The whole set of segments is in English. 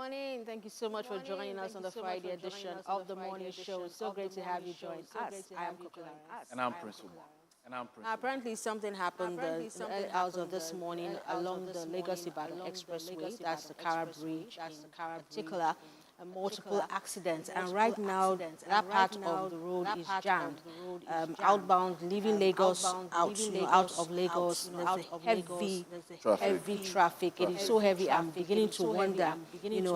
morning. Thank you so much for joining us on the Friday edition of the morning show. It's so great to have you join us. I am Coco Lawrence. And I'm Prince Umar. Apparently, something happened in the early hours of this morning along the Lagos-Ibadan Expressway. That's the Kara Bridge in particular. Multiple accidents, and right now that part of the road is jammed. Outbound, leaving Lagos, out of Lagos, there's a heavy traffic. It is so heavy. I'm beginning to wonder,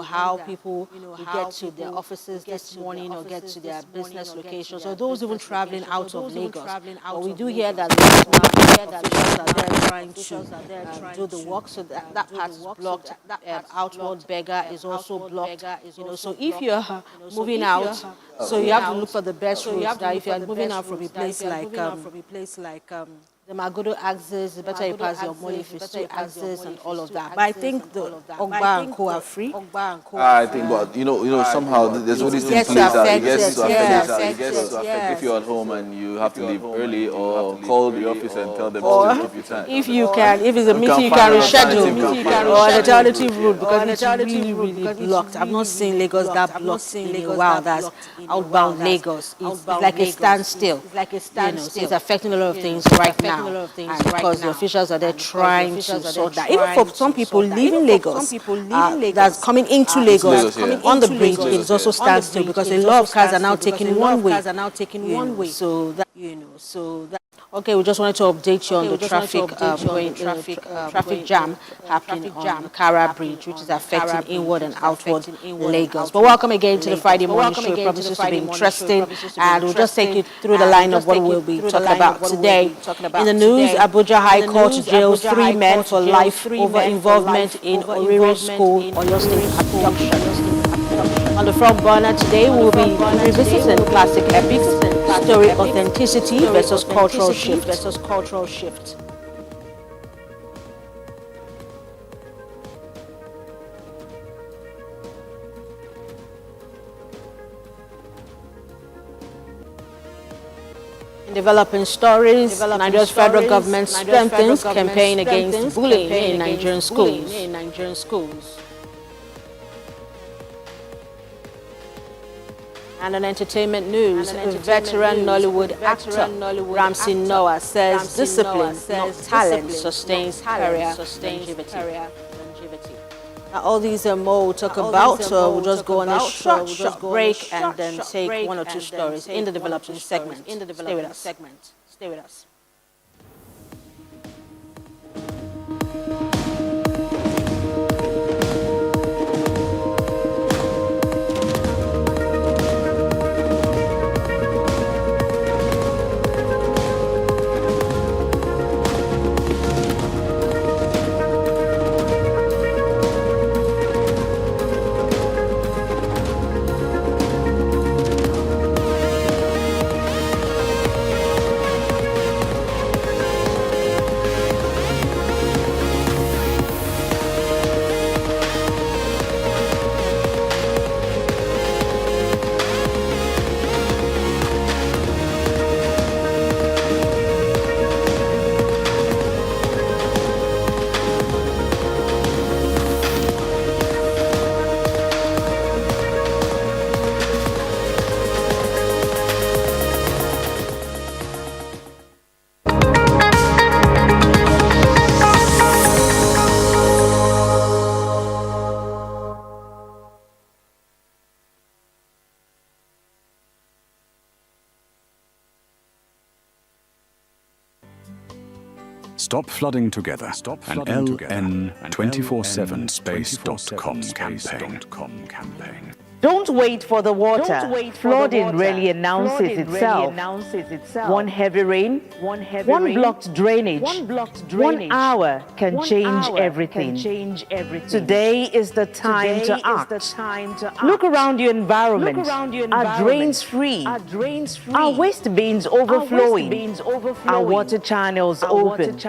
how people will get to their offices this morning or get to their business locations, or those even traveling out of Lagos. But we do hear that officials are there trying to do the work, so that part is blocked. Outward beggar is also blocked. So if you're moving out, so you have to look for the best routes. That if you're moving out from a place like the Magodo axis, the better you pass your Mole Fistu axis and all of that. But I think the Ogba and Co are free. I think, but somehow there's always these things that it gets to affect. If you're at home and you have to leave early, or call the office and tell them to keep your time. If it's a meeting, you can reschedule or an alternative route, because it's really blocked. I've not seen Lagos that blocked in a while. That's outbound Lagos. It's like a standstill. It's affecting a lot of things right now. Because the officials are there trying to sort that. Even for some people leaving Lagos, that's coming into Lagos, on the bridge, it's also standstill because a lot of cars are now taking one way. Okay, we just wanted to update you on the traffic jam happening on Kara Bridge, which is affecting inward and outward Lagos. But welcome again to the Friday morning show. It promises to be interesting, and we'll just take you through the line of what we'll be talking about today. In the news, Abuja High Court jails 3 men for life over involvement in Orire School, Oyo State abduction. On the front burner today, we'll be revisiting classic epics, story authenticity versus cultural shift. In developing stories, Nigeria's federal government strengthens campaign against bullying in Nigerian schools. And on entertainment news, veteran Nollywood actor Ramsey Noah says discipline, not talent, sustains career longevity. Now, all these and more we'll talk about, so we'll just go on a short break and then take one or two stories in the developing segment. Stay with us. Stop Flooding Together, an LN247space.com campaign. Don't wait for the water. Flooding rarely announces itself. One heavy rain, one blocked drainage, 1 hour can change everything. Today is the time to act. Look around your environment. Are drains free? Are waste bins overflowing? Are water channels open?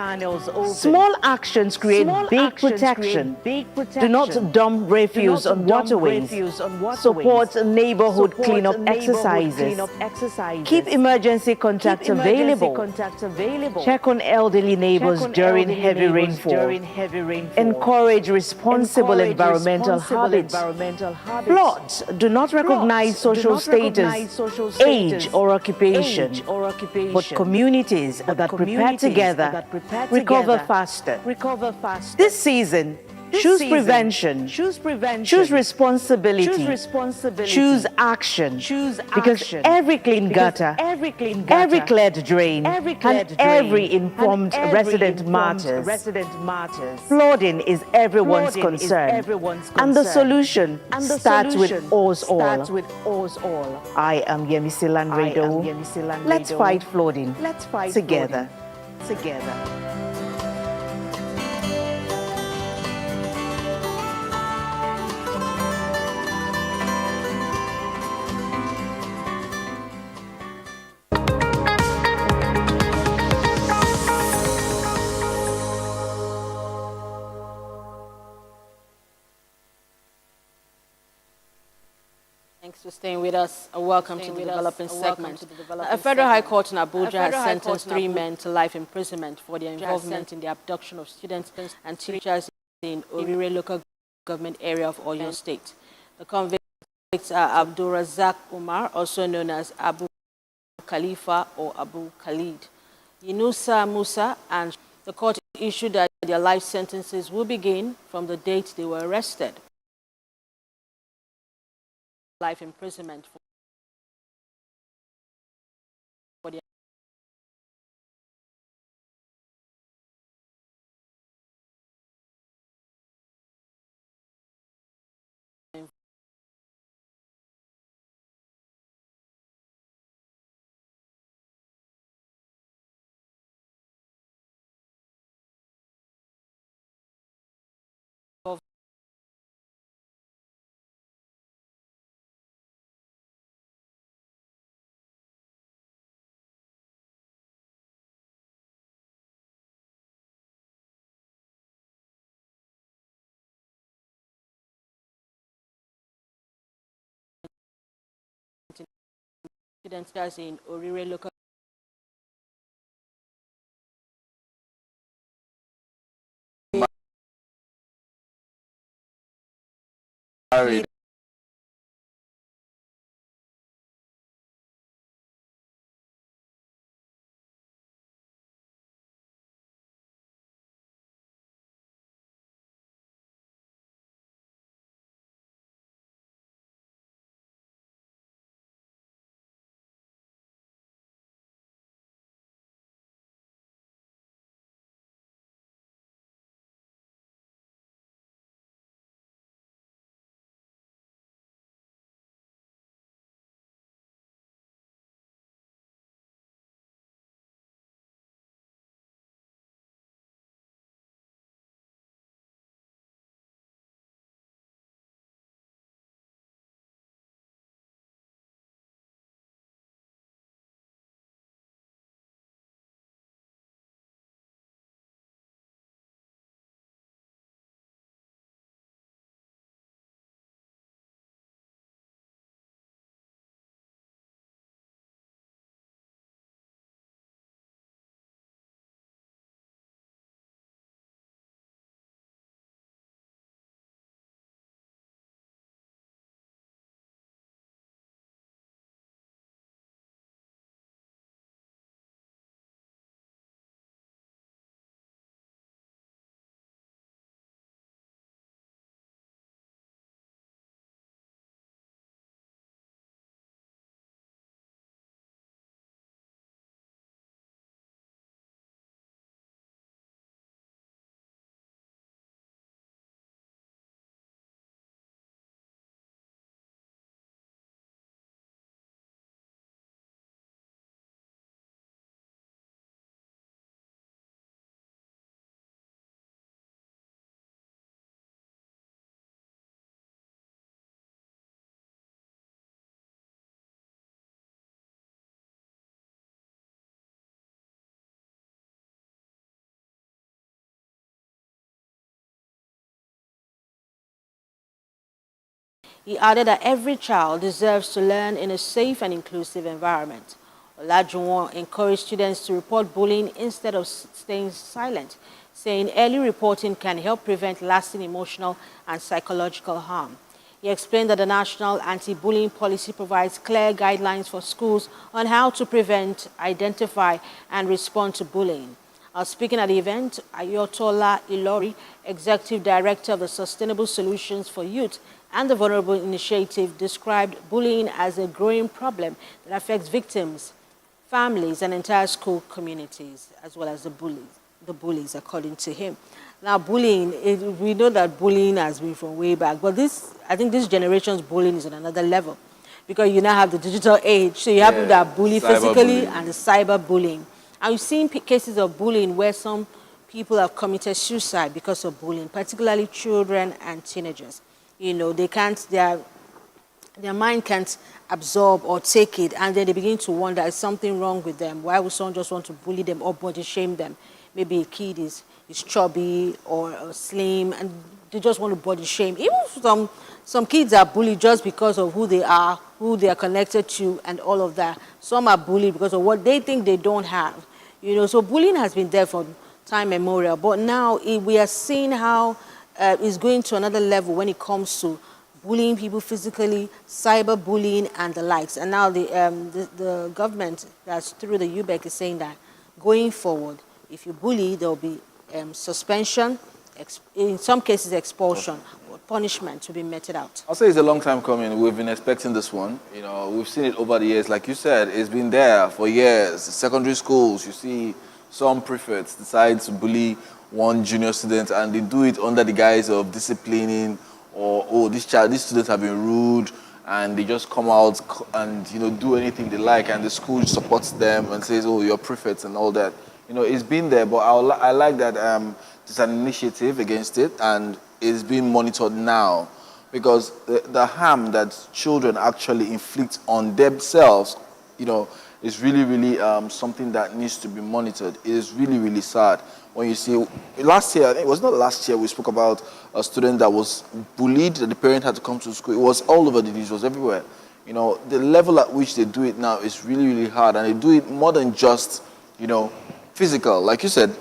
Small actions create big protection. Do not dump refuse on waterways. Support neighborhood cleanup exercises. Keep emergency contact available. Check on elderly neighbors during heavy rainfall. Encourage responsible environmental habits. Floods do not recognize social status, age, or occupation, but communities that prepare together recover faster. This season, choose prevention, choose responsibility, choose action, because every clean gutter, every cleared drain, and every informed resident matters. Flooding is everyone's concern, and the solution starts with us all. I am Yemisi Lanredo. Let's fight flooding together. Thanks for staying with us. Welcome to the developing segment. A federal high court in Abuja has sentenced 3 men to life imprisonment for their involvement in the abduction of students and teachers in Orire local government area of Oyo State. The convicts are Abdul Razak Umar, also known as Abu Khalifa or Abu Khalid, Yunusa Musa, and the court issued that their life sentences will begin from the date they were arrested. Life imprisonment for the students in Orire local Married. He added that every child deserves to learn in a safe and inclusive environment. Olajuwon encouraged students to report bullying instead of staying silent, saying early reporting can help prevent lasting emotional and psychological harm. He explained that the National Anti-Bullying Policy provides clear guidelines for schools on how to prevent, identify, and respond to bullying. Speaking at the event, Ayotola Ilori, Executive Director of the Sustainable Solutions for Youth and the Vulnerable Initiative, described bullying as a growing problem that affects victims, families, and entire school communities, as well as the bullies, according to him. Now, bullying, we know that bullying has been from way back, but I think this generation's bullying is on another level, because you now have the digital age, so you have people that bully physically and the cyber bullying. And we've seen cases of bullying where some people have committed suicide because of bullying, particularly children and teenagers. You know, they can't, their mind can't absorb or take it, and then they begin to wonder, is something wrong with them? Why would someone just want to bully them or body shame them? Maybe a kid is chubby or slim, and they just want to body shame. Even some kids are bullied just because of who they are connected to, and all of that. Some are bullied because of what they think they don't have. You know, so bullying has been there for time immemorial, but now we are seeing how it's going to another level when it comes to bullying people physically, cyberbullying, and the likes. And now the government, that's through the UBEC, is saying that going forward, if you bully, there will be suspension, in some cases expulsion, or punishment to be meted out. I'll say it's a long time coming. We've been expecting this one. You know, we've seen it over the years. Like you said, it's been there for years. Secondary schools, you see some prefects decide to bully one junior student, and they do it under the guise of disciplining, or, oh, these students have been rude, and they just come out and, you know, do anything they like, and the school supports them and says, oh, you're prefects and all that. You know, it's been there, but I like that there's an initiative against it, and it's being monitored now, because the harm that children actually inflict on themselves, you know, is really, really something that needs to be monitored. It is really, really sad when you see, last year, I think it was not last year, we spoke about a student that was bullied, that the parent had to come to school. It was all over the news, it was everywhere. You know, the level at which they do it now is really, really hard, and they do it more than just, you know, physical. Like you said,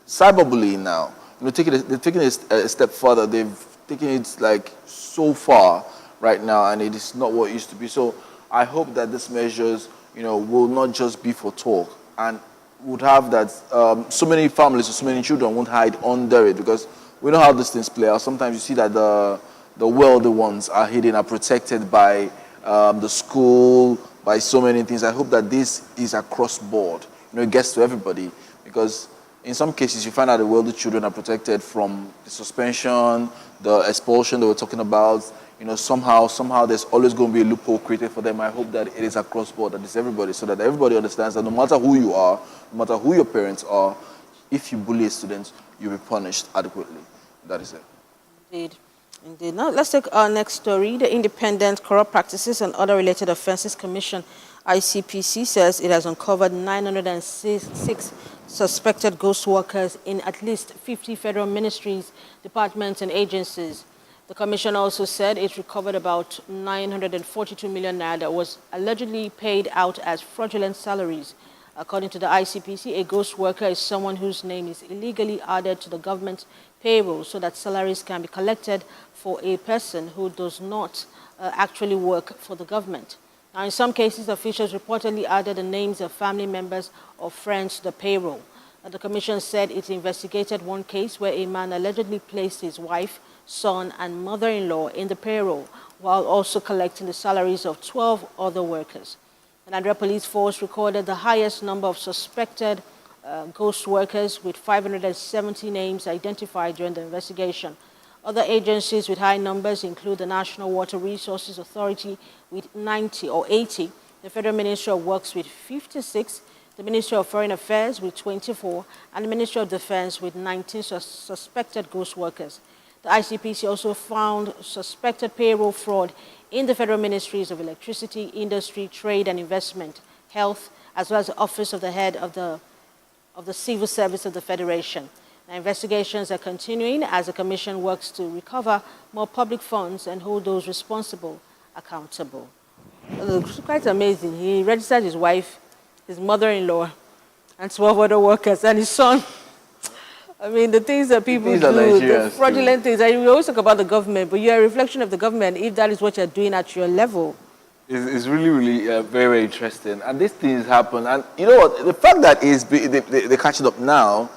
cyberbullying now. You know, they're taking it a step further. They've taken it like so far right now, and it is not what it used to be. So I hope that these measures, you know, will not just be for talk, and would have that so many families or so many children won't hide under it, because we know how these things play out. Sometimes you see that the wealthy ones are hidden, are protected by the school, by so many things. I hope that this is across board. You know, it gets to everybody, because in some cases you find out the wealthy children are protected from the suspension, the expulsion that we're talking about. You know, somehow there's always going to be a loophole created for them. I hope that it is across board, that it's everybody, so that everybody understands that no matter who you are, no matter who your parents are, if you bully a student, you'll be punished adequately. That is it. Indeed. Now let's take our next story. The Independent Corrupt Practices and Other Related Offences Commission, ICPC, says it has uncovered 906 suspected ghost workers in at least 50 federal ministries, departments, and agencies. The commission also said it recovered about 942 million naira that was allegedly paid out as fraudulent salaries. According to the ICPC, a ghost worker is someone whose name is illegally added to the government payroll so that salaries can be collected for a person who does not actually work for the government. Now, in some cases, officials reportedly added the names of family members or friends to the payroll. The commission said it investigated one case where a man allegedly placed his wife, son, and mother-in-law in the payroll while also collecting the salaries of 12 other workers. The Nigeria Police Force recorded the highest number of suspected ghost workers, with 570 names identified during the investigation. Other agencies with high numbers include the National Water Resources Authority with 90 or 80, the Federal Ministry of Works with 56, the Ministry of Foreign Affairs with 24, and the Ministry of Defense with 19 suspected ghost workers. The ICPC also found suspected payroll fraud in the Federal Ministries of Electricity, Industry, Trade and Investment, Health, as well as the Office of the Head of the Civil Service of the Federation. Investigations are continuing as the Commission works to recover more public funds and hold those responsible accountable. It's quite amazing. He registered his wife, his mother-in-law, and 12 other workers, and his son. I mean, the things that people do, the fraudulent things. We always talk about the government, but you're a reflection of the government if that is what you're doing at your level. It's really, really very, very interesting. And these things happen. And you know what? The fact that they're catching up now,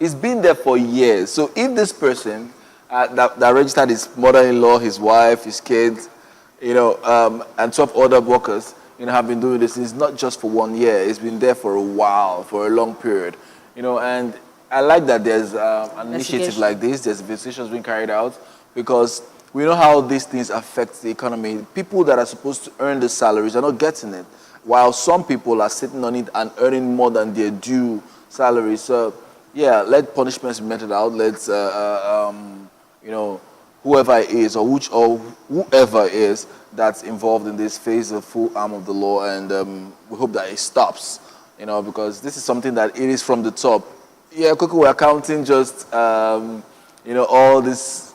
it's been there for years. So if this person that registered his mother-in-law, his wife, his kids, you know, and 12 other workers, you know, have been doing this, it's not just for 1 year. It's been there for a while, for a long period. You know, and I like that there's an initiative like this. There's investigations being carried out because we know how these things affect the economy. People that are supposed to earn the salaries are not getting it, while some people are sitting on it and earning more than their due salary. So, yeah, let punishments be meted out. Let's, you know, whoever it is or whoever is that's involved in this face the full arm of the law, and we hope that it stops, you know, because this is something that it is from the top. Yeah, Koko, we're counting just, you know, all these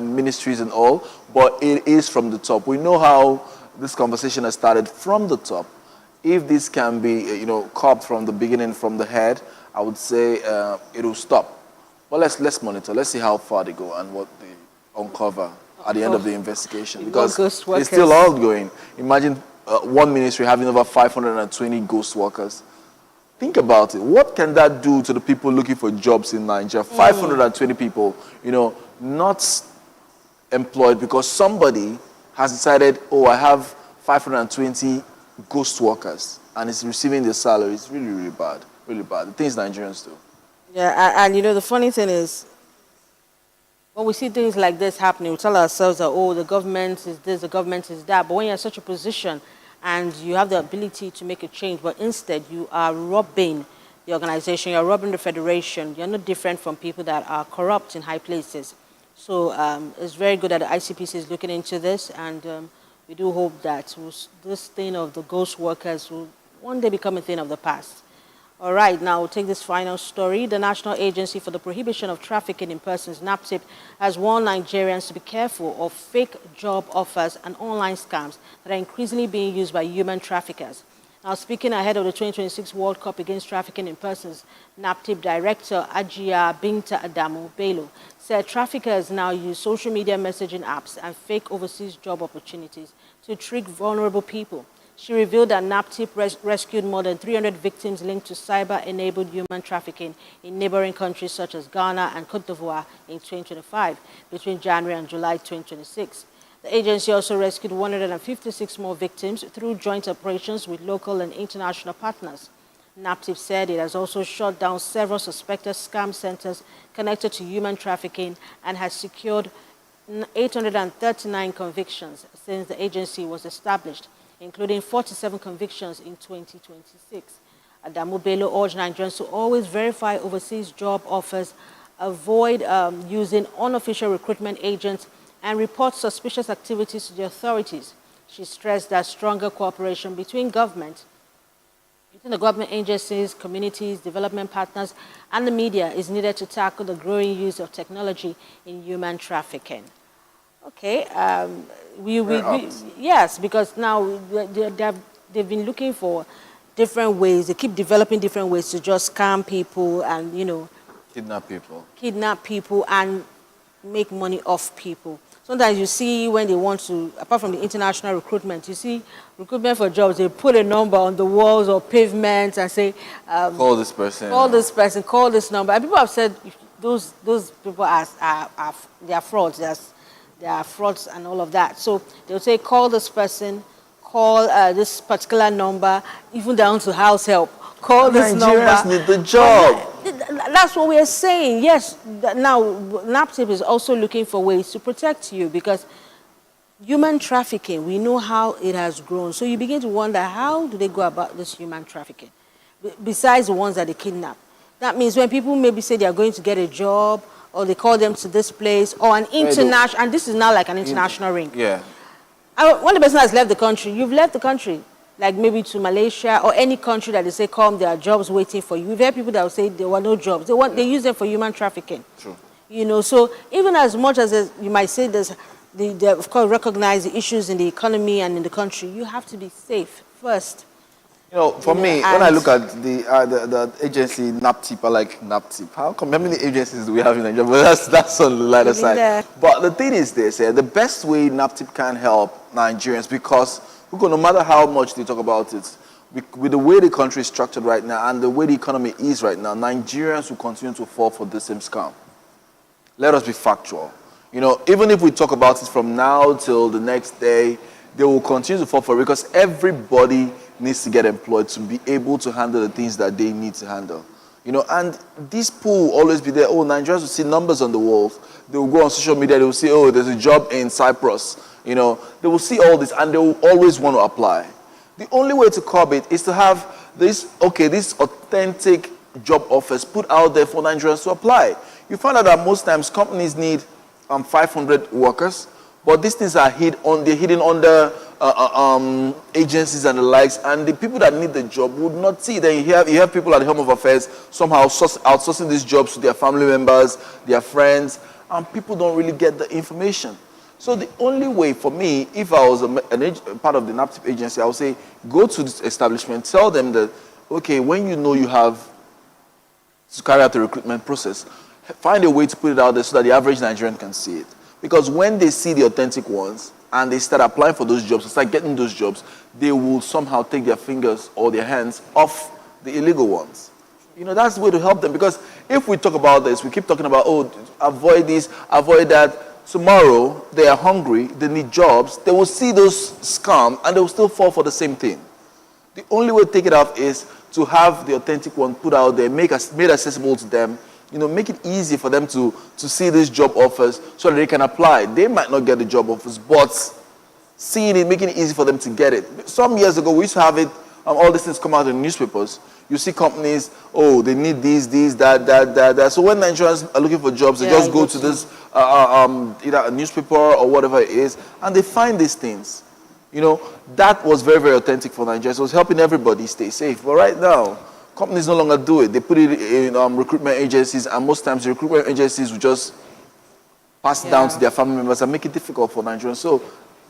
ministries and all, but it is from the top. We know how this conversation has started from the top. If this can be, you know, copped from the beginning, from the head, I would say it will stop. Well, let's monitor. Let's see how far they go and what they uncover at the end of the investigation, because it's still ongoing. Imagine one ministry having over 520 ghost workers. Think about it. What can that do to the people looking for jobs in Nigeria? 520 people, you know, not employed because somebody has decided, oh, I have 520 ghost workers and is receiving their salary. It's really, really bad. Really bad. The things Nigerians do. Yeah, and you know, the funny thing is, when we see things like this happening, we tell ourselves that, oh, the government is this, the government is that. But when you're in such a position and you have the ability to make a change, but instead you are robbing the organization, you're robbing the federation, you're no different from people that are corrupt in high places. So it's very good that the ICPC is looking into this, and we do hope that this thing of the ghost workers will one day become a thing of the past. All right, now we'll take this final story. The National Agency for the Prohibition of Trafficking in Persons, NAPTIP, has warned Nigerians to be careful of fake job offers and online scams that are increasingly being used by human traffickers. Now, speaking ahead of the 2026 World Cup Against Trafficking in Persons, NAPTIP Director Ajia Binta Adamu Bello said traffickers now use social media messaging apps and fake overseas job opportunities to trick vulnerable people. She revealed that NAPTIP rescued more than 300 victims linked to cyber-enabled human trafficking in neighboring countries such as Ghana and Cote d'Ivoire in 2025, between January and July 2026. The agency also rescued 156 more victims through joint operations with local and international partners. NAPTIP said it has also shut down several suspected scam centers connected to human trafficking and has secured 839 convictions since the agency was established, including 47 convictions in 2026. Adamu Bello urged Nigerians to always verify overseas job offers, avoid using unofficial recruitment agents, and report suspicious activities to the authorities. She stressed that stronger cooperation between the government agencies, communities, development partners, and the media is needed to tackle the growing use of technology in human trafficking. Okay, yes, because now they've been looking for different ways. They keep developing different ways to just scam people and, you know, kidnap people and make money off people. Sometimes you see when they want to, apart from the international recruitment, you see recruitment for jobs, they put a number on the walls or pavements and say, call this person. Call this person, call this number. And people have said those people are they are frauds. There are frauds and all of that. So they'll say, call this person, call this particular number, even down to house help. Call this number. Nigerians need the job. That's what we are saying. Yes, now NAPTIP is also looking for ways to protect you, because human trafficking, we know how it has grown. So you begin to wonder, how do they go about this human trafficking? Besides the ones that they kidnap. That means when people maybe say they are going to get a job, or they call them to this place, or an international, and this is now like an international ring. Yeah. When the person has left the country, you've left the country. like maybe to Malaysia or any country that they say, come, there are jobs waiting for you. We've heard people that will say there were no jobs. They use them for human trafficking. True. You know, so even as much as you might say they of course recognize the issues in the economy and in the country, you have to be safe first. You know, for me, when I look at the agency NAPTIP, I like NAPTIP. How many agencies do we have in Nigeria? But that's on the lighter side. But the thing is this, the best way NAPTIP can help Nigerians, because no matter how much they talk about it, with the way the country is structured right now and the way the economy is right now, Nigerians will continue to fall for the same scam. Let us be factual. You know, even if we talk about it from now till the next day, they will continue to fall for it because everybody needs to get employed to be able to handle the things that they need to handle. You know, and this pool will always be there. Oh, Nigerians will see numbers on the walls. They will go on social media. They will say, oh, there's a job in Cyprus. You know, they will see all this and they will always want to apply. The only way to curb it is to have this authentic job offers put out there for Nigerians to apply. You find out that most times companies need 500 workers, but these things are hidden under agencies and the likes, and the people that need the job would not see. Then you have people at the Home of Affairs somehow outsourcing these jobs to their family members, their friends, and people don't really get the information. So the only way for me, if I was part of the NAPTIP agency, I would say, go to this establishment, tell them that, okay, when you know you have to carry out the recruitment process, find a way to put it out there so that the average Nigerian can see it. Because when they see the authentic ones and they start applying for those jobs and start getting those jobs, they will somehow take their fingers or their hands off the illegal ones. You know, that's the way to help them. Because if we talk about this, we keep talking about, oh, avoid this, avoid that. Tomorrow, they are hungry, they need jobs, they will see those scam and they will still fall for the same thing. The only way to take it off is to have the authentic one put out there, made accessible to them, you know, make it easy for them to see these job offers so that they can apply. They might not get the job offers, but seeing it, making it easy for them to get it. Some years ago, we used to have it, all these things come out in the newspapers. You see companies, oh, they need this, that. So when Nigerians are looking for jobs, they just go to this, either a newspaper or whatever it is, and they find these things. You know, that was very, very authentic for Nigerians. It was helping everybody stay safe. But right now, companies no longer do it. They put it in recruitment agencies, and most times the recruitment agencies will just pass it down to their family members and make it difficult for Nigerians. So,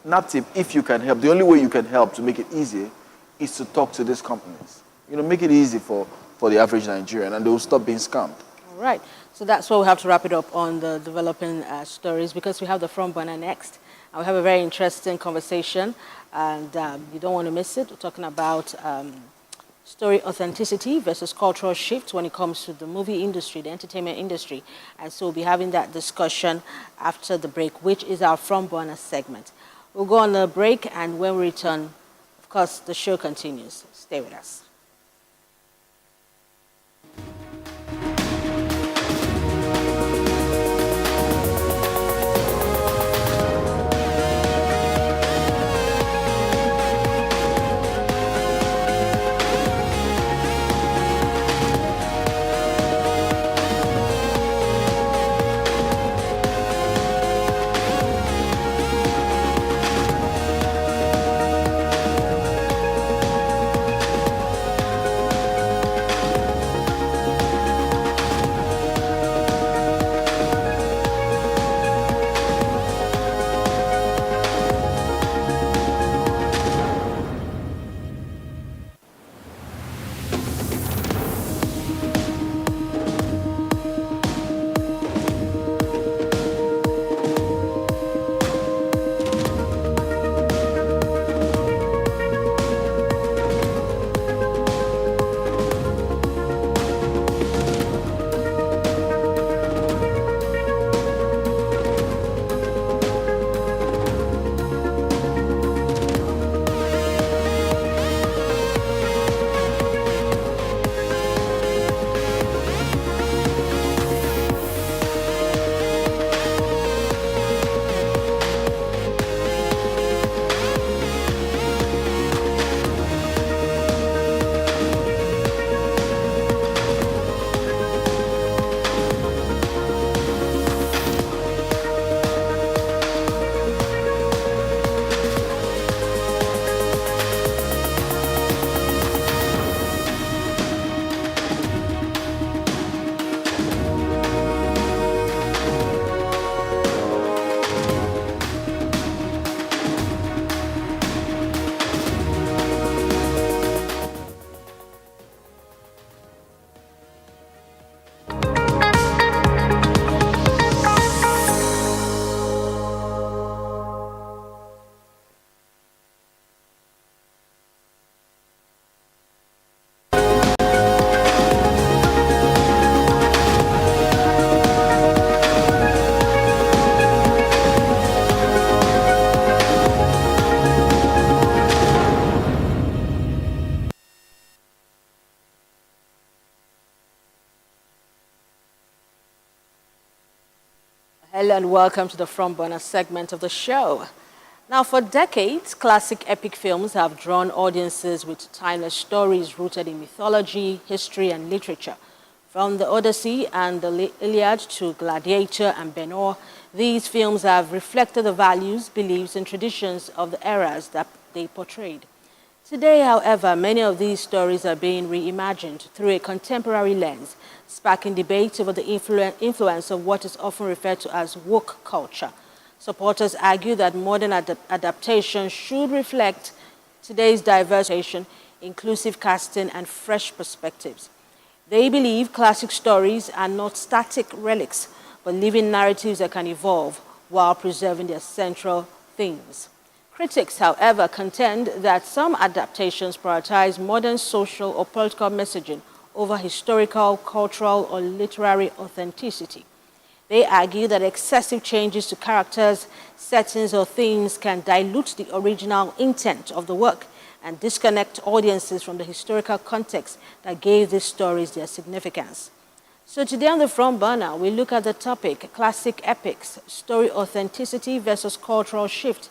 NAPTIP, if you can help, the only way you can help to make it easier is to talk to these companies. You know, make it easy for the average Nigerian, and they will stop being scammed. All right. So that's why we have to wrap it up on the developing stories, because we have the front burner next. And we have a very interesting conversation, and you don't want to miss it. We're talking about story authenticity versus cultural shift when it comes to the movie industry, the entertainment industry. And so we'll be having that discussion after the break, which is our front burner segment. We'll go on a break, and when we return, of course, the show continues. Stay with us. Hello and welcome to the Front Burner segment of the show. Now, for decades, classic epic films have drawn audiences with timeless stories rooted in mythology, history, and literature. From the Odyssey and the Iliad to Gladiator and Ben-Hur, these films have reflected the values, beliefs, and traditions of the eras that they portrayed. Today, however, many of these stories are being reimagined through a contemporary lens, sparking debate over the influence of what is often referred to as woke culture. Supporters argue that modern adaptations should reflect today's diverse, inclusive casting, and fresh perspectives. They believe classic stories are not static relics, but living narratives that can evolve while preserving their central themes. Critics, however, contend that some adaptations prioritize modern social or political messaging over historical, cultural, or literary authenticity. They argue that excessive changes to characters, settings, or themes can dilute the original intent of the work and disconnect audiences from the historical context that gave these stories their significance. So today on the Front Burner, we look at the topic, classic epics, story authenticity versus cultural shift,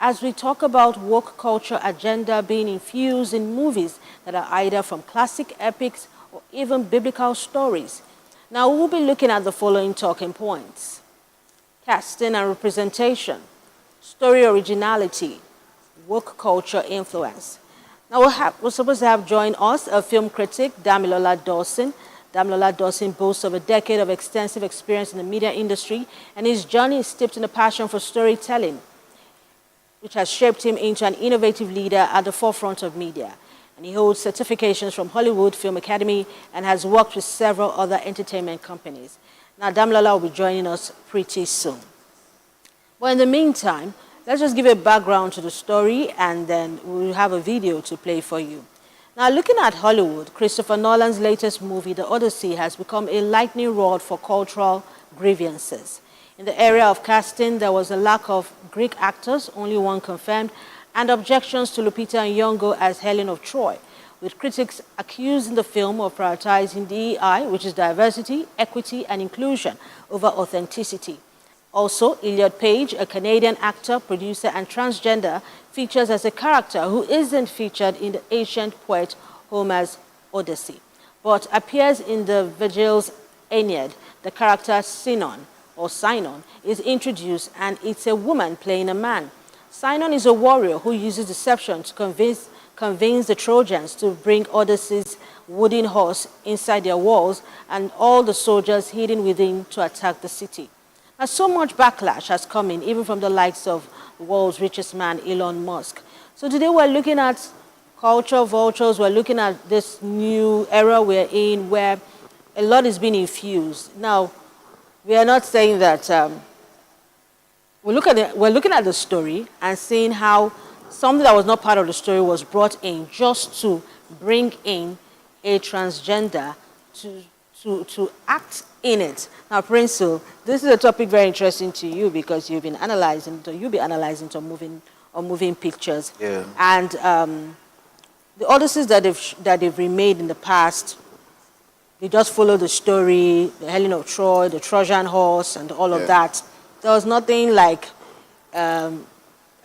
as we talk about woke culture agenda being infused in movies that are either from classic epics or even biblical stories. Now, we'll be looking at the following talking points: casting and representation, story originality, woke culture influence. Now, we're supposed to have joined us a film critic, Damilola Dawson. Damilola Dawson boasts of a decade of extensive experience in the media industry, and his journey is steeped in a passion for storytelling, which has shaped him into an innovative leader at the forefront of media. And he holds certifications from Hollywood Film Academy and has worked with several other entertainment companies. Now, Damilola will be joining us pretty soon. But in the meantime, let's just give a background to the story, and then we'll have a video to play for you. Now, looking at Hollywood, Christopher Nolan's latest movie, The Odyssey, has become a lightning rod for cultural grievances. In the area of casting, there was a lack of Greek actors, only one confirmed, and objections to Lupita Nyong'o as Helen of Troy, with critics accusing the film of prioritizing DEI, which is diversity, equity, and inclusion, over authenticity. Also, Elliot Page, a Canadian actor, producer, and transgender, features as a character who isn't featured in the ancient poet Homer's Odyssey, but appears in the Virgil's Aeneid. The character Sinon is introduced, and it's a woman playing a man. Sinon is a warrior who uses deception to convince the Trojans to bring Odysseus' wooden horse inside their walls and all the soldiers hidden within to attack the city. Now, so much backlash has come in, even from the likes of the world's richest man, Elon Musk. So today we're looking at culture vultures. We're looking at this new era we're in where a lot is being infused. Now, we are not saying that we're looking at the story and seeing how something that was not part of the story was brought in just to bring in a transgender to act in it. Now, Prince, this is a topic very interesting to you because you'll be analyzing some moving pictures. Yeah. And the Odysseys that they've remade in the past, they just follow the story, the Helen of Troy, the Trojan horse, and all of that. There was nothing like a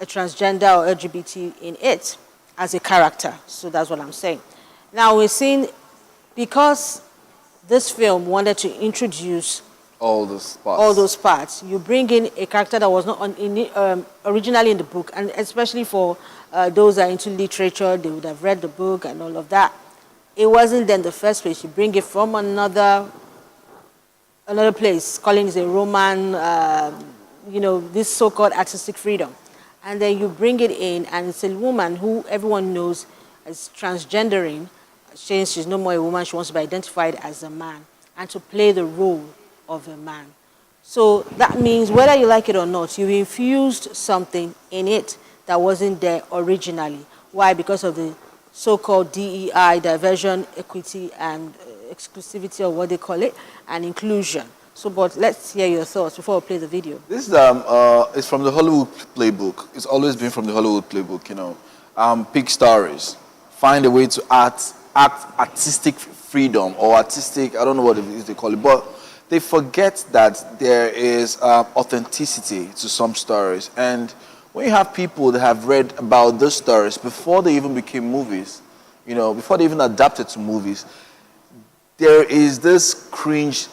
transgender or LGBT in it as a character. So that's what I'm saying. Now we're seeing, because this film wanted to introduce all those parts, you bring in a character that was not originally in the book, and especially for those that are into literature, they would have read the book and all of that. It wasn't then the first place. You bring it from another place, calling it a Roman, this so-called artistic freedom. And then you bring it in, and it's a woman who everyone knows is transgendering, saying she's no more a woman, she wants to be identified as a man, and to play the role of a man. So that means whether you like it or not, you've infused something in it that wasn't there originally. Why? Because of the so-called DEI, diversion, equity, and exclusivity, or what they call it, and inclusion. So, but let's hear your thoughts before we play the video. This is from the Hollywood playbook. It's always been from the Hollywood playbook, Pick stories. Find a way to act artistic freedom or artistic, I don't know what it is they call it, but they forget that there is authenticity to some stories. And when you have people that have read about those stories before they even became movies, before they even adapted to movies, there is this cringe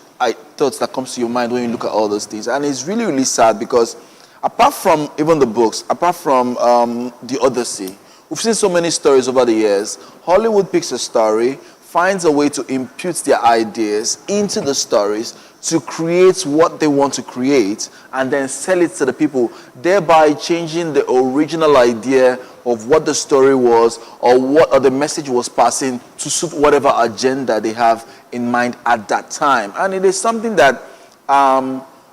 thoughts that comes to your mind when you look at all those things. And it's really, really sad because apart from even the books, apart from The Odyssey, we've seen so many stories over the years. Hollywood picks a story, finds a way to impute their ideas into the stories to create what they want to create and then sell it to the people, thereby changing the original idea of what the story was or the message was passing to suit whatever agenda they have in mind at that time. And it is something that,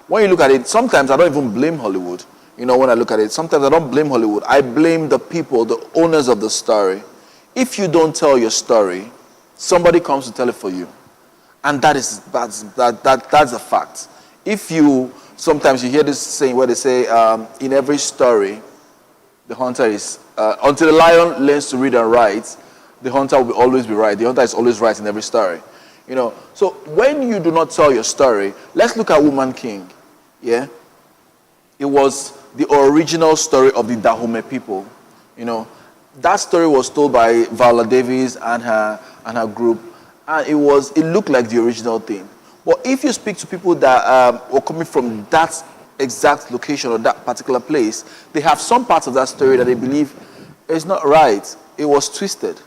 when you look at it, sometimes I don't even blame Hollywood. When I look at it, sometimes I don't blame Hollywood. I blame the people, the owners of the story. If you don't tell your story, somebody comes to tell it for you. And that's a fact. Sometimes you hear this saying where they say, in every story, the hunter is, until the lion learns to read and write, the hunter will always be right. The hunter is always right in every story. So when you do not tell your story, let's look at Woman King. Yeah? It was the original story of the Dahomey people. That story was told by Viola Davis and her group, and it looked like the original thing. But if you speak to people that were coming from that exact location or that particular place, they have some parts of that story that they believe is not right. It was twisted.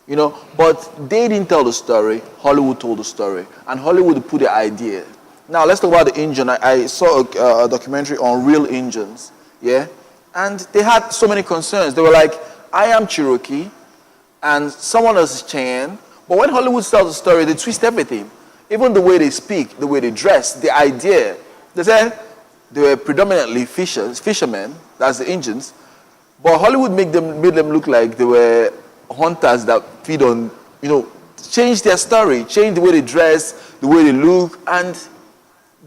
But they didn't tell the story. Hollywood told the story, and Hollywood put the idea. Now let's talk about the engine. I saw a documentary on real engines, yeah, and they had so many concerns. They were like, I am Cherokee, and someone else is Cheyenne. But when Hollywood tells the story, they twist everything, even the way they speak, the way they dress, the idea. They said they were predominantly fishermen. That's the engines, but Hollywood made them look like they were hunters that feed on, change their story, change the way they dress, the way they look, and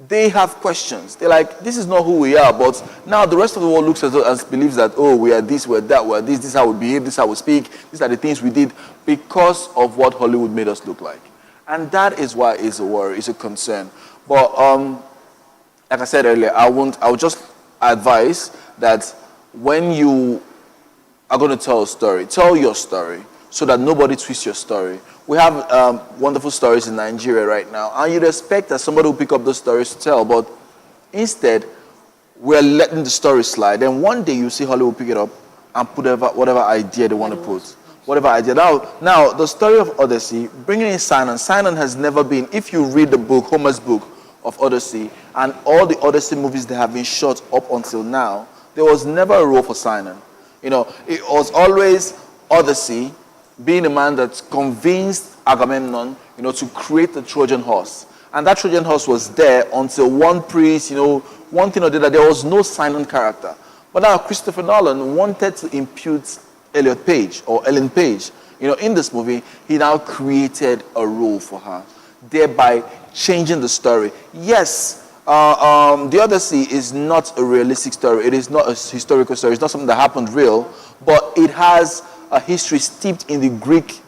they have questions. They're like, this is not who we are, but now the rest of the world looks at us and believes that, oh, we are this, we're that, we're this is how we behave, this is how we speak, these are the things we did because of what Hollywood made us look like. And that is why it's a worry, it's a concern. But like I said earlier, I would just advise that when you are going to tell a story, tell your story so that nobody twists your story. We have wonderful stories in Nigeria right now, and you'd expect that somebody will pick up those stories to tell, but instead, we're letting the story slide. And one day you see Hollywood pick it up and put whatever idea they want to put. Whatever idea. Now, the story of Odyssey, bringing in Sinon. Sinon has never been, if you read the book, Homer's book of Odyssey, and all the Odyssey movies that have been shot up until now, there was never a role for Sinon. It was always Odyssey being a man that convinced Agamemnon, to create the Trojan horse. And that Trojan horse was there until one priest, one thing or the other. There was no Sinon character. But now Christopher Nolan wanted to impute Ellen Page. In this movie, he now created a role for her, thereby changing the story. Yes, The Odyssey is not a realistic story. It is not a historical story. It's not something that happened real, but it has a history steeped in the Greek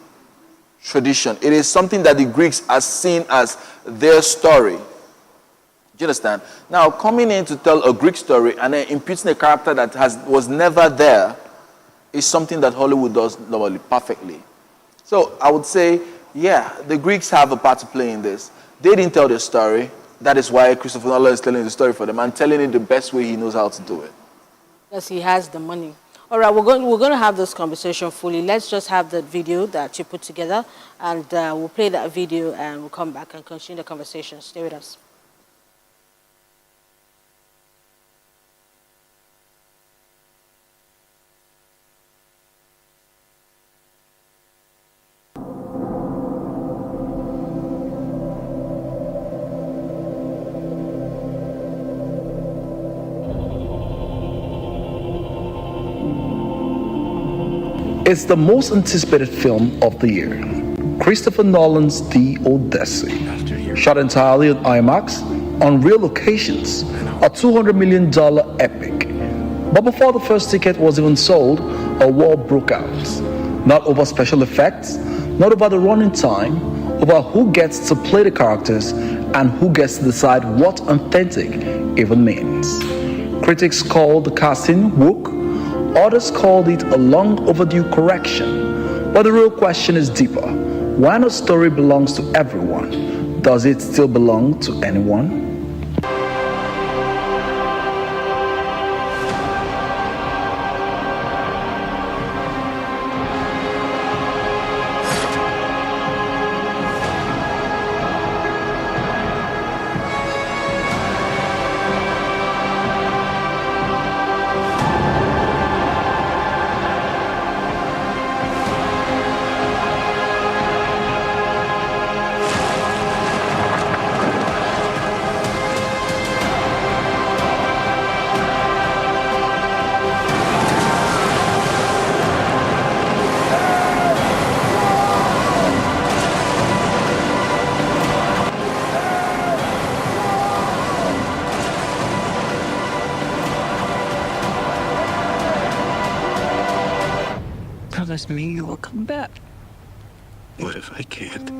tradition. It is something that the Greeks are seen as their story. Do you understand? Now, coming in to tell a Greek story and then imputing a character that was never there is something that Hollywood does normally perfectly. So I would say, yeah, the Greeks have a part to play in this. They didn't tell their story. That is why Christopher Nolan is telling the story for them and telling it the best way he knows how to do it. Yes, he has the money. All right, we're going to have this conversation fully. Let's just have the video that you put together, and we'll play that video and we'll come back and continue the conversation. Stay with us. It's the most anticipated film of the year, Christopher Nolan's The Odyssey. Shot entirely on IMAX, on real locations, a $200 million epic. But before the first ticket was even sold, a war broke out. Not over special effects, not over the running time, over who gets to play the characters, and who gets to decide what authentic even means? Critics called the casting woke, others called it a long overdue correction. But the real question is deeper. When a story belongs to everyone, does it still belong to anyone? Promise me you will come back. What if I can't?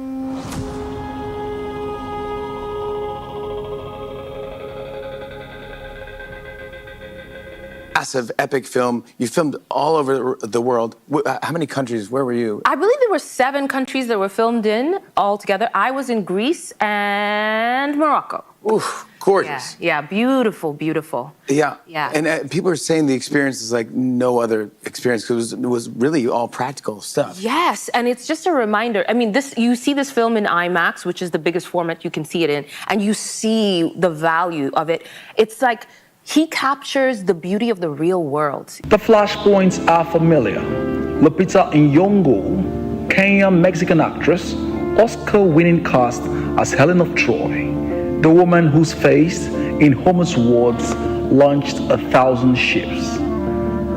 Massive epic film. You filmed all over the world. How many countries? Where were you? I believe there were 7 countries that were filmed in altogether. I was in Greece and Morocco. Oof, gorgeous. Yeah, beautiful, beautiful. Yeah. Yeah. And people are saying the experience is like no other experience because it was really all practical stuff. Yes, and it's just a reminder. I mean, you see this film in IMAX, which is the biggest format you can see it in, and you see the value of it. It's like he captures the beauty of the real world. The flashpoints are familiar. Lupita Nyong'o, Kenyan-Mexican actress, Oscar-winning cast as Helen of Troy, the woman whose face, in Homer's words, launched 1,000 ships.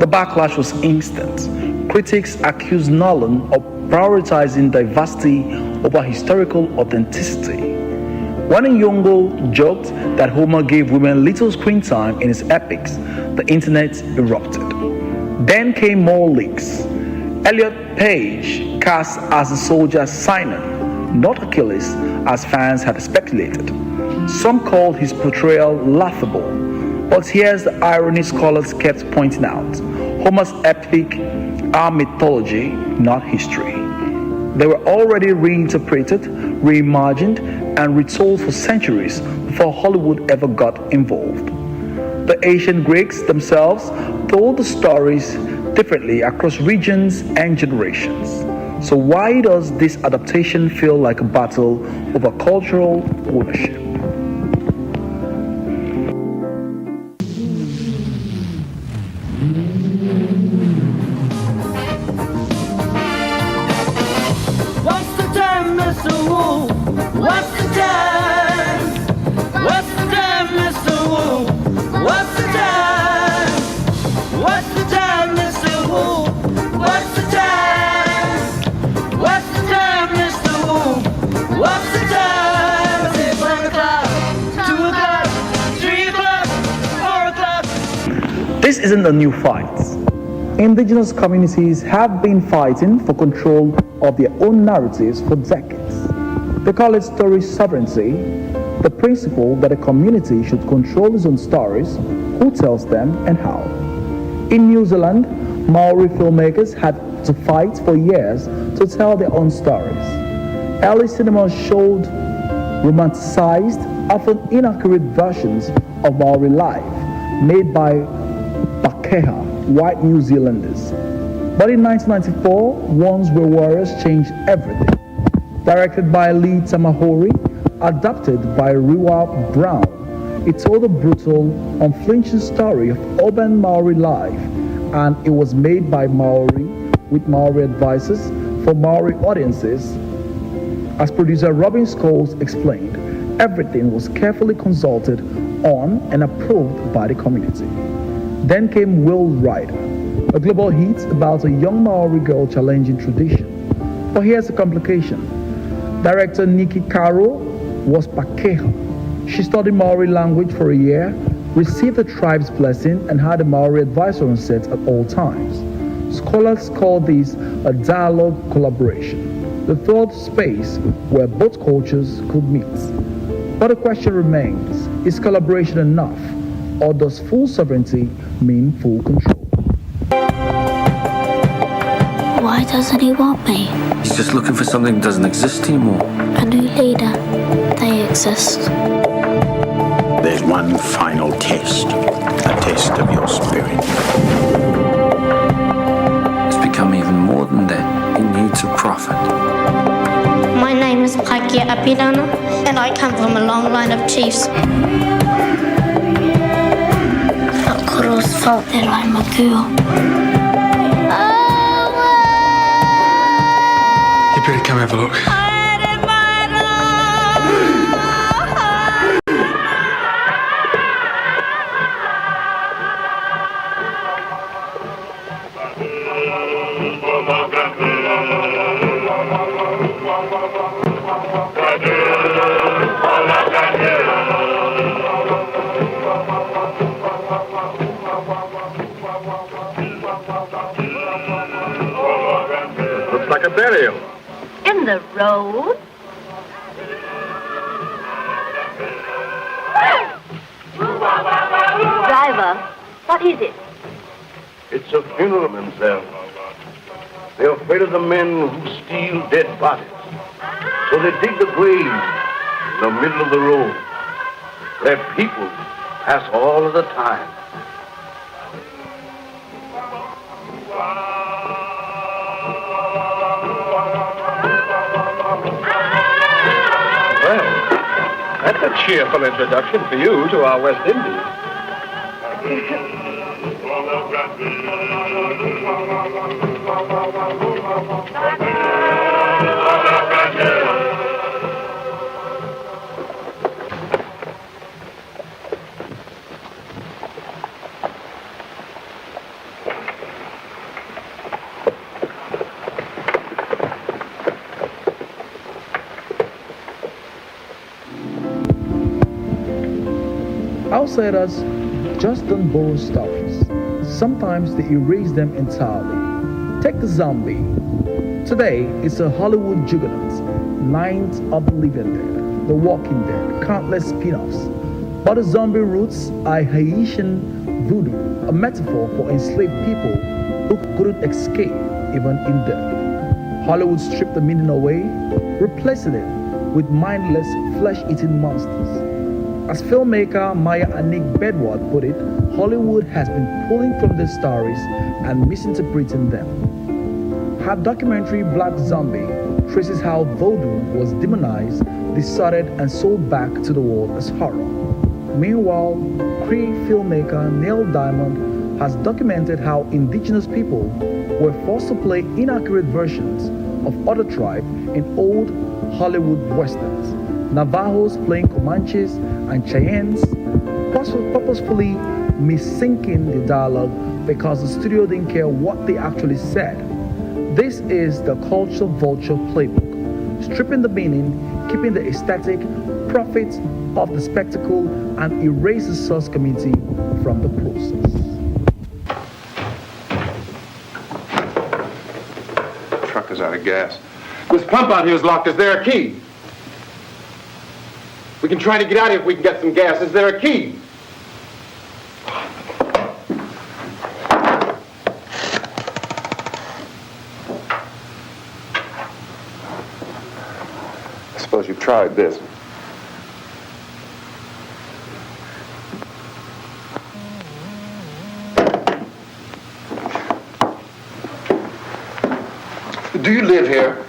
The backlash was instant. Critics accused Nolan of prioritizing diversity over historical authenticity. When Nyong'o joked that Homer gave women little screen time in his epics, the internet erupted. Then came more leaks. Elliot Page cast as the soldier Sinon, not Achilles, as fans had speculated. Some called his portrayal laughable, but here's the irony scholars kept pointing out. Homer's epic are mythology, not history. They were already reinterpreted, reimagined, and retold for centuries before Hollywood ever got involved. The ancient Greeks themselves told the stories differently across regions and generations. So why does this adaptation feel like a battle over cultural ownership? This isn't a new fight. Indigenous communities have been fighting for control of their own narratives for decades. They call it story sovereignty, the principle that a community should control its own stories, who tells them and how. In New Zealand, Maori filmmakers had to fight for years to tell their own stories. Early cinema showed romanticized, often inaccurate versions of Maori life made by Pakeha, white New Zealanders. But in 1994, Ones Were Warriors changed everything. Directed by Lee Tamahori, adapted by Riwa Brown, it told a brutal, unflinching story of urban Maori life, and it was made by Maori with Maori advisors for Maori audiences. As producer Robin Scholes explained, everything was carefully consulted on and approved by the community. Then came Will Rider, a global hit about a young Maori girl challenging tradition. But here's the complication. Director Nikki Caro was Pakeha. She studied Maori language for a year, received the tribe's blessing, and had a Maori advisor on set at all times. Scholars call this a dialogue collaboration, the third space where both cultures could meet. But the question remains, is collaboration enough, or does full sovereignty mean full control? Why doesn't he want me? He's just looking for something that doesn't exist anymore. A new leader. They exist. There's one final test. A test of your spirit. It's become even more than that. He needs a prophet. My name is Pakia Apidana, and I come from a long line of chiefs. But Kuros felt that I'm a girl. You better come have a look. Looks like a burial. In the road? Driver, what is it? It's a funeral themselves. They're afraid of the men who steal dead bodies. So they dig the grave in the middle of the road. Their people pass all of the time. Well, that's a cheerful introduction for you to our West Indies. Outsiders just don't borrow stories. Sometimes they erase them entirely. Take The Zombie. Today, it's a Hollywood juggernaut. Night of the Living Dead, The Walking Dead, countless spin-offs. But the zombie roots are Haitian voodoo, a metaphor for enslaved people who couldn't escape even in death. Hollywood stripped the meaning away, replacing it with mindless, flesh-eating monsters. As filmmaker Maya Anik Bedward put it, Hollywood has been pulling from these stories and misinterpreting them. Her documentary Black Zombie traces how voodoo was demonized, distorted, and sold back to the world as horror. Meanwhile, Cree filmmaker Neil Diamond has documented how indigenous people were forced to play inaccurate versions of other tribes in old Hollywood westerns. Navajos playing Comanches and Cheyennes, purposefully mis-syncing the dialogue because the studio didn't care what they actually said. This is the culture vulture playbook, stripping the meaning, keeping the aesthetic, profit of the spectacle, and erase the source community from the process. The truck is out of gas. This pump out here is locked. Is there a key? We can try to get out of here if we can get some gas. Is there a key? I suppose you've tried this. Do you live here?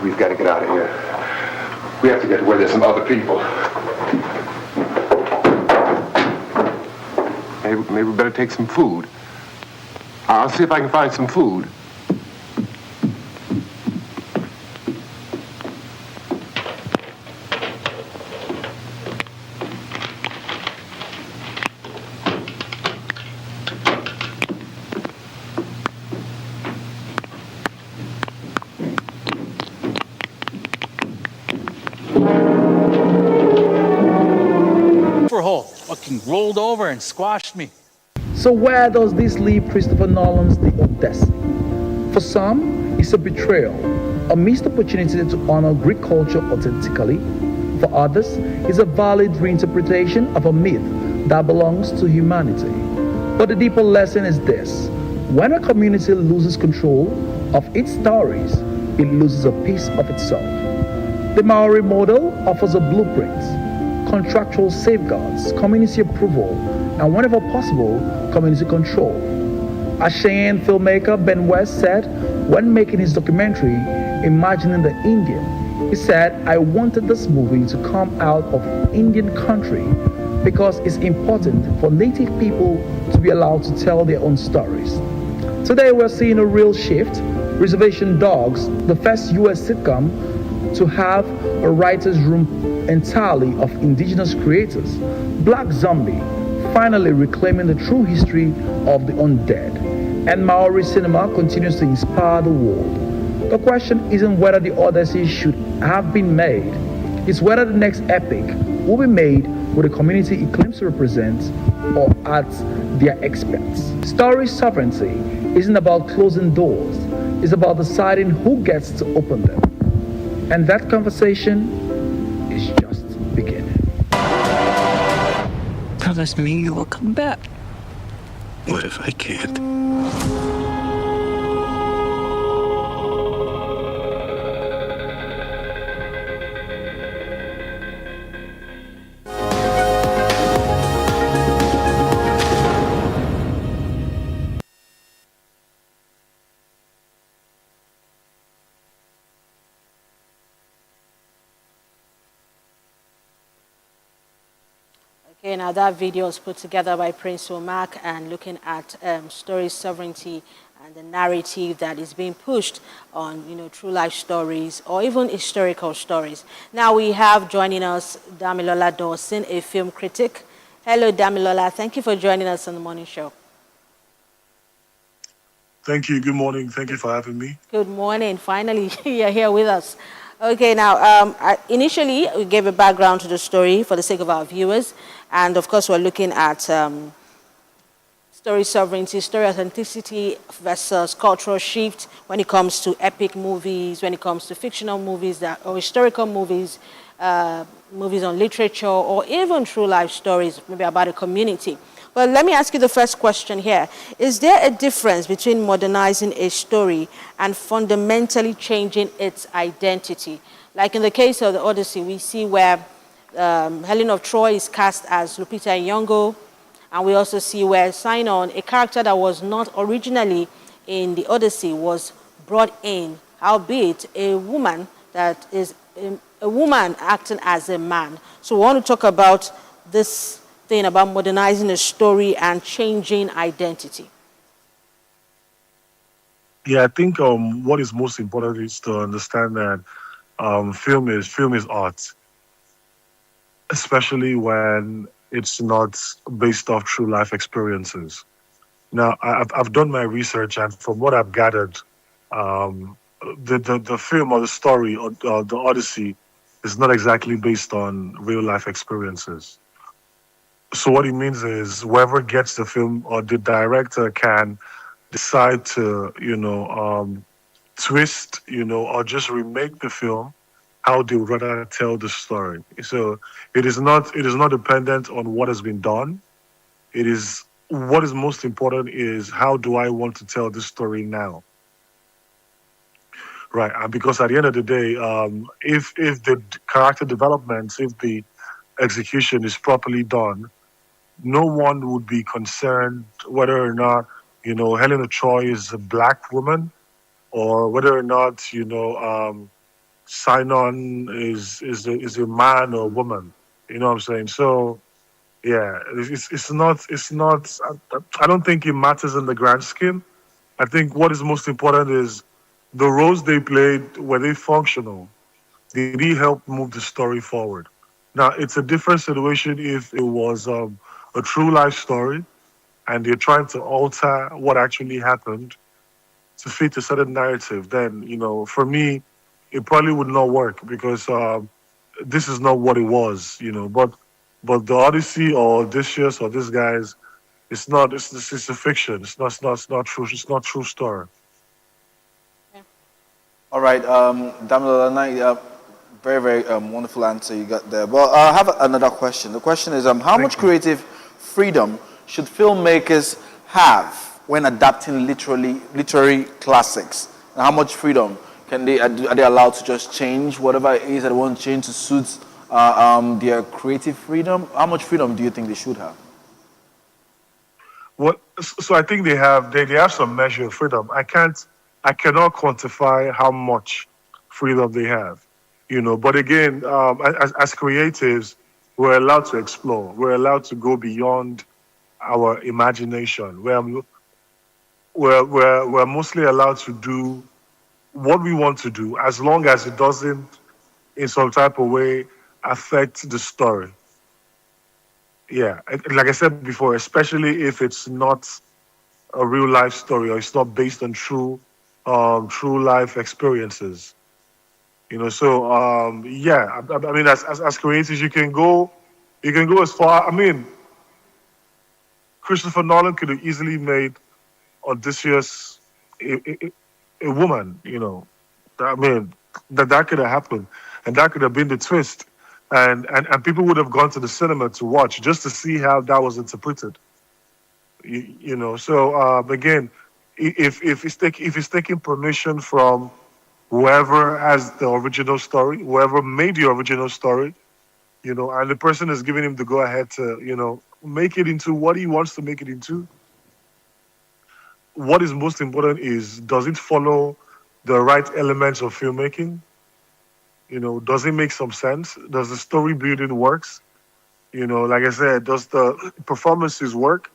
We've got to get out of here. We have to get to where there's some other people. Maybe we better take some food. I'll see if I can find some food. overhaul. Fucking rolled over and squashed me. So where does this leave Christopher Nolan's The Odyssey? For some, it's a betrayal, a missed opportunity to honor Greek culture authentically. For others, it's a valid reinterpretation of a myth that belongs to humanity. But the deeper lesson is this: when a community loses control of its stories, it loses a piece of itself. The Maori model offers a blueprint, contractual safeguards, community approval, and whenever possible, community control. As Cheyenne filmmaker Ben West said when making his documentary, Imagining the Indian, he said, "I wanted this movie to come out of Indian country because it's important for native people to be allowed to tell their own stories." Today we're seeing a real shift. Reservation Dogs, the first US sitcom to have a writer's room entirely of indigenous creators. Black Zombie, finally reclaiming the true history of the undead. And Maori cinema continues to inspire the world. The question isn't whether The Odyssey should have been made, it's whether the next epic will be made with the community it claims to represent or at their expense. Story sovereignty isn't about closing doors, it's about deciding who gets to open them. And that conversation is just beginning. Promise me you will come back. What if I can't? Okay, now that video was put together by Prince Womack and looking at story sovereignty and the narrative that is being pushed on, true life stories or even historical stories. Now we have joining us Damilola Dawson, a film critic. Hello, Damilola. Thank you for joining us on the morning show. Thank you. Good morning. Thank you for having me. Good morning. Finally, you're here with us. Okay, now, initially, we gave a background to the story for the sake of our viewers. And, of course, we're looking at story sovereignty, story authenticity versus cultural shift when it comes to epic movies, when it comes to fictional movies or historical movies, movies on literature, or even true life stories, maybe about a community. Well, let me ask you the first question here. Is there a difference between modernizing a story and fundamentally changing its identity? Like in the case of The Odyssey, we see where Helen of Troy is cast as Lupita Nyong'o, and we also see where Sinon, a character that was not originally in The Odyssey, was brought in, albeit a woman that is a woman acting as a man. So we want to talk about this thing about modernizing a story and changing identity. Yeah, I think what is most important is to understand that film is art, especially when it's not based off true life experiences. Now, I've done my research, and from what I've gathered, the film or the story or the Odyssey is not exactly based on real life experiences. So what it means is whoever gets the film or the director can decide to, twist, or just remake the film how they would rather tell the story. So it is not dependent on what has been done. It is what is most important is how do I want to tell this story now? Right, and because at the end of the day, if the character development, if the execution is properly done, no one would be concerned whether or not, Helen of Troy is a black woman or whether or not, Sinon is a man or a woman. You know what I'm saying? So, yeah, it's not, I don't think it matters in the grand scheme. I think what is most important is the roles they played, were they functional? Did he help move the story forward? Now, it's a different situation if it was a true life story and they're trying to alter what actually happened to fit a certain narrative. Then, for me, it probably would not work because this is not what it was, But But the Odyssey or Odysseus or these guys, it's not. It's a fiction. It's not true. It's not true story. All right, Damilola, very, very wonderful answer you got there. But I have another question. The question is, how much creative freedom should filmmakers have when adapting literary classics? And how much freedom are they allowed to just change whatever it is that they want to change to suit their creative freedom? How much freedom do you think they should have? So I think they have some measure of freedom. I cannot quantify how much freedom they have, But again, as creatives, we're allowed to explore. We're allowed to go beyond our imagination. We're mostly allowed to do what we want to do, as long as it doesn't, in some type of way, affect the story. Yeah, like I said before, especially if it's not a real life story or it's not based on true life experiences. So I mean, as creators, you can go as far. I mean, Christopher Nolan could have easily made Odysseus a woman. I mean, that could have happened, and that could have been the twist. And people would have gone to the cinema to watch just to see how that was interpreted. So again, if it's taking permission from whoever has the original story, whoever made the original story, and the person is giving him the go ahead to make it into what he wants to make it into. What is most important is, does it follow the right elements of filmmaking? Does it make some sense? Does the story building works? Like I said, does the performances work?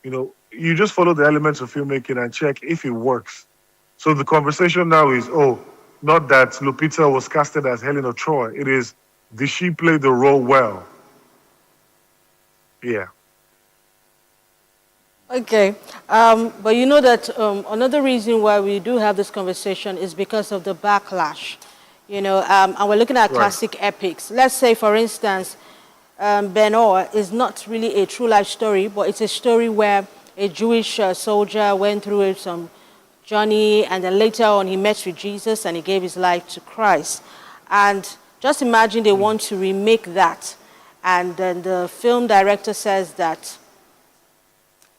You just follow the elements of filmmaking and check if it works. So the conversation now is, not that Lupita was casted as Helen of Troy. It is, did she play the role well? Yeah. Okay, but you know that another reason why we do have this conversation is because of the backlash. And we're looking at classic epics. Let's say, for instance, Ben-Hur is not really a true life story, but it's a story where a Jewish soldier went through some journey, and then later on he met with Jesus and he gave his life to Christ. And just imagine they want to remake that, and then the film director says that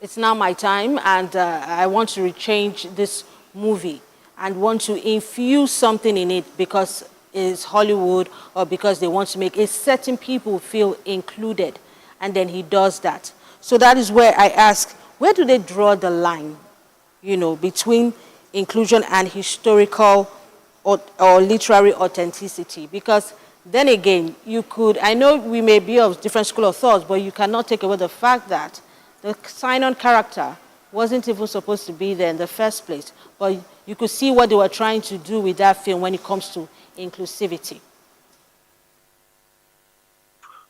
it's now my time, and I want to rechange this movie and want to infuse something in it because it's Hollywood, or because they want to make a certain people feel included, and then he does that. So that is where I ask, where do they draw the line, between inclusion and historical or literary authenticity? Because then again, I know we may be of different school of thought, but you cannot take away the fact that the sign-on character wasn't even supposed to be there in the first place. But you could see what they were trying to do with that film when it comes to inclusivity.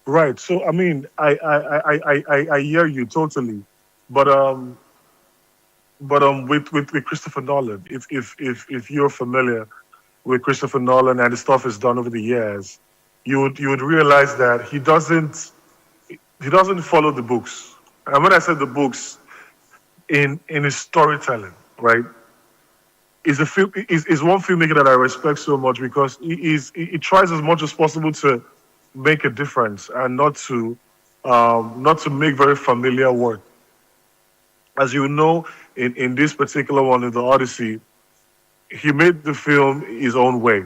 Right. So I mean, I hear you totally, but with Christopher Nolan, if you're familiar with Christopher Nolan and the stuff he's done over the years, you would realize that he doesn't follow the books. And when I said the books, in his storytelling, right? Is one filmmaker that I respect so much, because he tries as much as possible to make a difference and not to make very familiar work. As you know, in this particular one, in the Odyssey, he made the film his own way.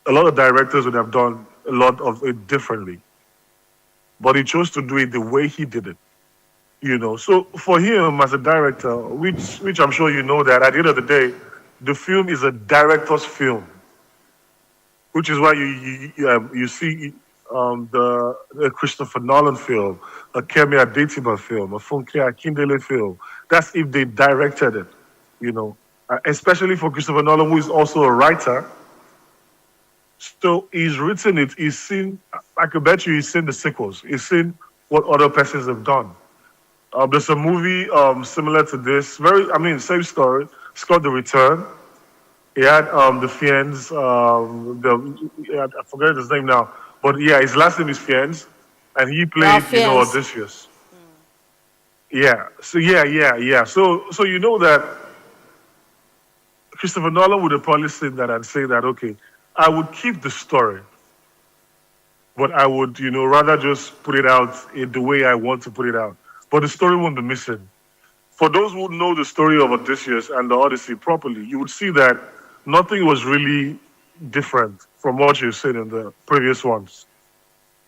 A lot of directors would have done a lot of it differently, but he chose to do it the way he did it. So for him as a director, which I'm sure you know, that at the end of the day, the film is a director's film, which is why you see the Christopher Nolan film, a Kemi Adetiba film, a Funke Akindele film. That's if they directed it, especially for Christopher Nolan, who is also a writer. So he's written it, he's seen, I could bet you he's seen the sequels, he's seen what other persons have done. There's a movie similar to this, same story. It's called The Return. He had the Fiennes, I forget his name now, but yeah, his last name is Fiennes. and he played, Odysseus. Yeah. So So you know that Christopher Nolan would have probably said that and say that, okay, I would keep the story, but I would, rather just put it out in the way I want to put it out. But the story won't be missing. For those who know the story of Odysseus and the Odyssey properly, you would see that nothing was really different from what you've seen in the previous ones.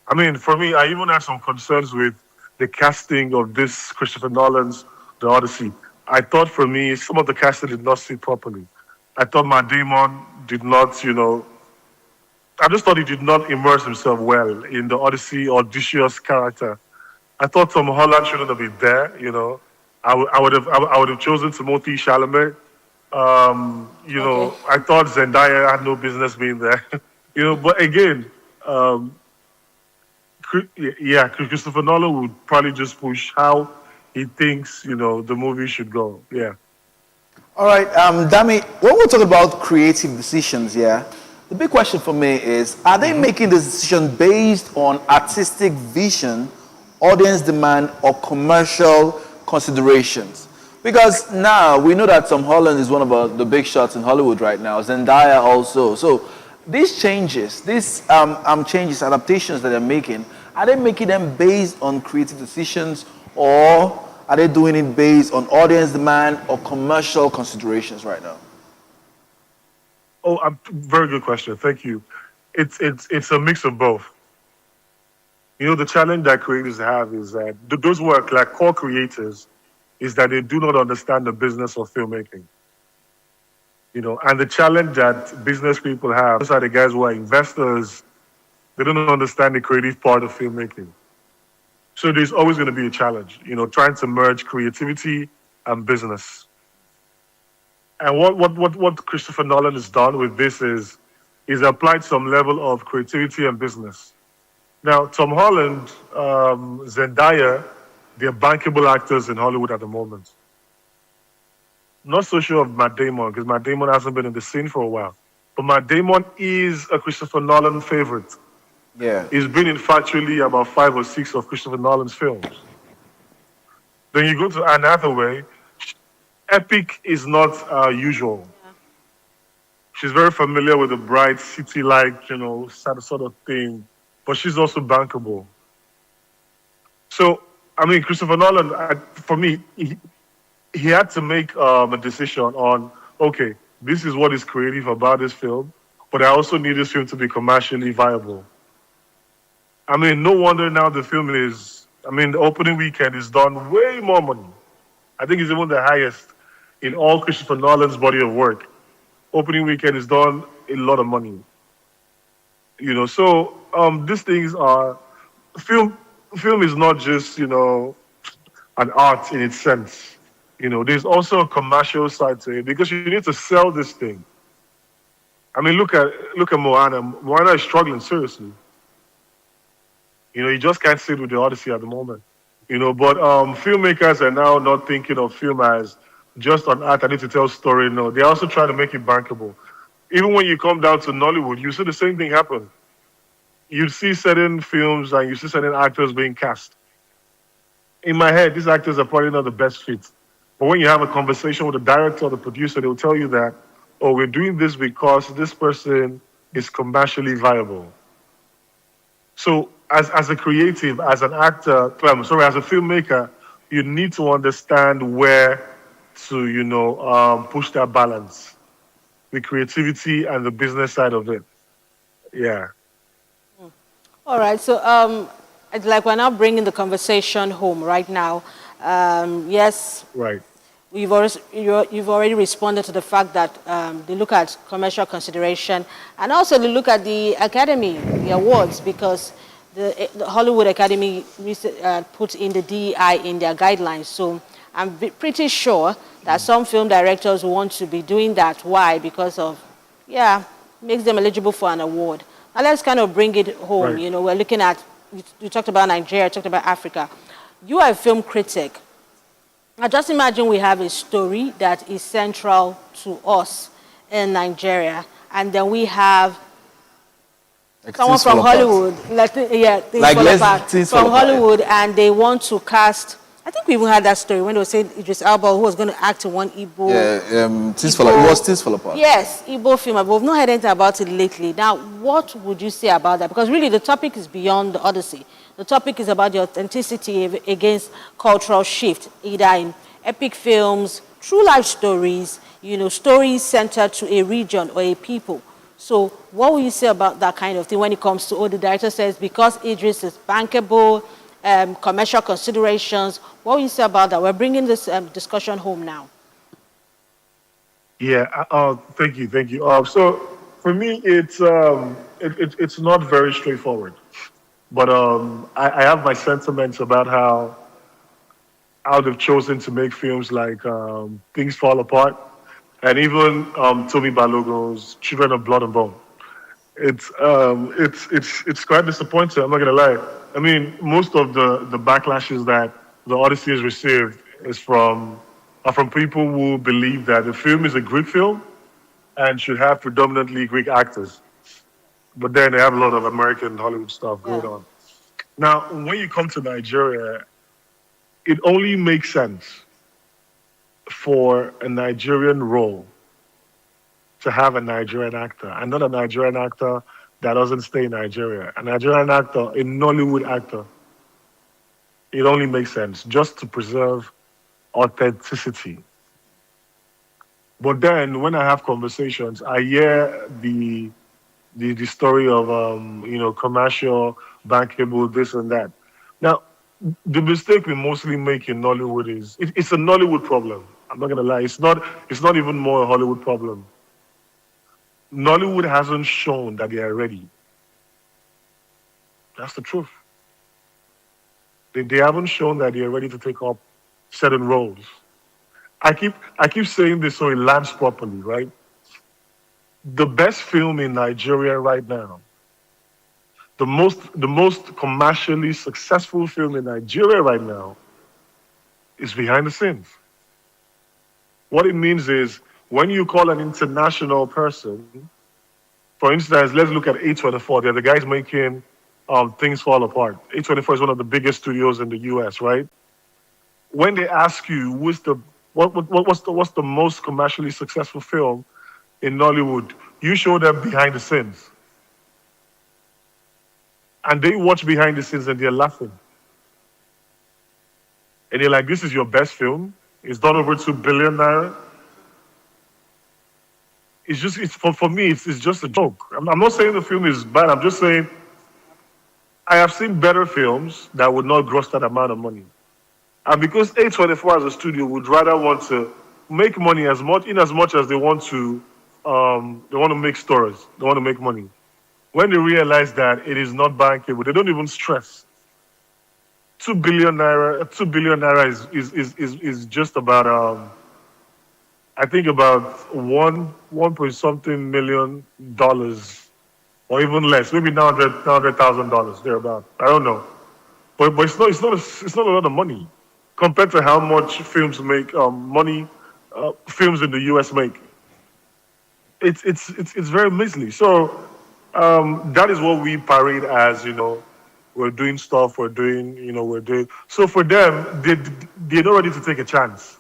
I mean, for me, I even had some concerns with the casting of this Christopher Nolan's The Odyssey. I thought, for me, some of the casting did not sit properly. I thought Matt Damon did not, I just thought he did not immerse himself well in the Odysseus character. I thought Tom Holland shouldn't have been there, I would have chosen Timothée Chalamet. I thought Zendaya had no business being there. But again, Christopher Nolan would probably just push how he thinks, the movie should go. Yeah. All right, Dami, when we're talking about creative decisions, the big question for me is, are they making this decision based on artistic vision, audience demand, or commercial considerations? Because now we know that Tom Holland is one of the big shots in Hollywood right now, Zendaya also. So these changes, adaptations that they're making, are they making them based on creative decisions, or are they doing it based on audience demand or commercial considerations right now? Oh, very good question. Thank you. It's a mix of both. The challenge that creators have is that those who are like core creators is that they do not understand the business of filmmaking. And the challenge that business people have, those are the guys who are investors, they don't understand the creative part of filmmaking. So there's always going to be a challenge, trying to merge creativity and business. And what Christopher Nolan has done with this is applied some level of creativity and business. Now, Tom Holland, Zendaya, they're bankable actors in Hollywood at the moment. Not so sure of Matt Damon, because Matt Damon hasn't been in the scene for a while. But Matt Damon is a Christopher Nolan favorite. Yeah. He's been in factually about 5 or 6 of Christopher Nolan's films. Then you go to Anne Hathaway. Epic is not usual. Yeah. She's very familiar with the bright city-like, sort of thing. But she's also bankable. So, I mean, Christopher Nolan, for me, he had to make a decision on, okay, this is what is creative about this film, but I also need this film to be commercially viable. I mean, no wonder now the film the opening weekend is done way more money. I think it's even the highest in all Christopher Nolan's body of work. Opening weekend is done a lot of money. So these things are, film is not just, an art in its sense. There's also a commercial side to it because you need to sell this thing. I mean, look at Moana. Moana is struggling seriously. You just can't sit with the Odyssey at the moment. But filmmakers are now not thinking of film as just an art. I need to tell a story. No, they're also trying to make it bankable. Even when you come down to Nollywood, you see the same thing happen. You see certain films and you see certain actors being cast. In my head, these actors are probably not the best fit. But when you have a conversation with the director or the producer, they'll tell you that, oh, we're doing this because this person is commercially viable. So as a creative, as an actor, as a filmmaker, you need to understand where to, push that balance, the creativity and the business side of it. Yeah. All right. So, it's like we're now bringing the conversation home right now. Yes. Right. You've already responded to the fact that they look at commercial consideration, and also they look at the Academy, the awards, because the Hollywood Academy put in the DEI in their guidelines. So I'm pretty sure that some film directors want to be doing that. Why? Because of, makes them eligible for an award. Now let's kind of bring it home. Right. We're looking at, you talked about Nigeria, talked about Africa. You are a film critic. Now just imagine we have a story that is central to us in Nigeria, and then we have someone from Hollywood, things Like, fall apart, things from fall apart, Hollywood, and they want to cast. I think we even had that story when they were saying Idris Elba, who was going to act in one Igbo. It was Things Fall Apart. Yes, Igbo film. But we've not heard anything about it lately. Now, what would you say about that? Because really, the topic is beyond the Odyssey. The topic is about the authenticity against cultural shift, either in epic films, true life stories, stories centered to a region or a people. So what will you say about that kind of thing when it comes to, the director says, because Idris is bankable, commercial considerations, what will you say about that? We're bringing this discussion home now. Yeah, thank you. So for me, it's not very straightforward, but I have my sentiments about how they've chosen to make films like Things Fall Apart, and even Tomi Balogun's Children of Blood and Bone. It's quite disappointing. I'm not gonna lie. I mean, most of the backlashes that the Odyssey has received are from people who believe that the film is a Greek film and should have predominantly Greek actors. But then they have a lot of American Hollywood stuff going on. Now, when you come to Nigeria, it only makes sense for a Nigerian role to have a Nigerian actor, and not a Nigerian actor that doesn't stay in Nigeria. A Nigerian actor, a Nollywood actor, it only makes sense just to preserve authenticity. But then when I have conversations, I hear the story of commercial, bankable, this and that. Now, the mistake we mostly make in Nollywood is it's a Nollywood problem. I'm not gonna lie. It's not even more a Hollywood problem. Nollywood hasn't shown that they are ready. That's the truth. They haven't shown that they are ready to take up certain roles. I keep saying this so it lands properly, right? The best film in Nigeria right now, the most commercially successful film in Nigeria right now, is Behind the Scenes. What it means is, when you call an international person, for instance, let's look at A24. They're the guys making Things Fall Apart. A24 is one of the biggest studios in the US, right? When they ask you what's the most commercially successful film in Nollywood, you show them Behind the Scenes. And they watch Behind the Scenes and they're laughing. And they're like, this is your best film? It's done over 2 billion naira? For me, it's just a joke. I'm not saying the film is bad. I'm just saying I have seen better films that would not gross that amount of money. And because A24 as a studio would rather want to make money as much as they want to make stories. They want to make money. When they realize that it is not bankable, they don't even stress. 2 billion naira is just about I think about $1 point something million, or even less, maybe $900,000 thereabout. I don't know, but it's not a lot of money compared to how much films make films in the US make. It's very measly. So that is what we parade as, we're doing stuff, we're doing. So for them, they're not ready to take a chance.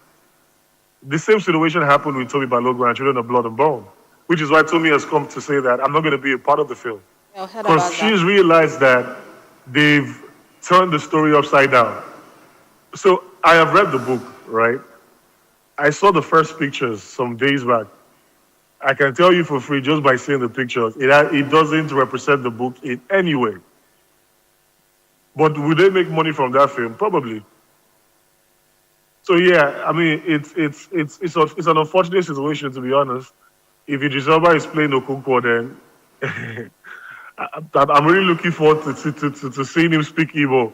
The same situation happened with Tomi Balogun and Children of Blood and Bone, which is why Tomi has come to say that I'm not going to be a part of the film. Because she's realized that they've turned the story upside down. So I have read the book, right? I saw the first pictures some days back. I can tell you for free, just by seeing the pictures, it doesn't represent the book in any way. But will they make money from that film? Probably. So yeah, I mean, it's an unfortunate situation, to be honest. If Idris Elba is playing Okonkwo, then I'm really looking forward to seeing him speak Igbo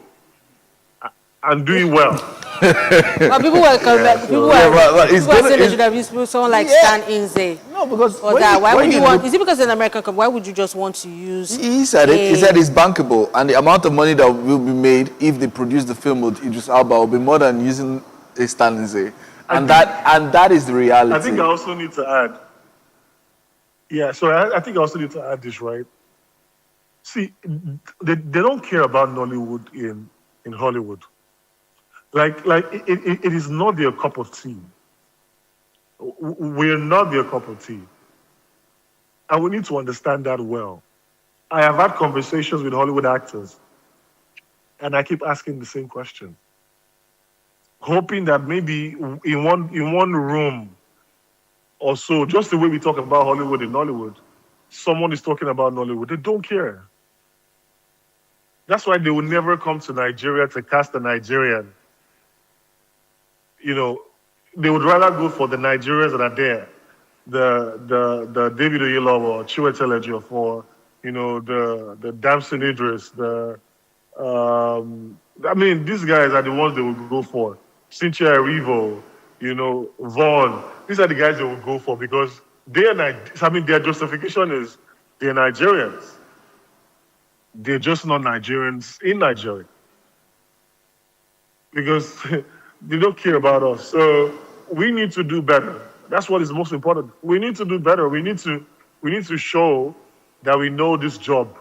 and doing well. But people were saying someone like Stan Inze. No, because is it because it's an American company? Why would you just want to use? He said it's bankable, and the amount of money that will be made if they produce the film with Idris Elba will be more than using a Stan Inze, and that is the reality. I think I also need to add. Yeah, so I think I also need to add this, right? See, they don't care about Nollywood in Hollywood. Like it is not their cup of tea. We're not their cup of tea. And we need to understand that well. I have had conversations with Hollywood actors, and I keep asking the same question, hoping that maybe in one room or so, just the way we talk about Hollywood in Nollywood, someone is talking about Nollywood. They don't care. That's why they will never come to Nigeria to cast a Nigerian. You know, they would rather go for the Nigerians that are there, the David Oyelowo or Chiwetel Ejiofor, you know, the Damson Idris, I mean, these guys are the ones they would go for. Cynthia Erivo, you know, Vaughn. These are the guys they would go for because their justification is they're Nigerians. They're just not Nigerians in Nigeria. Because they don't care about us. So we need to do better. That's what is most important. We need to do better. We need to show that we know this job.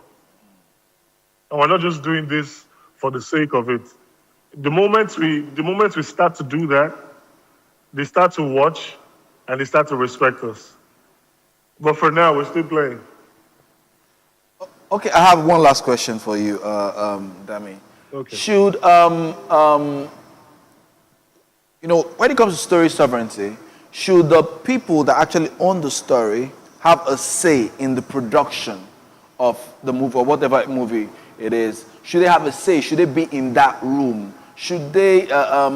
And we're not just doing this for the sake of it. The moment we start to do that, they start to watch and they start to respect us. But for now, we're still playing. Okay, I have one last question for you, Dami. Okay. Should you know, when it comes to story sovereignty, should the people that actually own the story have a say in the production of the movie or whatever movie it is? Should they have a say? Should they be in that room? Should they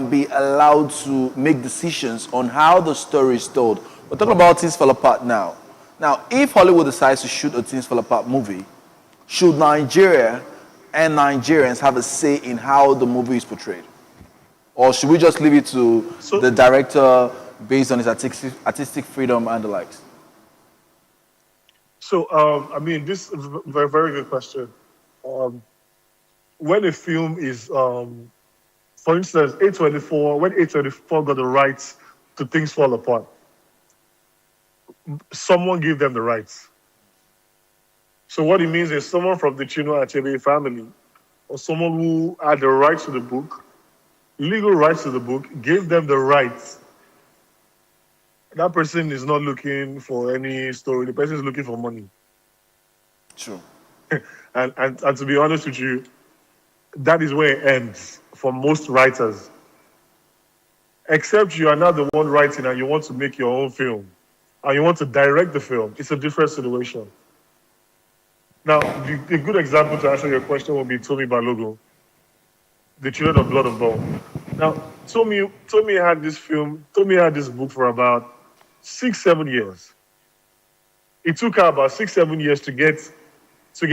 be allowed to make decisions on how the story is told? We're talking about Things Fall Apart now. Now, if Hollywood decides to shoot a Things Fall Apart movie, should Nigeria and Nigerians have a say in how the movie is portrayed? Or should we just leave it to the director based on his artistic freedom and the likes? So, I mean, this is a very, very good question. When a film is, for instance, A24, when A24 got the rights to Things Fall Apart, someone gave them the rights. So what it means is someone from the Chinua Achebe family or someone who had the rights to the book, legal rights to the book, gave them the rights. That person is not looking for any story. The person is looking for money. True. and to be honest with you, that is where it ends for most writers. Except you are not the one writing and you want to make your own film and you want to direct the film. It's a different situation. Now, the good example to answer your question would be Tomi Balogun, The Children of Blood and Bone. Now, Tomi had this book for about 6-7 years. It took her about 6-7 years to get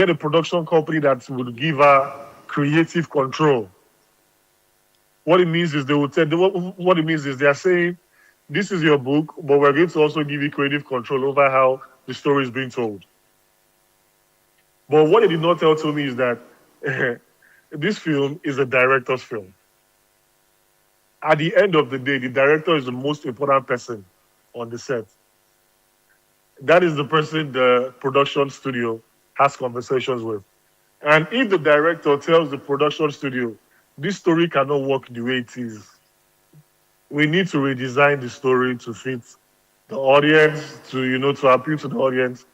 a production company that would give her creative control. What it means is they are saying, this is your book, but we're going to also give you creative control over how the story is being told. But what they did not tell Tomi is that this film is a director's film. At the end of the day, the director is the most important person on the set. That is the person the production studio has conversations with. And if the director tells the production studio, this story cannot work the way it is, we need to redesign the story to fit the audience, to appeal to the audience.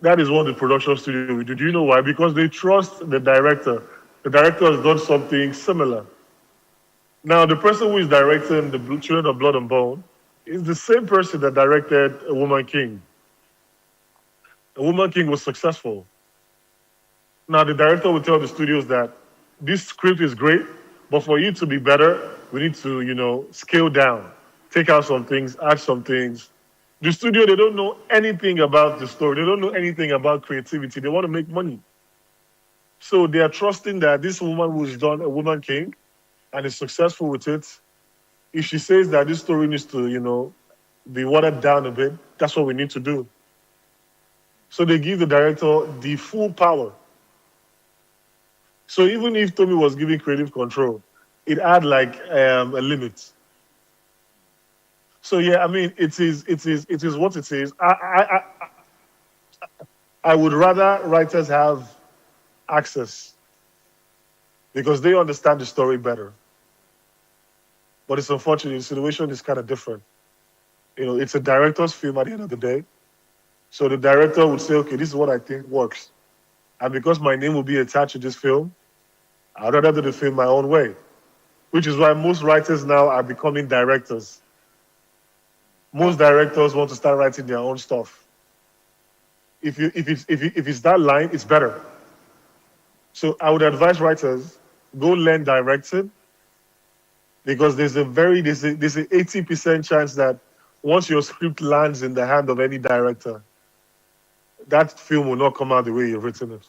That is what the production studio will do. Do you know why? Because they trust the director. The director has done something similar. Now, the person who is directing The Children of Blood and Bone is the same person that directed A Woman King. A Woman King was successful. Now, the director will tell the studios that this script is great, but for it to be better, we need to, scale down, take out some things, add some things. The studio, they don't know anything about the story. They don't know anything about creativity. They want to make money. So they are trusting that this woman who's done A Woman King and is successful with it, if she says that this story needs to, be watered down a bit, that's what we need to do. So they give the director the full power. So even if Tomi was giving creative control, it had like a limit. So yeah, I mean, it is what it is. I would rather writers have access because they understand the story better. But it's unfortunate, the situation is kind of different. It's a director's film at the end of the day. So the director would say, okay, this is what I think works. And because my name will be attached to this film, I'd rather do the film my own way, which is why most writers now are becoming directors. Most directors want to start writing their own stuff. If it's that line, it's better. So I would advise writers, go learn directing, because there's an 80% chance that once your script lands in the hand of any director, that film will not come out the way you've written it.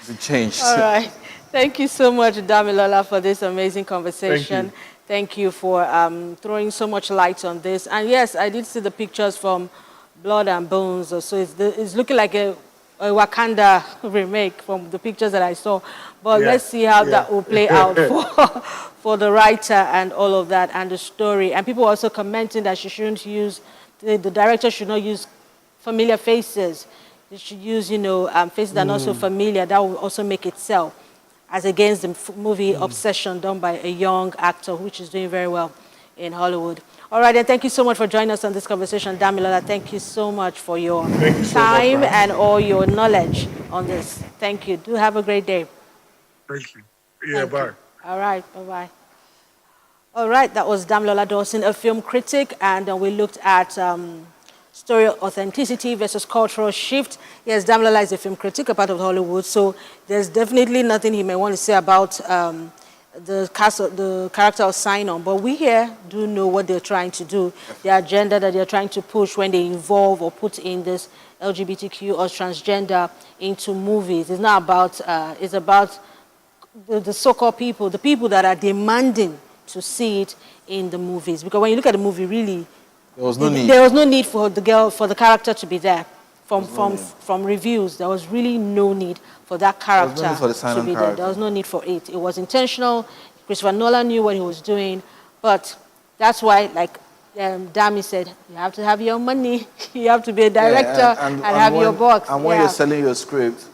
It changed. All right. Thank you so much, Damilola, for this amazing conversation. Thank Thank you. you for throwing so much light on this. And yes, I did see the pictures from Blood and Bones. So it's looking like a Wakanda remake from the pictures that I saw. But let's see how that will play out for the writer and all of that and the story. And people also commenting that she shouldn't use, the director should not use familiar faces. You should use, faces that are not so familiar. That will also make it sell, as against the movie Obsession done by a young actor, which is doing very well in Hollywood. All right, and thank you so much for joining us on this conversation. Damilola, thank you so much for your time and all your knowledge on this. Thank you. Do have a great day. Thank you. Yeah, bye. All right, bye-bye. All right, that was Damilola Dawson, a film critic, and we looked at story authenticity versus cultural shift. Yes, Damilola is a film critic, a part of Hollywood, so there's definitely nothing he may want to say about the character of Sign-On, but we here do know what they're trying to do, the agenda that they're trying to push when they involve or put in this LGBTQ or transgender into movies. It's not about, it's about the so-called people, the people that are demanding to see it in the movies. Because when you look at the movie, really, there was no need. There was no need for the character to be there. From reviews, there was really no need for that character to be there. There was no need for it. It was intentional. Christopher Nolan knew what he was doing, but that's why, like Dami said, you have to have your money. You have to be a director and have your box. And when you're selling your script,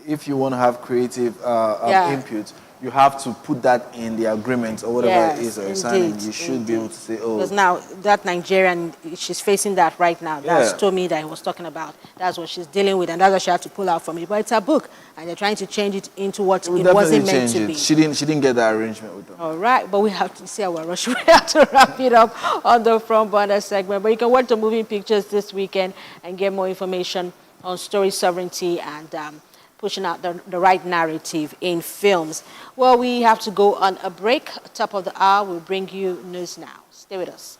if you want to have creative input, you have to put that in the agreement or whatever it is that you're signing. You should be able to say, oh. Because now that Nigerian, she's facing that right now. That's Tommy that he was talking about. That's what she's dealing with, and that's what she had to pull out from it. But it's a book, and they're trying to change it into what it wasn't meant to be. She didn't get that arrangement with them. All right, but we have to see our rush. We have to wrap it up on the Front Burner segment. But you can watch the moving pictures this weekend and get more information on story sovereignty and pushing out the right narrative in films. Well, we have to go on a break. Top of the hour, we'll bring you news now. Stay with us.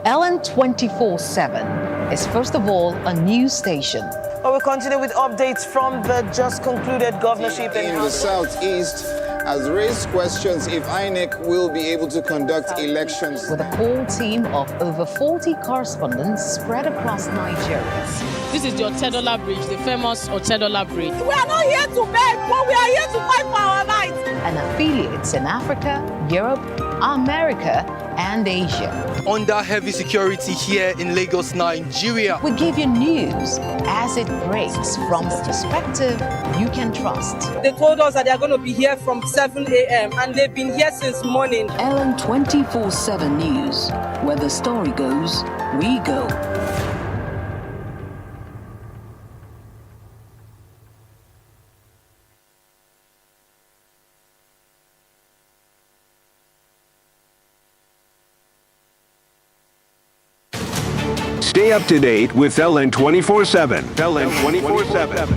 Ellen 24/7 is first of all a news station. Well, we continue with updates from the just concluded governorship in the southeast has raised questions if INEC will be able to conduct elections. With a core team of over 40 correspondents spread across Nigeria. This is the Otedola Bridge, the famous Otedola Bridge. We are not here to beg, but we are here to fight for our rights. And affiliates in Africa, Europe, America, and Asia. Under heavy security here in Lagos, Nigeria. We give you news as it breaks from the perspective you can trust. They told us that they are going to be here from 7 a.m. and they've been here since morning. Ellen 24/7 News, where the story goes, we go. Stay up to date with Ellen 24/7. Ellen 24/7.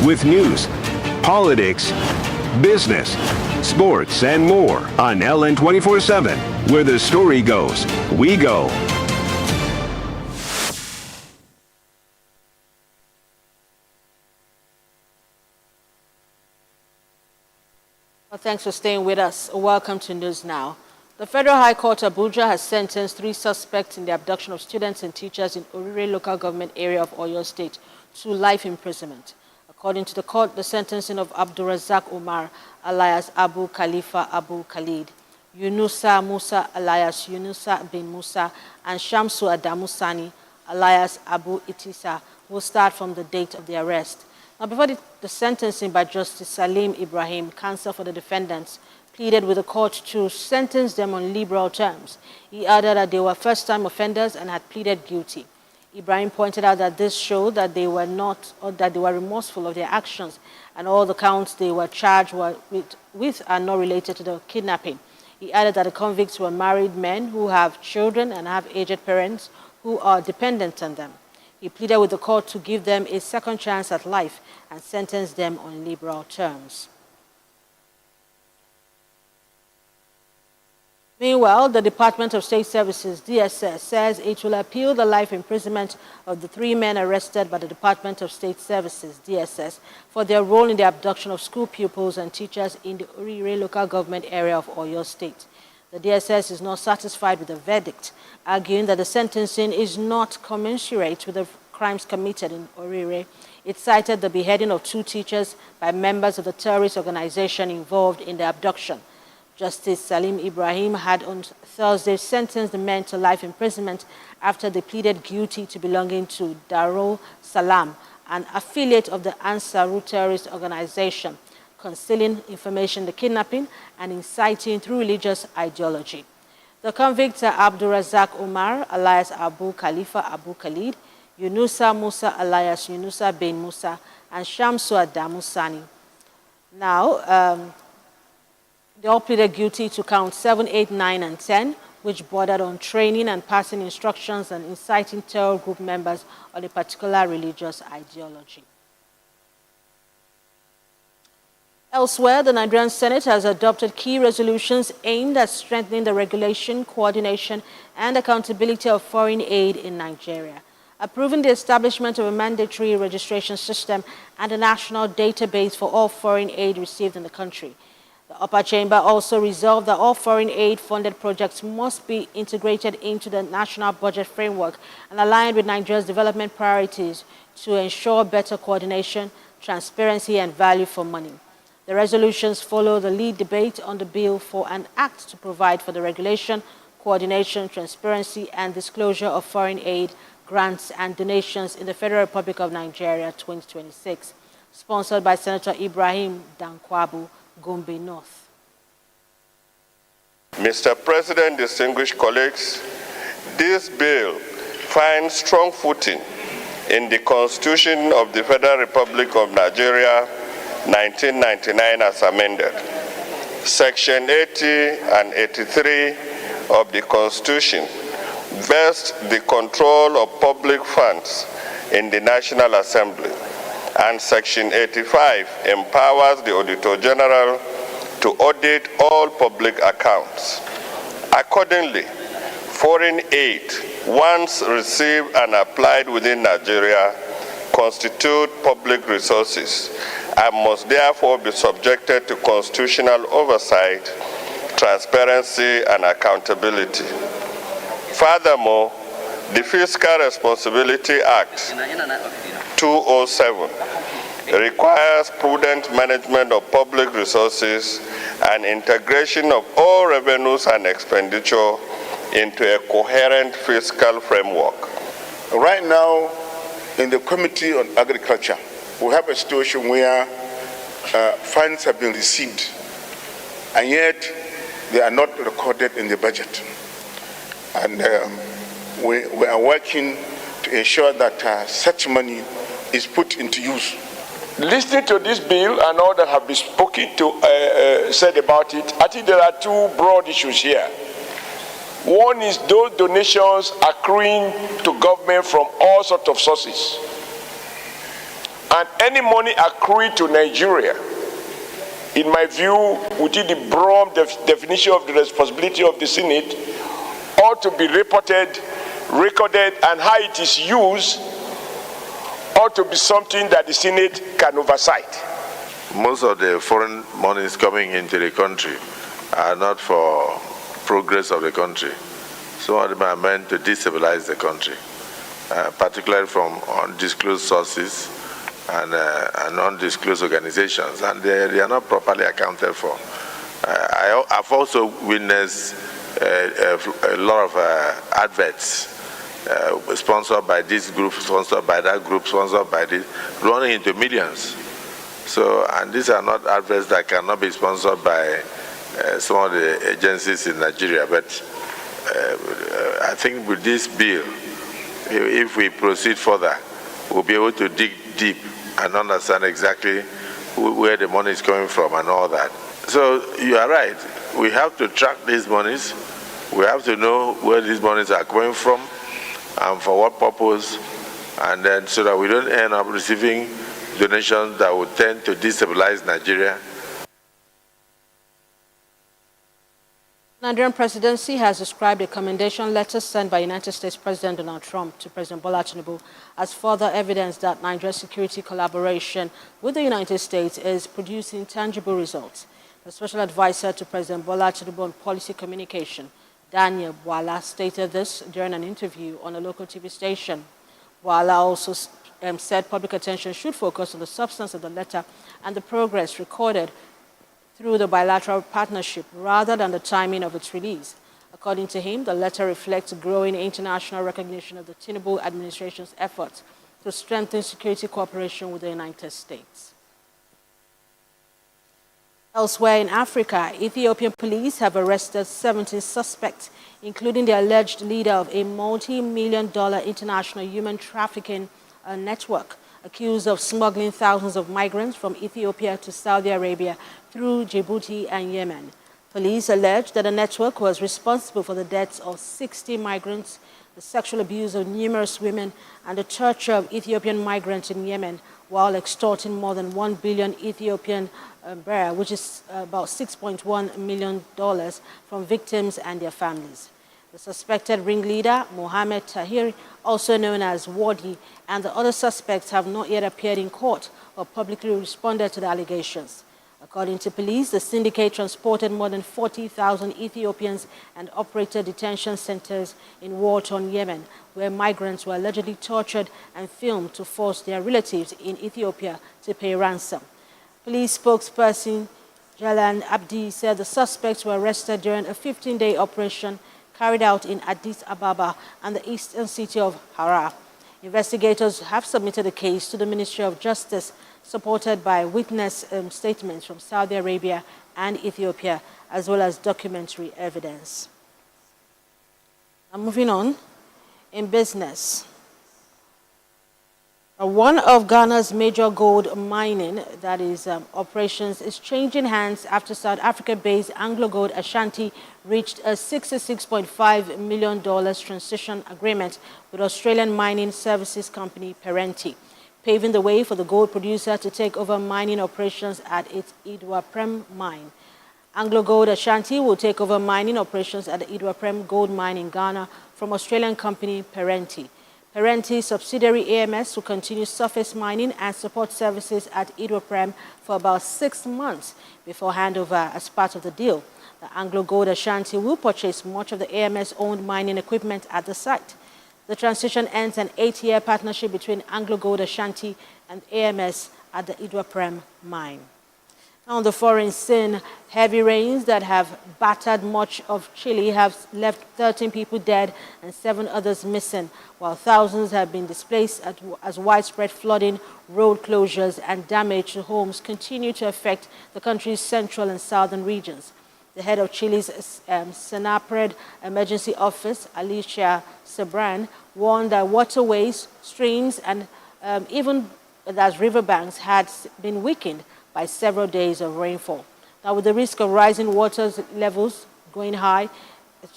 With news, politics, business, sports, and more on Ellen 24/7. Where the story goes, we go. Well, thanks for staying with us. Welcome to News Now. The Federal High Court Abuja has sentenced 3 suspects in the abduction of students and teachers in Orire local government area of Oyo State to life imprisonment. According to the court, the sentencing of Abdulrazak Umar alias Abu Khalifa Abu Khalid, Yunusa Musa alias Yunusa bin Musa, and Shamsu Adamu Sani alias Abu Itisa will start from the date of the arrest. Now, before the sentencing by Justice Salim Ibrahim, counsel for the defendants, pleaded with the court to sentence them on liberal terms. He added that they were first-time offenders and had pleaded guilty. Ibrahim pointed out that this showed that they were not, or that they were remorseful of their actions, and all the counts they were charged with are not related to the kidnapping. He added that the convicts were married men who have children and have aged parents who are dependent on them. He pleaded with the court to give them a second chance at life and sentence them on liberal terms. Meanwhile, the Department of State Services, DSS, says it will appeal the life imprisonment of the 3 men arrested by the Department of State Services, DSS, for their role in the abduction of school pupils and teachers in the Orire local government area of Oyo State. The DSS is not satisfied with the verdict, arguing that the sentencing is not commensurate with the crimes committed in Orire. It cited the beheading of 2 teachers by members of the terrorist organization involved in the abduction. Justice Salim Ibrahim had on Thursday sentenced the men to life imprisonment after they pleaded guilty to belonging to Darul Salam, an affiliate of the Ansaru terrorist organization, concealing information, the kidnapping, and inciting through religious ideology. The convicts are Abdulrazak Umar, alias Abu Khalifa Abu Khalid, Yunusa Musa, alias Yunusa bin Musa, and Shamsu Adamu Sani. Now, they all pleaded guilty to count 7, 8, 9, and 10, which bordered on training and passing instructions and inciting terror group members on a particular religious ideology. Elsewhere, the Nigerian Senate has adopted key resolutions aimed at strengthening the regulation, coordination, and accountability of foreign aid in Nigeria, approving the establishment of a mandatory registration system and a national database for all foreign aid received in the country. The upper chamber also resolved that all foreign aid-funded projects must be integrated into the national budget framework and aligned with Nigeria's development priorities to ensure better coordination, transparency, and value for money. The resolutions follow the lead debate on the bill for an act to provide for the regulation, coordination, transparency, and disclosure of foreign aid, grants, and donations in the Federal Republic of Nigeria 2026, sponsored by Senator Ibrahim Dankwabu, Gombe North. Mr. President, distinguished colleagues, this bill finds strong footing in the Constitution of the Federal Republic of Nigeria, 1999 as amended. Section 80 and 83 of the Constitution vest the control of public funds in the National Assembly, and Section 85 empowers the Auditor General to audit all public accounts. Accordingly, foreign aid, once received and applied within Nigeria, constitute public resources and must therefore be subjected to constitutional oversight, transparency, and accountability. Furthermore, the Fiscal Responsibility Act 2007 requires prudent management of public resources and integration of all revenues and expenditure into a coherent fiscal framework. Right now, in the Committee on Agriculture, we have a situation where funds have been received, and yet they are not recorded in the budget. And we are working to ensure that such money is put into use. Listening to this bill and all that have been said about it, I think there are 2 broad issues here. One is those donations accruing to government from all sorts of sources. And any money accruing to Nigeria, in my view, within the broad definition of the responsibility of the Senate, ought to be reported, recorded, and how it is used ought to be something that the Senate can oversight. most of the foreign monies coming into the country are not for progress of the country. Some of them are meant to destabilize the country, particularly from undisclosed sources and undisclosed organizations, and they are not properly accounted for. I've also witnessed a lot of adverts sponsored by this group, sponsored by that group, sponsored by this, running into millions. So, and these are not adverts that cannot be sponsored by some of the agencies in Nigeria. But I think with this bill, if we proceed further, we'll be able to dig deep and understand exactly where the money is coming from and all that. So you are right. We have to track these monies. We have to know where these monies are coming from and for what purpose, and then so that we don't end up receiving donations that would tend to destabilize Nigeria. Nigerian presidency has described a commendation letter sent by United States President Donald Trump to President Bola Tinubu as further evidence that Nigeria's security collaboration with the United States is producing tangible results. The special advisor to President Bola Tinubu on policy communication, Daniel Bwala, stated this during an interview on a local TV station. Bwala also said public attention should focus on the substance of the letter and the progress recorded through the bilateral partnership rather than the timing of its release. According to him, the letter reflects growing international recognition of the Tinubu administration's efforts to strengthen security cooperation with the United States. Elsewhere in Africa, Ethiopian police have arrested 17 suspects, including the alleged leader of a multi-million-dollar international human trafficking network, accused of smuggling thousands of migrants from Ethiopia to Saudi Arabia through Djibouti and Yemen. Police allege that the network was responsible for the deaths of 60 migrants, the sexual abuse of numerous women, and the torture of Ethiopian migrants in Yemen, while extorting more than 1 billion Ethiopian birr, which is about $6.1 million, from victims and their families. The suspected ringleader, Mohammed Tahir, also known as Wadi, and the other suspects have not yet appeared in court or publicly responded to the allegations. According to police, the syndicate transported more than 40,000 Ethiopians and operated detention centers in war-torn Yemen, where migrants were allegedly tortured and filmed to force their relatives in Ethiopia to pay ransom. Police spokesperson Jalan Abdi said the suspects were arrested during a 15-day operation carried out in Addis Ababa and the eastern city of Harar. Investigators have submitted a case to the Ministry of Justice, supported by witness statements from Saudi Arabia and Ethiopia, as well as documentary evidence. Now moving on, in business. One of Ghana's major gold mining, that is operations, is changing hands after South Africa-based AngloGold Ashanti reached a $66.5 million transition agreement with Australian mining services company Perenti, paving the way for the gold producer to take over mining operations at its Iduaprem mine. AngloGold Ashanti will take over mining operations at the Iduaprem gold mine in Ghana from Australian company Perenti. Perenti's subsidiary AMS will continue surface mining and support services at Iduaprem for about 6 months before handover as part of the deal. The AngloGold Ashanti will purchase much of the AMS-owned mining equipment at the site. The transition ends an 8-year partnership between AngloGold Ashanti and AMS at the Iduaprem mine. On the foreign scene, heavy rains that have battered much of Chile have left 13 people dead and 7 others missing, while thousands have been displaced as widespread flooding, road closures, and damage to homes continue to affect the country's central and southern regions. The head of Chile's SENAPRED Emergency Office, Alicia Sebran, warned that waterways, streams, and even as riverbanks had been weakened by several days of rainfall. Now, with the risk of rising water levels going high,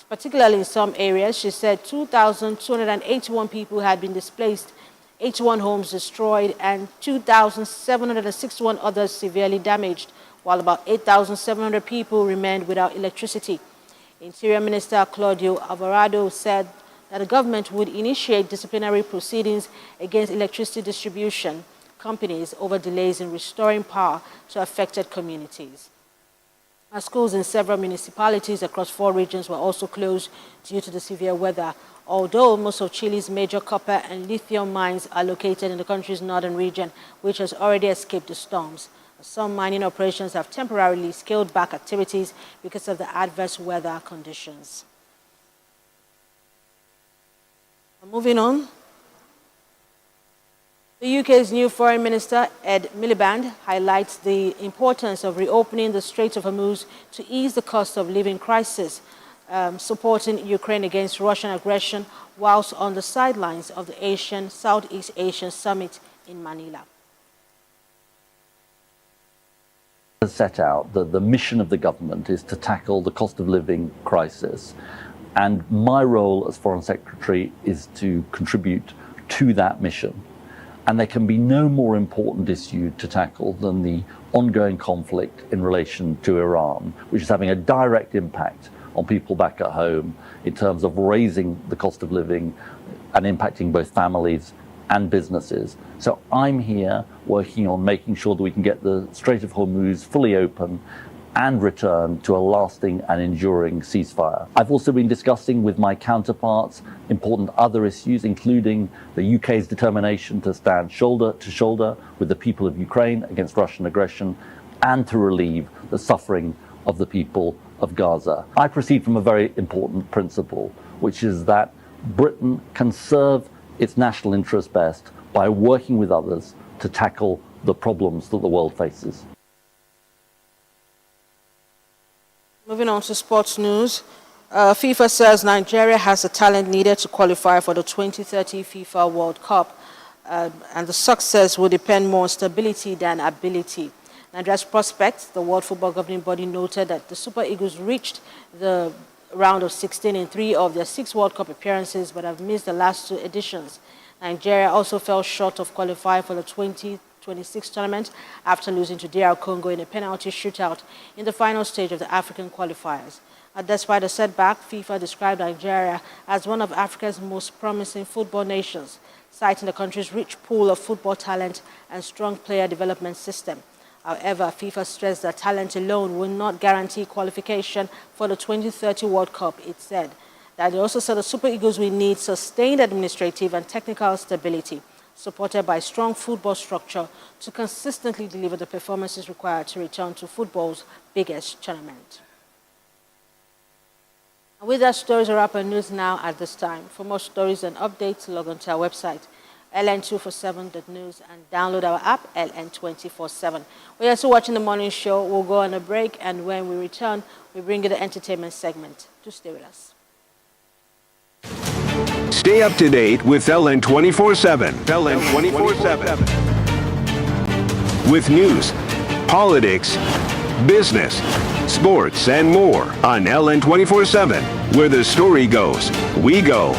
particularly in some areas, she said 2,281 people had been displaced, 81 homes destroyed, and 2,761 others severely damaged, while about 8,700 people remained without electricity. Interior Minister Claudio Alvarado said that the government would initiate disciplinary proceedings against electricity distribution companies over delays in restoring power to affected communities. Schools in several municipalities across 4 regions were also closed due to the severe weather, although most of Chile's major copper and lithium mines are located in the country's northern region, which has already escaped the storms. Some mining operations have temporarily scaled back activities because of the adverse weather conditions. Moving on. The UK's new Foreign Minister, Ed Miliband, highlights the importance of reopening the Strait of Hormuz to ease the cost of living crisis, supporting Ukraine against Russian aggression, whilst on the sidelines of the Southeast Asian Summit in Manila. As set out, the mission of the government is to tackle the cost of living crisis. And my role as Foreign Secretary is to contribute to that mission. And there can be no more important issue to tackle than the ongoing conflict in relation to Iran, which is having a direct impact on people back at home in terms of raising the cost of living and impacting both families and businesses. So I'm here working on making sure that we can get the Strait of Hormuz fully open and return to a lasting and enduring ceasefire. I've also been discussing with my counterparts important other issues, including the UK's determination to stand shoulder to shoulder with the people of Ukraine against Russian aggression and to relieve the suffering of the people of Gaza. I proceed from a very important principle, which is that Britain can serve its national interest best by working with others to tackle the problems that the world faces. Moving on to sports news. FIFA says Nigeria has the talent needed to qualify for the 2030 FIFA World Cup, and the success will depend more on stability than ability. Nigeria's prospects, the World Football Governing Body, noted that the Super Eagles reached the round of 16 in 3 of their 6 World Cup appearances, but have missed the last 2 editions. Nigeria also fell short of qualifying for the 2026 tournament after losing to DR Congo in a penalty shootout in the final stage of the African qualifiers. Despite the setback, FIFA described Nigeria as one of Africa's most promising football nations, citing the country's rich pool of football talent and strong player development system. However, FIFA stressed that talent alone will not guarantee qualification for the 2030 World Cup, it said. That they also said the Super Eagles will need sustained administrative and technical stability, supported by strong football structure to consistently deliver the performances required to return to football's biggest tournament. And with that, stories are up on news now at this time. For more stories and updates, log on to our website, ln247.news, and download our app, LN247. We're also watching the morning show. We'll go on a break, and when we return, we bring you the entertainment segment. Do stay with us. Stay up to date with LN 24/7. LN 24/7. With news, politics, business, sports, and more on LN 24/7. Where the story goes, we go.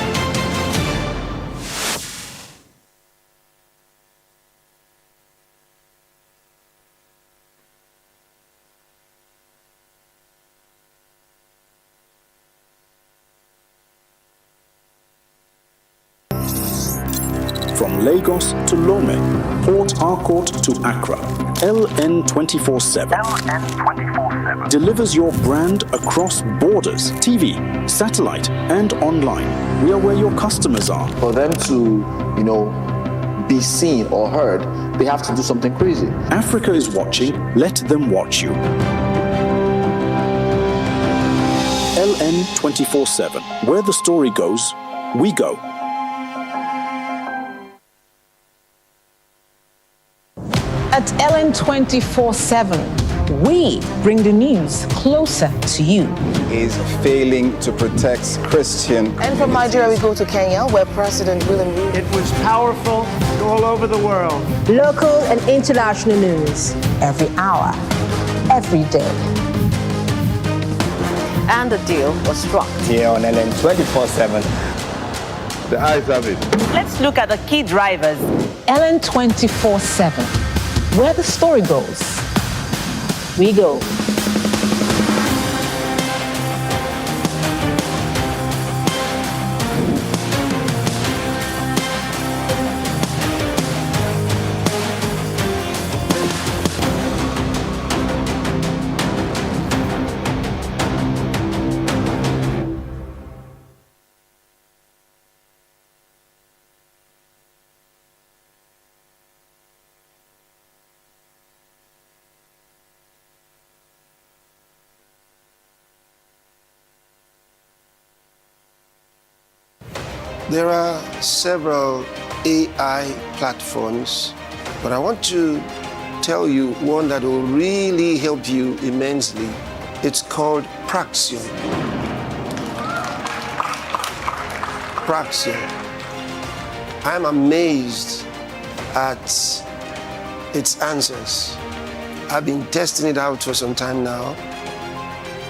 From Lagos to Lome, Port Harcourt to Accra, LN 24/7 delivers your brand across borders, TV, satellite, and online. We are where your customers are. For them to, be seen or heard, they have to do something crazy. Africa is watching. Let them watch you. LN 24/7. Where the story goes, we go. At LN 24/7, we bring the news closer to you. Is failing to protect Christian. And from Nigeria, we go to Kenya, where President William Ruto. It was powerful all over the world. Local and international news. Every hour, every day. And the deal was struck. Here on LN 24/7. The eyes have it. Let's look at the key drivers. LN 24/7. Where the story goes, we go. There are several AI platforms, but I want to tell you one that will really help you immensely. It's called Praxium. Praxium. I'm amazed at its answers. I've been testing it out for some time now,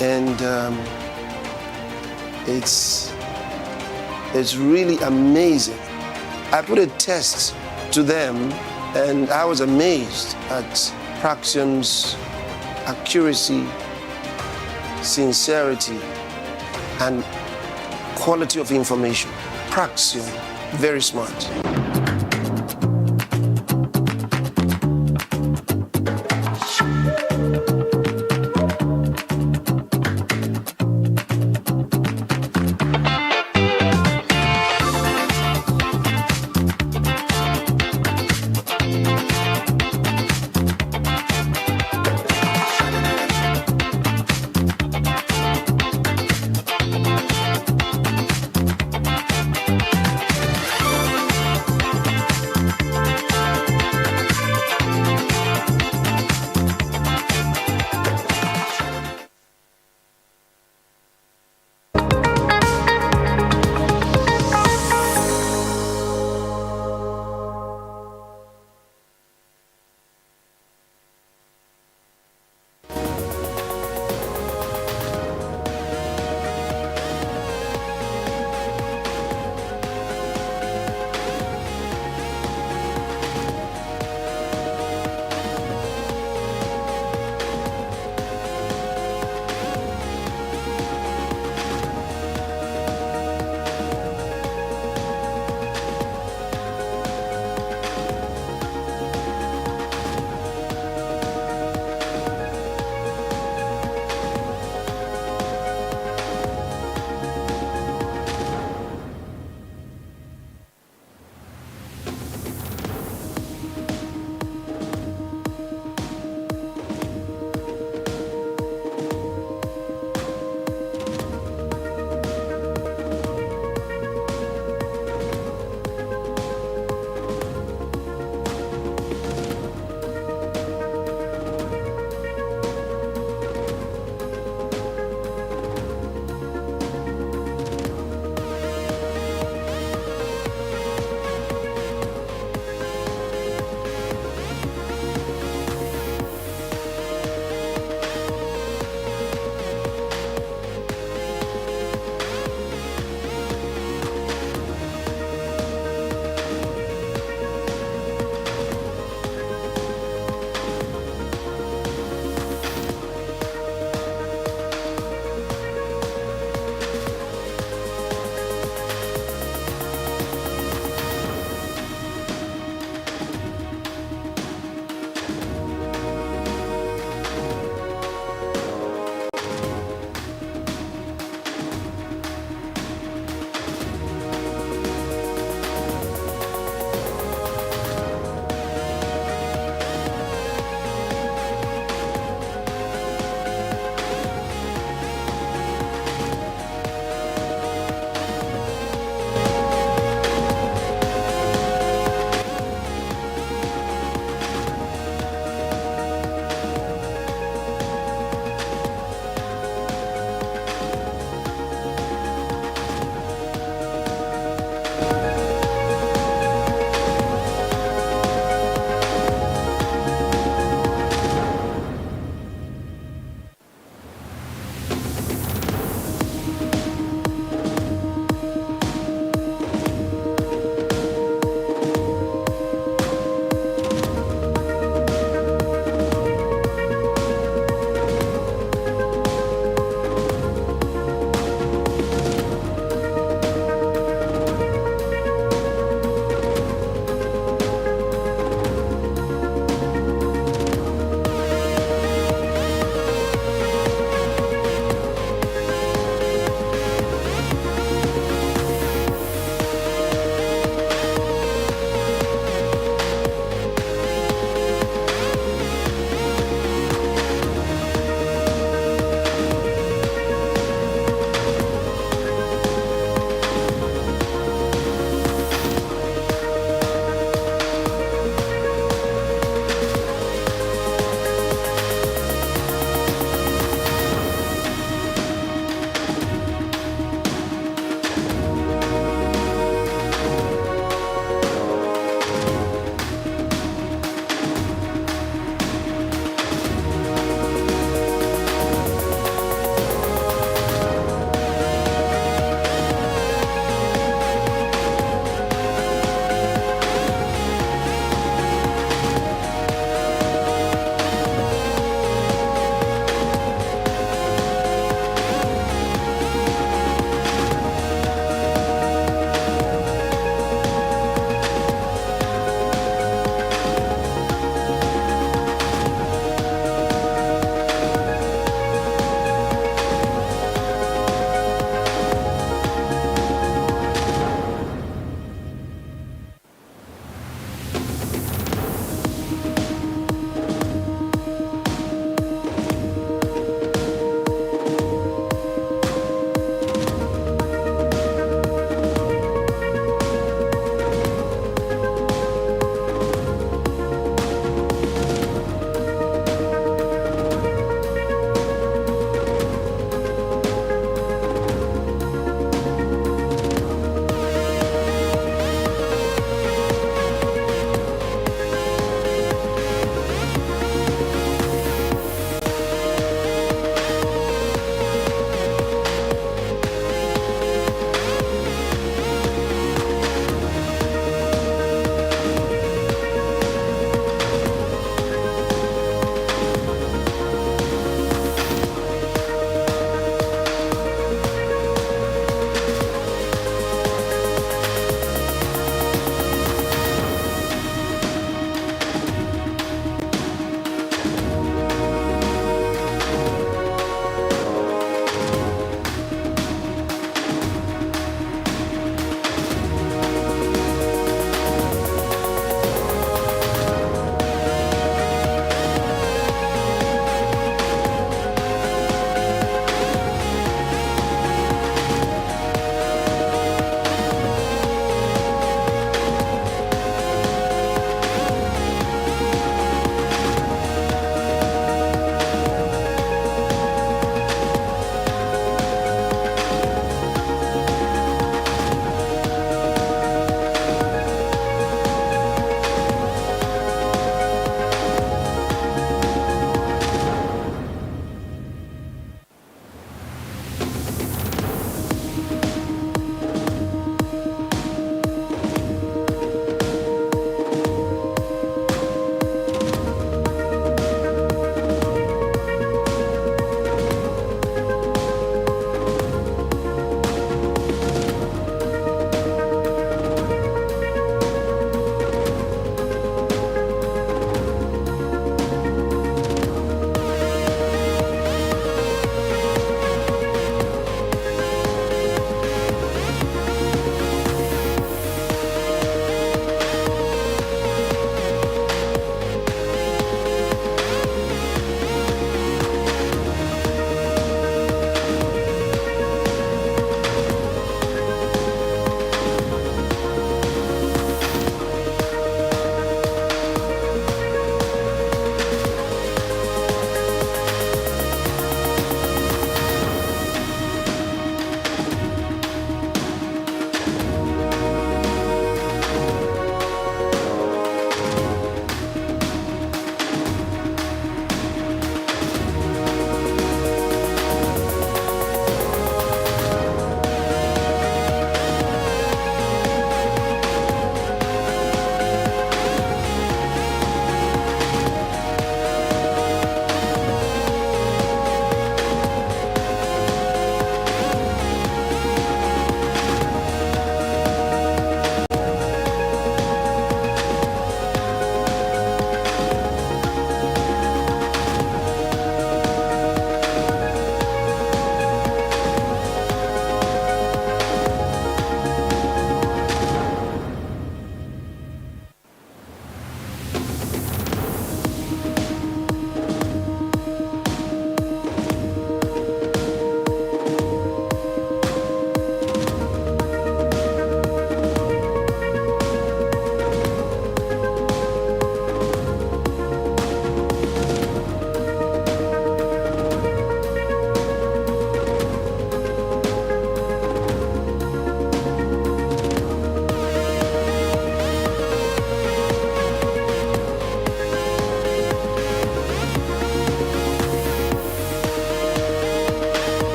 and it's really amazing. I put a test to them, and I was amazed at Praxium's accuracy, sincerity, and quality of information. Praxium, very smart.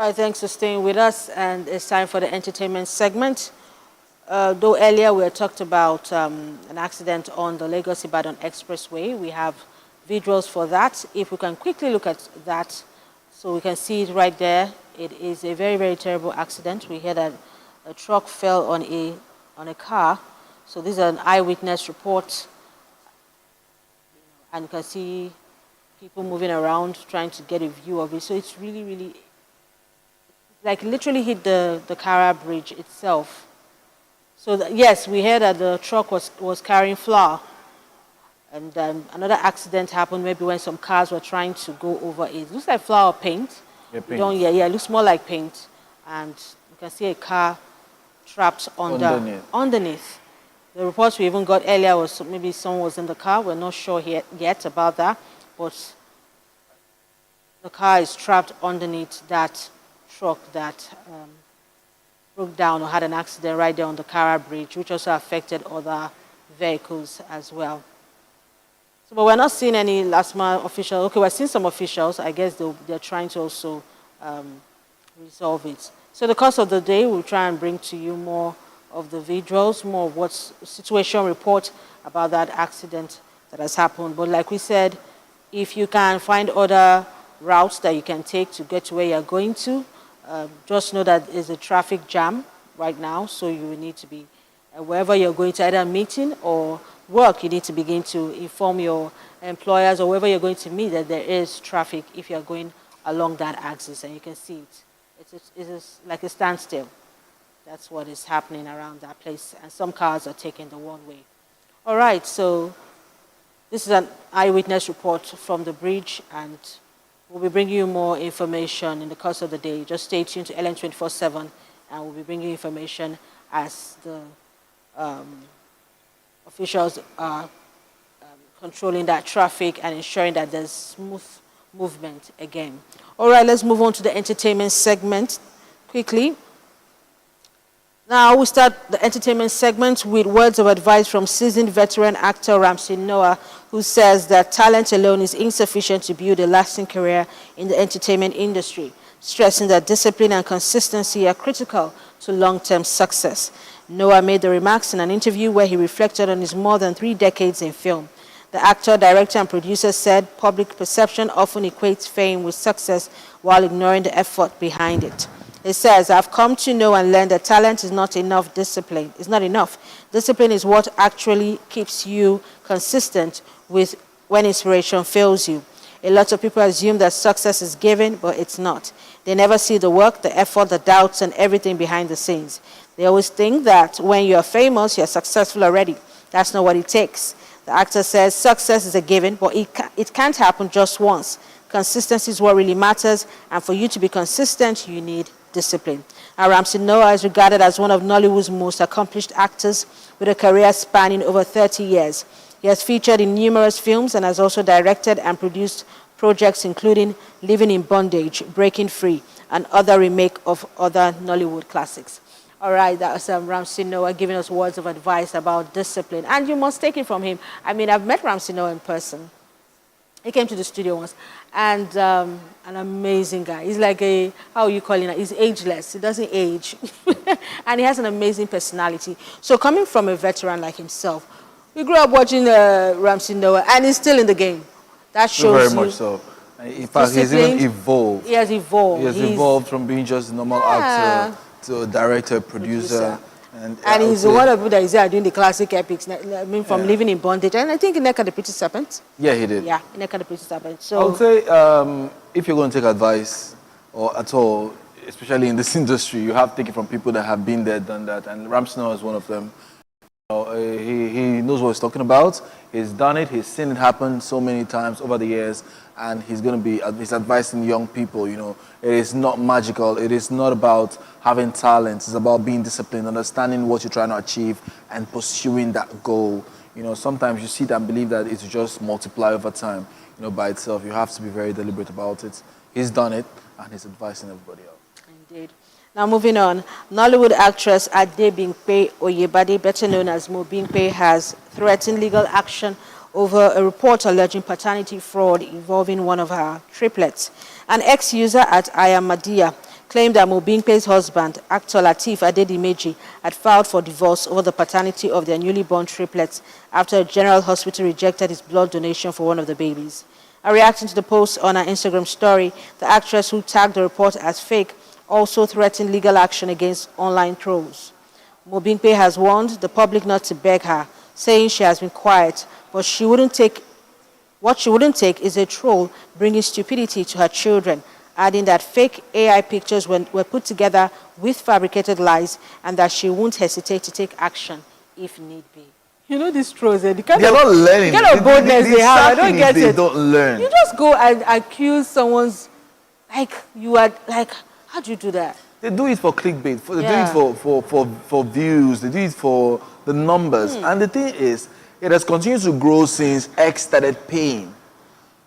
All right, thanks for staying with us, and it's time for the entertainment segment. Though earlier we had talked about an accident on the Lagos-Ibadan Expressway, we have visuals for that. If we can quickly look at that, so we can see it right there. It is a very, very terrible accident. We hear that a truck fell on a car. So this is an eyewitness report, and you can see people moving around trying to get a view of it. So it's really, really, like literally hit the Kara Bridge itself. So yes, we heard that the truck was carrying flour, and another accident happened maybe when some cars were trying to go over it. It looks like flour paint. Yeah, paint. Yeah, it looks more like paint, and you can see a car trapped underneath. The reports we even got earlier was maybe someone was in the car. We're not sure yet about that, but the car is trapped underneath that truck that broke down or had an accident right there on the Kara Bridge, which also affected other vehicles as well. So, but we're not seeing any last mile officials. Okay, we're seeing some officials. I guess they're trying to also resolve it. So the course of the day, we'll try and bring to you more of the visuals, more of what's situation report about that accident that has happened. But like we said, if you can find other routes that you can take to get to where you're going to, just know that there's a traffic jam right now, so you will need to be, wherever you're going to, either a meeting or work, you need to begin to inform your employers or wherever you're going to meet that there is traffic if you're going along that axis, and you can see it. It's like a standstill. That's what is happening around that place, and some cars are taking the one way. All right, so this is an eyewitness report from the bridge, and we'll be bringing you more information in the course of the day. Just stay tuned to LN 24/7, and we'll be bringing you information as the officials are controlling that traffic and ensuring that there's smooth movement again. All right, let's move on to the entertainment segment quickly. Now, we start the entertainment segment with words of advice from seasoned veteran actor Ramsey Noah, who says that talent alone is insufficient to build a lasting career in the entertainment industry, stressing that discipline and consistency are critical to long-term success. Noah made the remarks in an interview where he reflected on his more than 3 decades in film. The actor, director, and producer said public perception often equates fame with success while ignoring the effort behind it. It says, I've come to know and learn that talent is not enough discipline. It's not enough. Discipline is what actually keeps you consistent with when inspiration fails you. A lot of people assume that success is given, but it's not. They never see the work, the effort, the doubts, and everything behind the scenes. They always think that when you're famous, you're successful already. That's not what it takes. The actor says success is a given, but it can't happen just once. Consistency is what really matters, and for you to be consistent, you need discipline. Ramsey Noah is regarded as one of Nollywood's most accomplished actors with a career spanning over 30 years. He has featured in numerous films and has also directed and produced projects including Living in Bondage, Breaking Free, and other remake of other Nollywood classics. All right, that was Ramsey Noah giving us words of advice about discipline. And you must take it from him. I mean, I've met Ramsey Noah in person. He came to the studio once, and an amazing guy. He's like a, how are you calling it? He's ageless. He doesn't age. And he has an amazing personality. So coming from a veteran like himself, we grew up watching Ramsey Noah, and he's still in the game. That shows very much so. In fact, he's even evolved. He has evolved. He has evolved from being just a normal actor to a director, producer. And he's one of the people that is there doing the classic epics. I mean, from Living in Bondage. And I think in Nneka the Pretty Serpent. Yeah, he did. Yeah, Nneka the Pretty Serpent. So I would say if you're going to take advice, or at all, especially in this industry, you have to take it from people that have been there, done that. And Ramsey Noah is one of them. He knows what he's talking about. He's done it. He's seen it happen so many times over the years. And he's going to be, he's advising young people, you know, it is not magical. It is not about having talent. It's about being disciplined, understanding what you're trying to achieve and pursuing that goal. You know, sometimes you see that and believe that it's just multiply over time, you know, by itself. You have to be very deliberate about it. He's done it, and he's advising everybody else. Indeed. Now moving on, Nollywood actress Ade Bimpe Oyebade, better known as Mo Bimpe, has threatened legal action over a report alleging paternity fraud involving one of her triplets. An ex-user at Ayamadia claimed that Mobimpe's husband, actor Lateef Adedimeji, had filed for divorce over the paternity of their newly born triplets after a general hospital rejected his blood donation for one of the babies. And reacting to the post on her Instagram story, the actress who tagged the report as fake also threatened legal action against online trolls. Mobimpe has warned the public not to beg her, saying she has been quiet, but what she wouldn't take is a troll bringing stupidity to her children, adding that fake AI pictures were put together with fabricated lies and that she won't hesitate to take action if need be. You know these trolls, the kind They're not learning. The kind of boldness they have, I don't get it. They don't learn. You just go and accuse someone's, how do you do that? They do it for clickbait. They do it for views. They do it for the numbers. And the thing is, it has continued to grow since X started paying.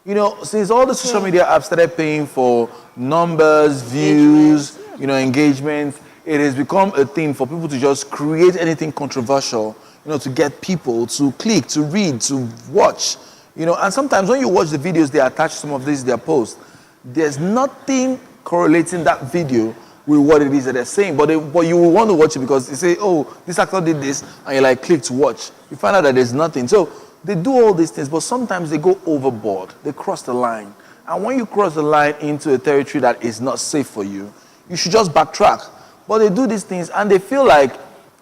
You know, since all the social media apps started paying for numbers, views, engagement, it has become a thing for people to just create anything controversial, to get people to click, to read, to watch. And sometimes when you watch the videos they attach some of their posts, there's nothing correlating that video with what it is that they're saying, but you will want to watch it because they say, oh, this actor did this, and you click to watch. You find out that there's nothing. So they do all these things, but sometimes they go overboard. They cross the line. And when you cross the line into a territory that is not safe for you, you should just backtrack. But they do these things, and they feel like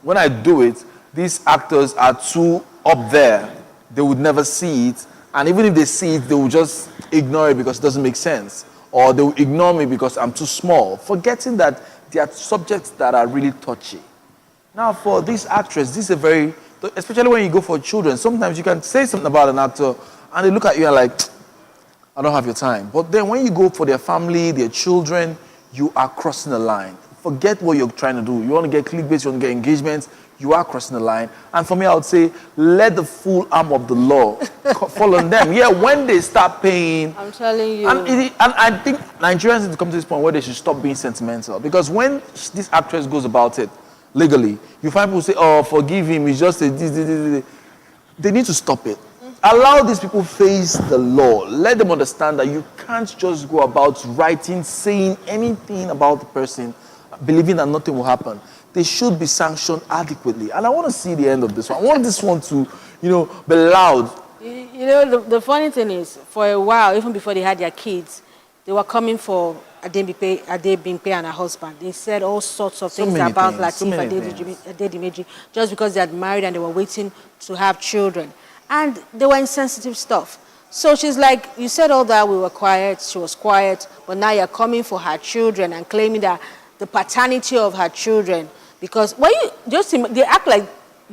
when I do it, these actors are too up there. They would never see it. And even if they see it, they will just ignore it because it doesn't make sense. Or they will ignore me because I'm too small, forgetting that there are subjects that are really touchy. Now, for this actress, this is a very, especially when you go for children, sometimes you can say something about an actor, and they look at you and like, I don't have your time. But then when you go for their family, their children, you are crossing the line. Forget what you're trying to do. You want to get clickbait, you want to get engagements, you are crossing the line. And for me, I would say, let the full arm of the law fall on them. Yeah, when they start paying. I'm telling you. And I think Nigerians need to come to this point where they should stop being sentimental. Because when this actress goes about it legally, you find people say, oh, forgive him, he's just a this. They need to stop it. Allow these people face the law. Let them understand that you can't just go about writing, saying anything about the person, believing that nothing will happen. They should be sanctioned adequately. And I want to see the end of this one. I want this one to, be loud. The funny thing is, for a while, even before they had their kids, they were coming for Adebimpe and her husband. They said all sorts of things about Lateef Adedimeji just because they had married and they were waiting to have children. And they were insensitive stuff. So she's like, you said all that, we were quiet, she was quiet, but now you're coming for her children and claiming that the paternity of her children, because when they act like,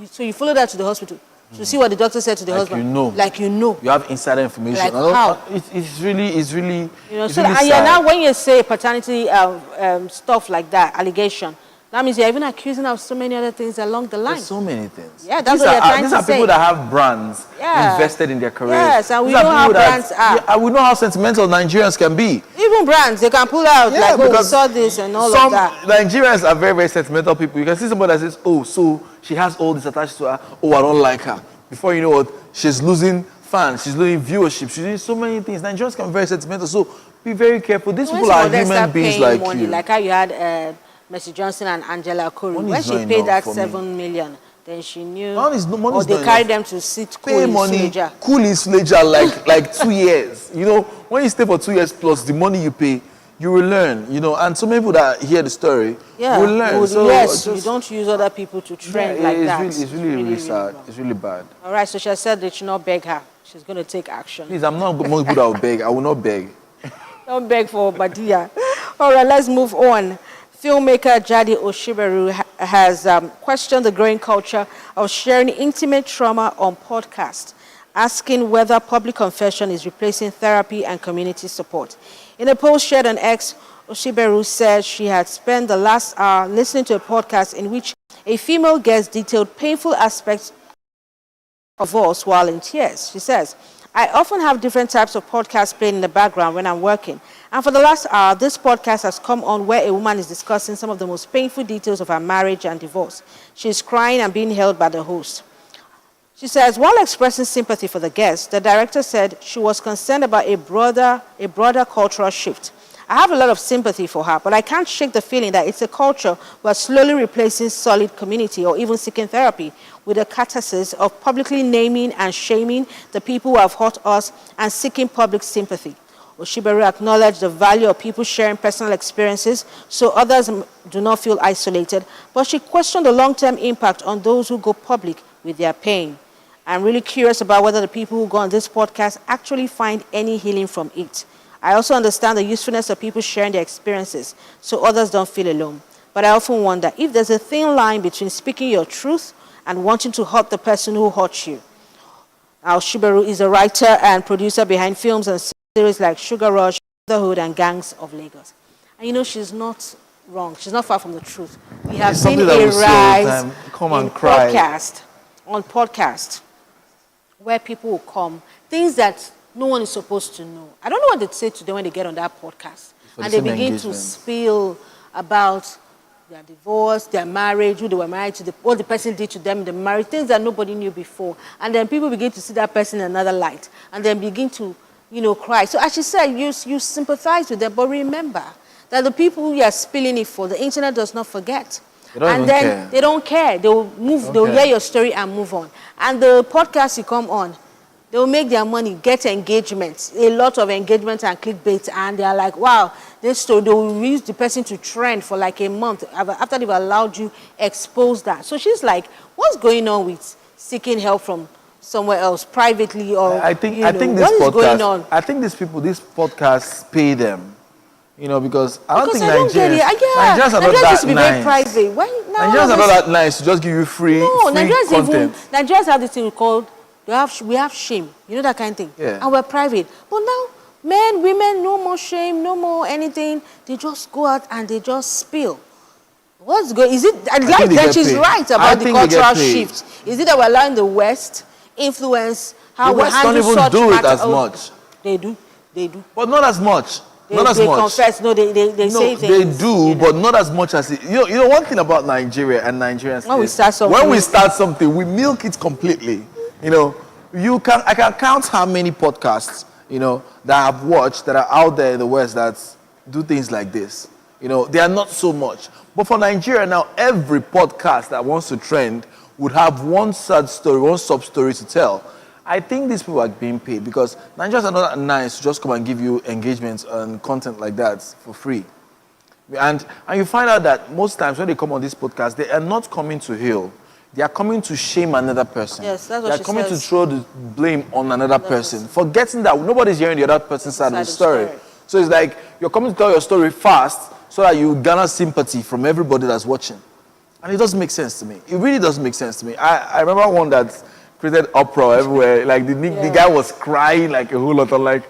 so you follow that to the hospital to see what the doctor said to the husband. Like you know. You have insider information. Like how? It's really it's really and sad. you're now, when you say paternity stuff like that, allegation, that means you're even accusing of so many other things along the line. There's so many things. Yeah, that's what they're trying to say. These are people that have brands invested in their careers. Yes, and we know how brands are. We know how sentimental Nigerians can be. Even brands, they can pull out we saw this and all of that. Nigerians are very, very sentimental people. You can see somebody that says, oh, so she has all this attached to her. Oh, I don't like her. Before you know what, she's losing fans. She's losing viewership. She's doing so many things. Nigerians can be very sentimental. So be very careful. These people are human beings like you. Like how you had Mercy Johnson and Angela Curry. When she paid that $7 million, then she knew. Or they carried them to sit cool in Suleja. Cool in Suleja like 2 years. When you stay for 2 years plus, the money you pay, you will learn. And so many people that hear the story will learn. You don't use other people to trend like that. It's really sad. It's really bad. All right, so she said they should not beg her. She's going to take action. Please, I'm not most people that will beg. I will not beg. Don't beg for Badia. All right, let's move on. Filmmaker Jadi Oshiberu has questioned the growing culture of sharing intimate trauma on podcasts, asking whether public confession is replacing therapy and community support. In a post shared on X, Oshiberu said she had spent the last hour listening to a podcast in which a female guest detailed painful aspects of us while in tears. She says, I often have different types of podcasts playing in the background when I'm working. And for the last hour, this podcast has come on where a woman is discussing some of the most painful details of her marriage and divorce. She's crying and being held by the host. She says, while expressing sympathy for the guest, the director said she was concerned about a broader cultural shift, I have a lot of sympathy for her, but I can't shake the feeling that it's a culture we're slowly replacing solid community or even seeking therapy with a catharsis of publicly naming and shaming the people who have hurt us and seeking public sympathy. Oshibaru acknowledged the value of people sharing personal experiences so others do not feel isolated, but she questioned the long-term impact on those who go public with their pain. I'm really curious about whether the people who go on this podcast actually find any healing from it. I also understand the usefulness of people sharing their experiences so others don't feel alone. But I often wonder if there's a thin line between speaking your truth and wanting to hurt the person who hurt you. Now, Oshibaru is a writer and producer behind films and series like Sugar Rush, Motherhood, and Gangs of Lagos. And you know, she's not wrong. She's not far from the truth. We have seen a rise in podcast where people will come, things that no one is supposed to know. I don't know what they say to them when they get on that podcast. And they begin to spill about their divorce, their marriage, who they were married to, what the person did to them in the marriage, things that nobody knew before. And then people begin to see that person in another light and then begin to, you know, cry. So as she said, you sympathize with them, but remember that the people who you are spilling it for, the internet does not forget. They don't care. They'll hear your story and move on. And the podcast you come on, they'll make their money, get engagement, a lot of engagement and clickbait, and they're like, wow, this story, they will use the person to trend for like a month after they've allowed you expose that. So she's like, what's going on with seeking help from somewhere else, privately, or I think what is going on? I think these podcasts pay them. You know, because I don't think Nigerians are not that be nice. Very private. Nigerians are not that nice to just give you free content. Nigerians have this thing called, we have shame. You know that kind of thing? Yeah. And we're private. But now, men, women, no more shame, no more anything. They just go out and they just spill. What's going? Is it? I like that she's right about the cultural shift. Is it that we're allowing the West influence how we handle such matters? The West don't even do it as much. They do. But not as much. Not as much. Confess. No, they say things. They do, but not as much as it. You know, one thing about Nigeria and Nigerians. When we start something, we milk it completely. You know, I can count how many podcasts, you know, that I've watched that are out there in the West that do things like this. You know, they are not so much. But for Nigeria now, every podcast that wants to trend would have one sad story, one sub story to tell. I think these people are being paid because Nigerians are not nice to just come and give you engagements and content like that for free. And you find out that most times when they come on this podcast, they are not coming to heal. They are coming to shame another person. Yes, that's what she says. They are coming to throw the blame on another person, forgetting that nobody's hearing the other person's side of the story. So it's like you're coming to tell your story fast so that you garner sympathy from everybody that's watching. And it doesn't make sense to me. It really doesn't make sense to me. I remember one that created uproar everywhere. Like the guy was crying like a whole lot. I'm like,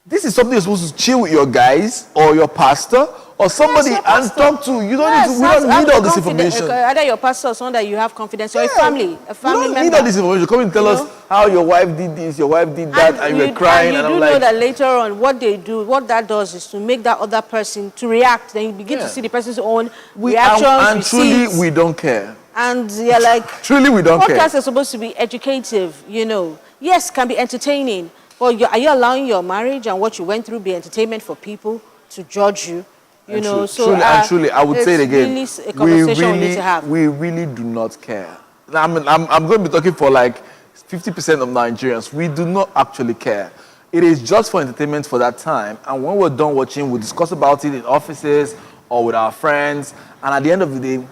this is something you're supposed to chill with your guys or your pastor or somebody and talk to. You don't we don't need all this information. Either your pastor or someone that you have confidence, or a family member. You don't need all this information. Come and tell us how your wife did this, your wife did that, and you were crying. And you do know that later on, what they do, what that does is to make that other person to react. Then you begin to see the person's own reactions, and truly, we don't care. And you're like, truly, we don't care. Podcasts are supposed to be educative, you know. Yes, can be entertaining. But are you allowing your marriage and what you went through be entertainment for people to judge you? You know, so truly, I would say it again. Really a conversation we need to have. We really do not care. I'm going to be talking for like 50% of Nigerians. We do not actually care. It is just for entertainment for that time. And when we're done watching, we discuss about it in offices or with our friends. And at the end of the day,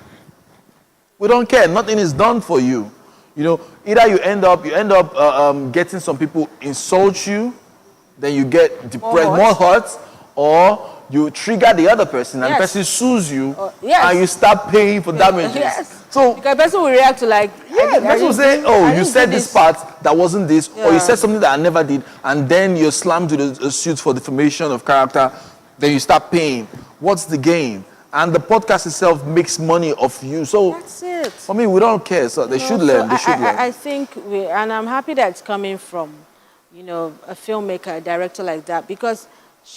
we don't care. Nothing is done for you. You know, either you end up getting some people insult you, then you get depressed, more hurt, or you trigger the other person and the person sues you, and you start paying for damages. Yes. So because the person will react to like, the person will say, oh, you said this part that wasn't this, or you said something that I never did, and then you're slammed with a suit for defamation of character, then you start paying. What's the gain? And the podcast itself makes money off you. So that's it. For me, we don't care. So they should learn. They should learn. I think, and I'm happy that it's coming from, you know, a filmmaker, a director like that, because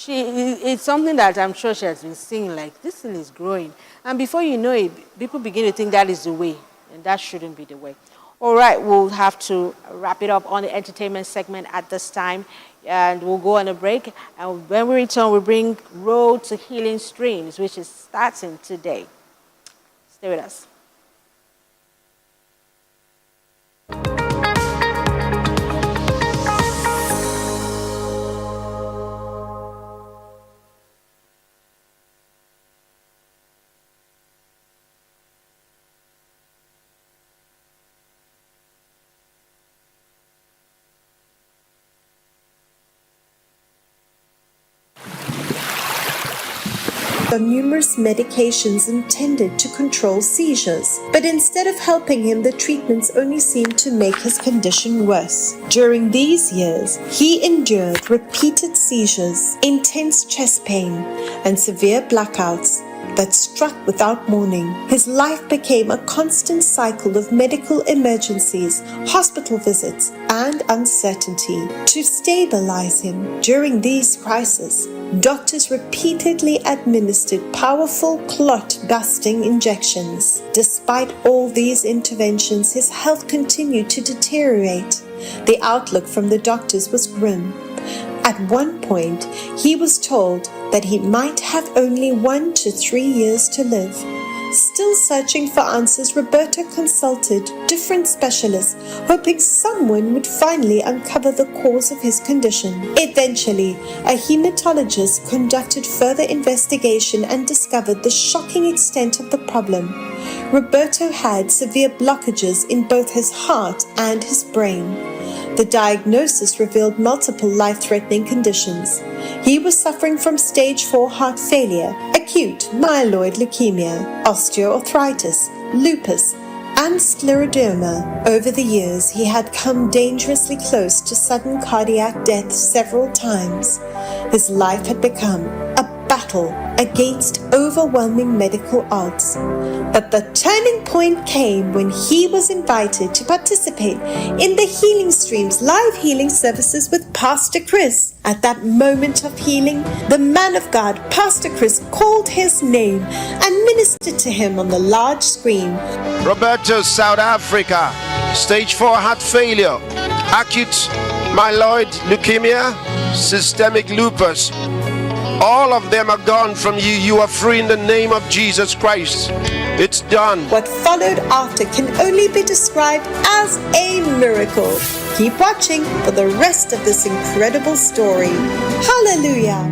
it's something that I'm sure she has been seeing, like, this thing is growing. And before you know it, people begin to think that is the way, and that shouldn't be the way. All right, we'll have to wrap it up on the entertainment segment at this time, and we'll go on a break. And when we return, we'll bring Road to Healing Streams, which is starting today. Stay with us. On numerous medications intended to control seizures, but instead of helping him, the treatments only seemed to make his condition worse. During these years, he endured repeated seizures, intense chest pain, and severe blackouts that struck without warning. His life became a constant cycle of medical emergencies, hospital visits, and uncertainty. To stabilize him during these crises, doctors repeatedly administered powerful clot-busting injections. Despite all these interventions, his health continued to deteriorate. The outlook from the doctors was grim. At one point, he was told that he might have only 1 to 3 years to live. Still searching for answers, Roberto consulted different specialists, hoping someone would finally uncover the cause of his condition. Eventually, a hematologist conducted further investigation and discovered the shocking extent of the problem. Roberto had severe blockages in both his heart and his brain. The diagnosis revealed multiple life-threatening conditions. He was suffering from stage 4 heart failure, acute myeloid leukemia, osteoarthritis, lupus, and scleroderma. Over the years, he had come dangerously close to sudden cardiac death several times. His life had become a battle against overwhelming medical odds. But the turning point came when he was invited to participate in the Healing Streams live healing services with Pastor Chris. At that moment of healing, the man of God, Pastor Chris, called his name and ministered to him on the large screen. Roberto, South Africa, stage 4 heart failure, acute myeloid leukemia, systemic lupus. All of them are gone from you. You are free in the name of Jesus Christ. It's done. What followed after can only be described as a miracle. Keep watching for the rest of this incredible story. Hallelujah.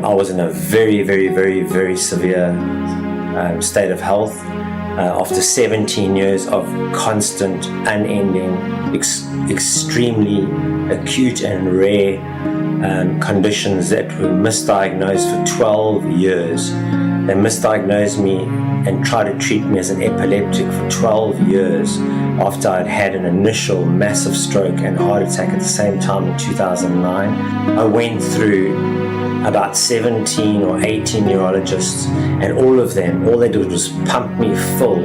I was in a very, very, very, very severe state of health. After 17 years of constant, unending, extremely acute and rare conditions that were misdiagnosed for 12 years. They misdiagnosed me and tried to treat me as an epileptic for 12 years after I'd had an initial massive stroke and heart attack at the same time in 2009. I went through about 17 or 18 neurologists, and all of them, all they did was pump me full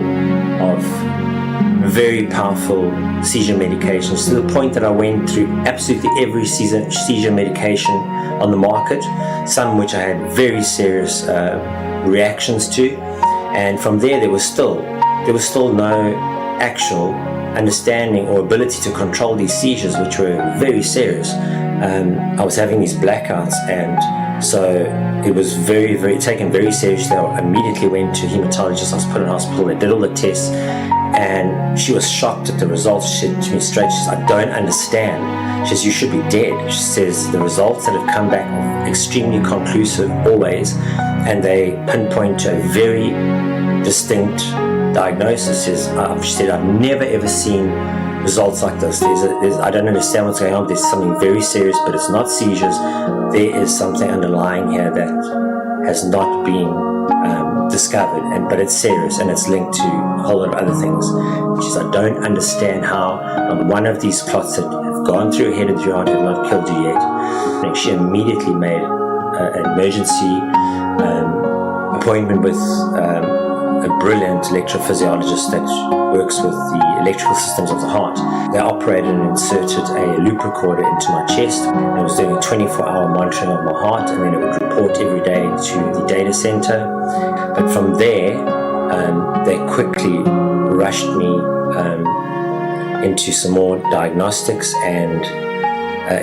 of very powerful seizure medications, to the point that I went through absolutely every seizure medication on the market, some which I had very serious reactions to, and from there was still no actual understanding or ability to control these seizures, which were very serious. I was having these blackouts, and so it was very, very taken very seriously. I immediately went to a hematologist. I was put in hospital. They did all the tests, and she was shocked at the results. She said to me straight, she says, "I don't understand." She says, "You should be dead." She says, "The results that have come back are extremely conclusive always, and they pinpoint to a very distinct diagnosis." She said, "I've never ever seen results like this. I don't understand what's going on. There's something very serious, but it's not seizures. There is something underlying here that has not been discovered, but it's serious, and it's linked to a whole lot of other things." She says, "I don't understand how one of these clots that have gone through your head and through your heart have not killed you yet." And she immediately made an emergency appointment with a brilliant electrophysiologist that works with the electrical systems of the heart. They operated and inserted a loop recorder into my chest, and it was doing a 24-hour monitoring of my heart, and then it would report every day to the data center. But from there, they quickly rushed me into some more diagnostics, and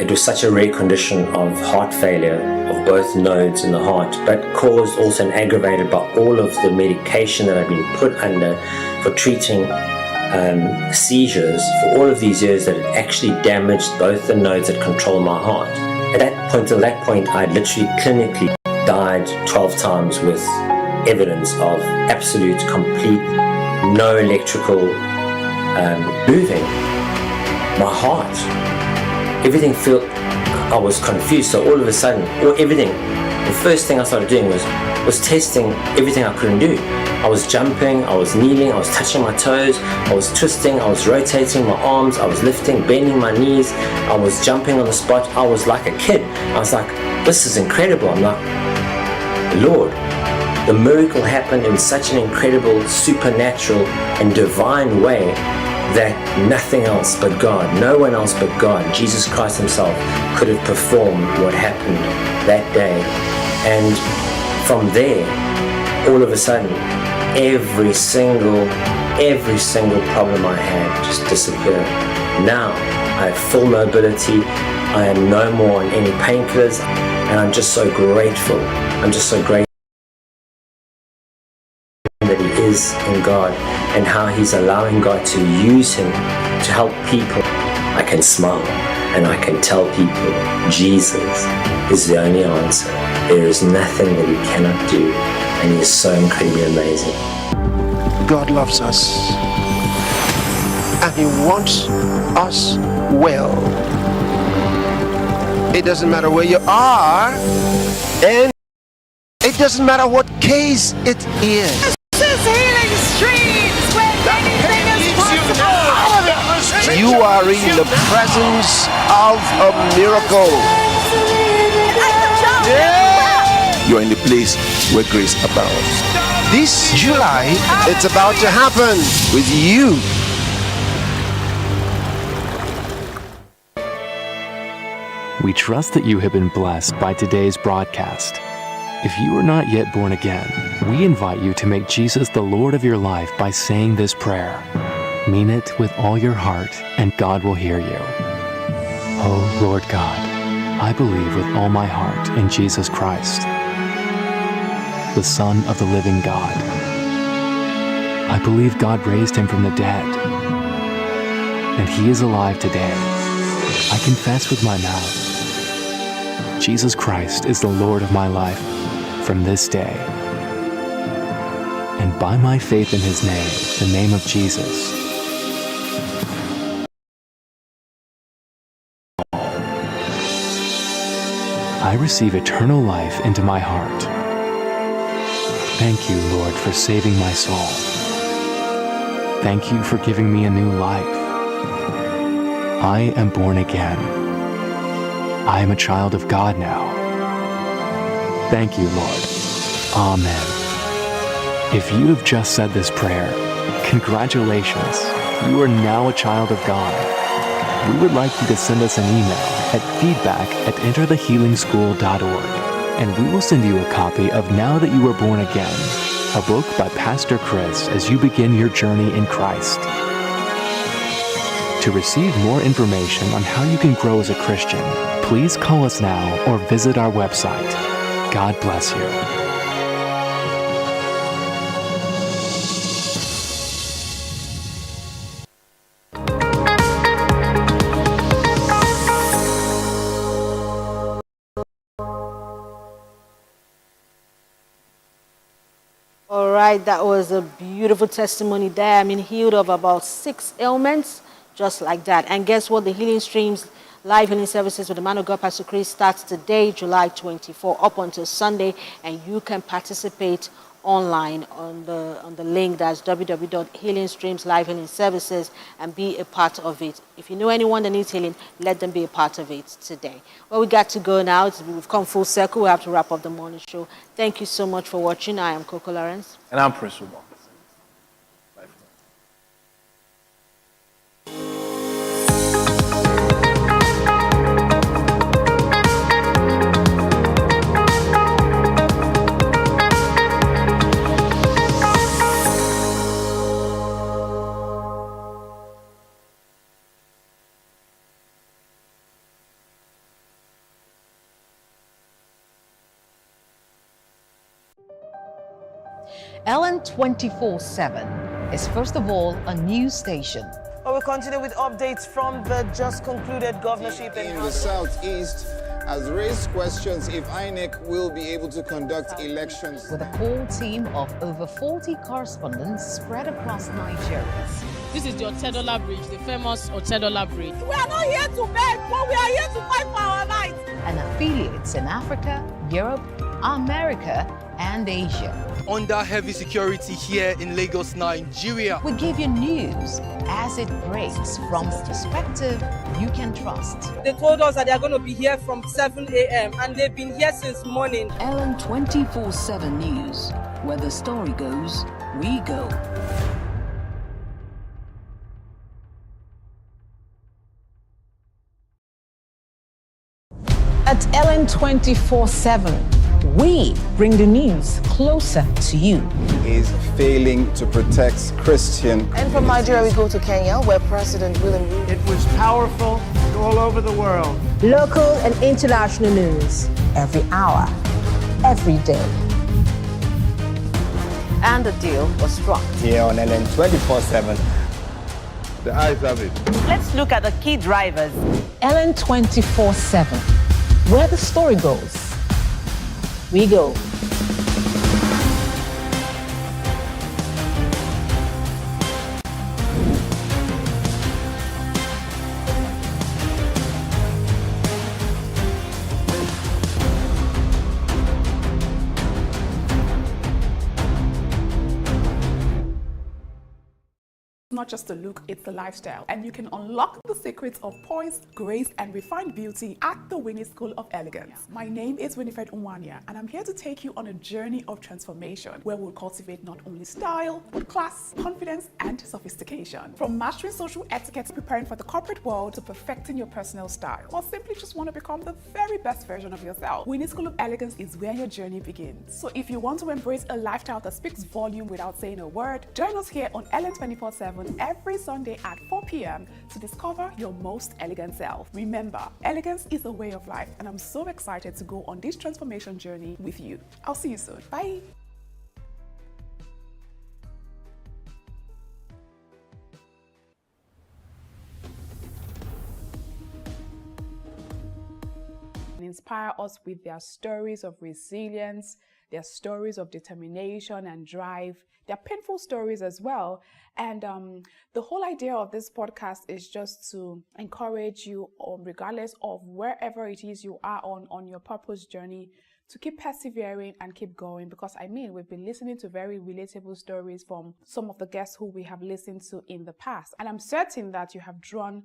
it was such a rare condition of heart failure of both nodes in the heart, but caused also and aggravated by all of the medication that I've been put under for treating seizures for all of these years, that it actually damaged both the nodes that control my heart. At that point, I literally clinically died 12 times with evidence of absolute, complete, no electrical moving. My heart, everything felt, I was confused. So all of a sudden, the first thing I started doing was testing everything I couldn't do. I was jumping, I was kneeling, I was touching my toes, I was twisting, I was rotating my arms, I was lifting, bending my knees, I was jumping on the spot. I was like a kid. I was like, this is incredible. I'm like, Lord, the miracle happened in such an incredible, supernatural and divine way that nothing else but God, no one else but God, Jesus Christ himself, could have performed what happened that day. And from there, all of a sudden, every single problem I had just disappeared. Now I have full mobility. I am no more on any painkillers, and I'm just so grateful. I'm just so grateful that he is in God and how he's allowing God to use him to help people. I can smile and I can tell people Jesus is the only answer. There is nothing that he cannot do, and he is so incredibly amazing. God loves us, and he wants us well. It doesn't matter where you are, and it doesn't matter what case it is. This is Healing Streams, where anything is possible. You are in the presence of a miracle. You're in the place where grace abounds. This July, it's about to happen with you. We trust that you have been blessed by today's broadcast. If you are not yet born again, we invite you to make Jesus the Lord of your life by saying this prayer. Mean it with all your heart, and God will hear you. Oh, Lord God, I believe with all my heart in Jesus Christ, the Son of the living God. I believe God raised him from the dead, and he is alive today. I confess with my mouth, Jesus Christ is the Lord of my life from this day. And by my faith in his name, the name of Jesus, I receive eternal life into my heart. Thank you, Lord, for saving my soul. Thank you for giving me a new life. I am born again. I am a child of God now. Thank you, Lord. Amen. If you have just said this prayer, congratulations. You are now a child of God. We would like you to send us an email at feedback@enterthehealingschool.org, and we will send you a copy of Now That You Are Born Again, a book by Pastor Chris as you begin your journey in Christ. To receive more information on how you can grow as a Christian, please call us now or visit our website. God bless you. All right, that was a beautiful testimony there. I mean, healed of about 6 ailments, just like that. And guess what? The Healing Streams live healing services with the man of God, Pastor Chris, starts today, July 24, up until Sunday, and you can participate online on the link that's www.healingstreams live healing services and be a part of it. If you know anyone that needs healing, let them be a part of it today. Well, we got to go now. We've come full circle. We have to wrap up the morning show. Thank you so much for watching. I am Coco Lawrence. And I'm Prince Ruben. Ellen 24/7 is first of all a news station. Well, we continue with updates from the just concluded governorship in the southeast has raised questions if INEC will be able to conduct elections. With a core team of over 40 correspondents spread across Nigeria. This is the Otedola Bridge, the famous Otedola Bridge. We are not here to beg, but we are here to fight for our rights. And affiliates in Africa, Europe, America, and Asia. Under heavy security here in Lagos, Nigeria. We give you news as it breaks from the perspective you can trust. They told us that they are going to be here from 7 a.m. and they've been here since morning. Ellen 24/7 News, where the story goes, we go. At Ellen 24/7, we bring the news closer to you. Is failing to protect Christian. And from Nigeria, we go to Kenya, where President William Ruto. It was powerful all over the world. Local and international news. Every hour, every day. And the deal was struck. Here on Ellen 24/7. The eyes have it. Let's look at the key drivers. Ellen 24/7, where the story goes, we go. Not just a look, it's a lifestyle, and you can unlock the secrets of poise, grace, and refined beauty at the Winnie School of Elegance. My name is Winifred Unwania, and I'm here to take you on a journey of transformation where we'll cultivate not only style, but class, confidence, and sophistication. From mastering social etiquette, preparing for the corporate world, to perfecting your personal style, or simply just want to become the very best version of yourself, Winnie School of Elegance is where your journey begins. So if you want to embrace a lifestyle that speaks volume without saying a word, join us here on Ellen 24/7 every Sunday at 4 p.m. to discover your most elegant self. Remember, elegance is a way of life, and I'm so excited to go on this transformation journey with you. I'll see you soon. Bye. Inspire us with their stories of resilience, their stories of determination and drive, their painful stories as well. And the whole idea of this podcast is just to encourage you, regardless of wherever it is you are on your purpose journey, to keep persevering and keep going. Because we've been listening to very relatable stories from some of the guests who we have listened to in the past. And I'm certain that you have drawn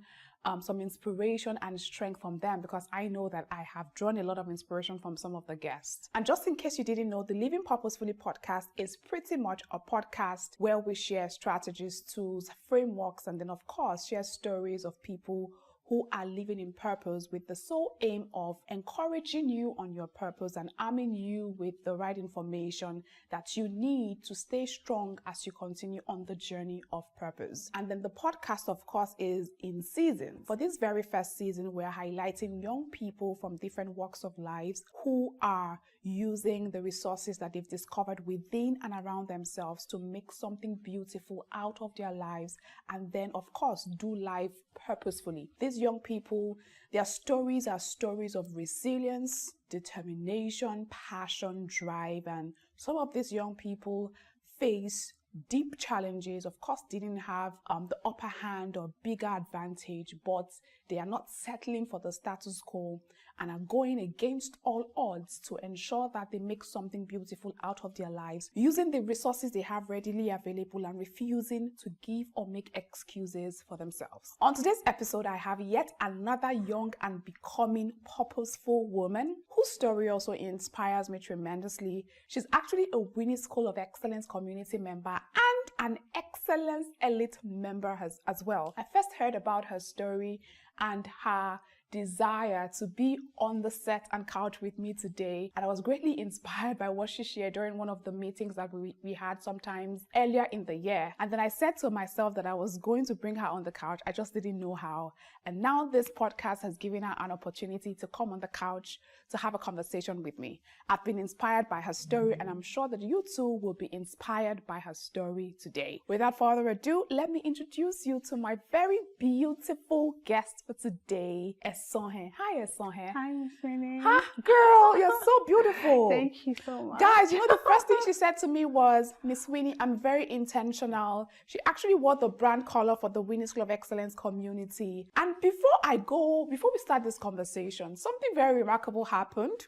some inspiration and strength from them, because I know that I have drawn a lot of inspiration from some of the guests. And just in case you didn't know, the Living Purposefully podcast is pretty much a podcast where we share strategies, tools, frameworks, and then of course share stories of people who are living in purpose, with the sole aim of encouraging you on your purpose and arming you with the right information that you need to stay strong as you continue on the journey of purpose. And then the podcast, of course, is in season. For this very first season, we're highlighting young people from different walks of lives who are using the resources that they've discovered within and around themselves to make something beautiful out of their lives, and then of course do life purposefully. These young people, their stories are stories of resilience, determination, passion, drive, and some of these young people face deep challenges. Of course, didn't have the upper hand or bigger advantage, but they are not settling for the status quo and are going against all odds to ensure that they make something beautiful out of their lives, using the resources they have readily available and refusing to give or make excuses for themselves. On today's episode, I have yet another young and becoming purposeful woman whose story also inspires me tremendously. She's actually a Winnie School of Excellence community member and an Excellence Elite member as well. I first heard about her story and her desire to be on the set and couch with me today. And I was greatly inspired by what she shared during one of the meetings that we had sometimes earlier in the year. And then I said to myself that I was going to bring her on the couch. I just didn't know how. And now this podcast has given her an opportunity to come on the couch to have a conversation with me. I've been inspired by her story, and I'm sure that you too will be inspired by her story today. Without further ado, let me introduce you to my very beautiful guest for today, Esonhe. Hi, Esonhe. Hi, Miss Winnie. Hi, girl. You're so beautiful. Thank you so much. Guys, you know, the first thing she said to me was, Miss Winnie, I'm very intentional. She actually wore the brand color for the Winnie School of Excellence community. And before we start this conversation, something very remarkable happened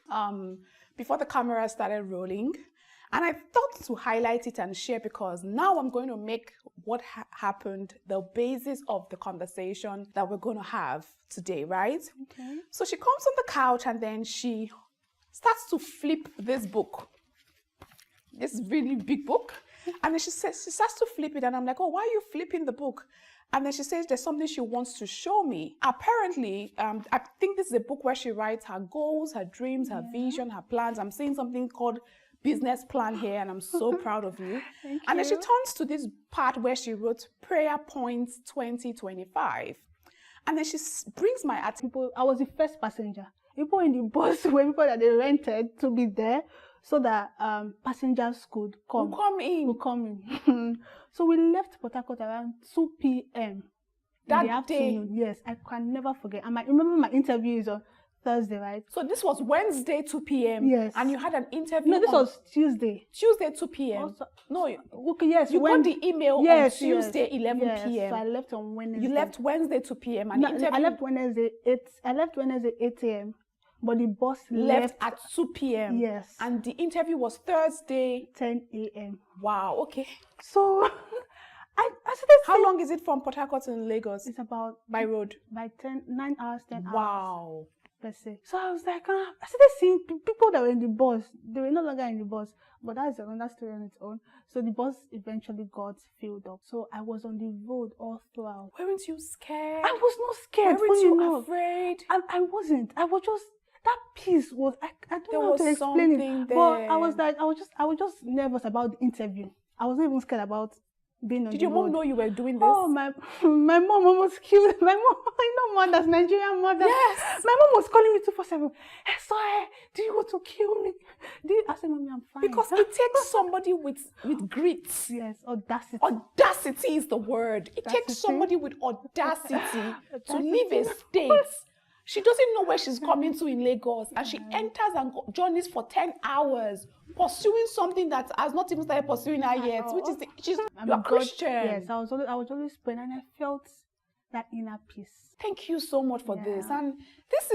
before the camera started rolling. And I thought to highlight it and share, because now I'm going to make what happened the basis of the conversation that we're going to have today, right? Okay. So she comes on the couch and then she starts to flip this book, this really big book. And then she starts to flip it, and I'm like, oh, why are you flipping the book? And then she says there's something she wants to show me. Apparently, I think this is a book where she writes her goals, her dreams, her vision, her plans. I'm seeing something called business plan here, and I'm so proud of you. Thank and you. then she turns to this part where she wrote prayer points 2025. And then she brings my article. I was the first passenger. People in the bus were people that they rented to be there so that passengers could come. Would come in. So we left Port Harcourt around 2 p.m. That in the afternoon. Yes, I can never forget. And I remember my interview is on Thursday, right? So this was Wednesday, 2 p.m. Yes. And you had an interview. No, this was Tuesday. Tuesday, 2 p.m. Also, no, okay, yes. You got the email on Tuesday, 11 p.m. Yes, so I left on Wednesday. You left Wednesday, 2 p.m. And no, I left Wednesday 8 a.m. But the bus left at 2 p.m. Yes. And the interview was Thursday, 10 a.m. Wow, okay. So how long is it from Port Harcourt to Lagos? It's about by road. By 9 hours, 10 hours. Wow. Per se. So I was like, I started seeing people that were in the bus. They were no longer in the bus, but that's another story on its own. So the bus eventually got filled up. So I was on the road all throughout. Weren't you scared? I was not scared. Weren't you afraid? I wasn't. I was just, that peace was, I don't know how to explain it. There. But I was just nervous about the interview. I wasn't even scared about being on the road. Did your mom know you were doing this? Oh, my mom almost killed my mom. I know mothers, Nigerian mothers. Yes. My mom was calling me 247. Hey, sorry, do you want to kill me? I said, Mommy, I'm fine. Because it takes somebody with grit. Yes, audacity. Audacity is the word. It takes somebody with audacity to leave a state. She doesn't know where she's coming to in Lagos, and she enters and journeys for 10 hours, pursuing something that has not even started pursuing her yet, which is you're a Christian. Yes, I was always praying, and I felt that inner peace. Thank you so much for this. And this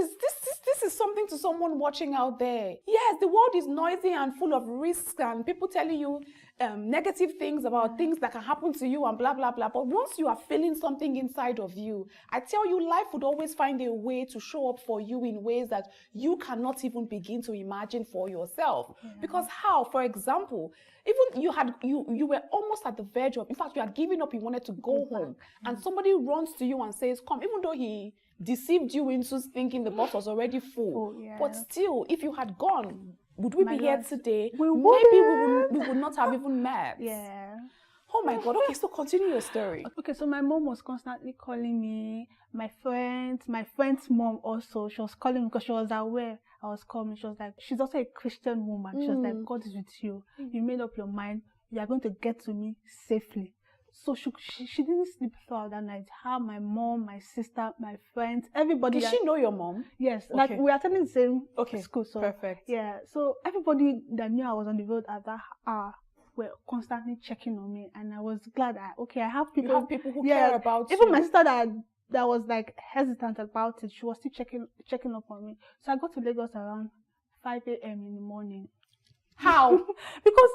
is something to someone watching out there. Yes, the world is noisy and full of risks and people telling you negative things about things that can happen to you and blah, blah, blah. But once you are feeling something inside of you, I tell you, life would always find a way to show up for you in ways that you cannot even begin to imagine for yourself. Because how? For example, even you were almost at the verge of, in fact, you had given up, you wanted to go home, and somebody runs to you and says, come, even though he deceived you into thinking the bus was already full. But still, if you had gone, would we be here today? Maybe we would not have even met. Yeah. Oh my God. Okay, so continue your story. Okay, so my mom was constantly calling me. My friend's mom also, she was calling me because she was aware I was coming. She was like, she's also a Christian woman. She was like, God is with you. You made up your mind. You are going to get to me safely. So she didn't sleep throughout that night. Her, my mom, my sister, my friends, everybody. Did she know your mom? Yes. Okay. Like we were attending the same school. So perfect. Yeah. So everybody that knew I was on the road at that hour were constantly checking on me, and I was glad that I have people. You have people who care about you. Even my sister that was like hesitant about it, she was still checking up on me. So I got to Lagos around 5 a.m. in the morning. How? Because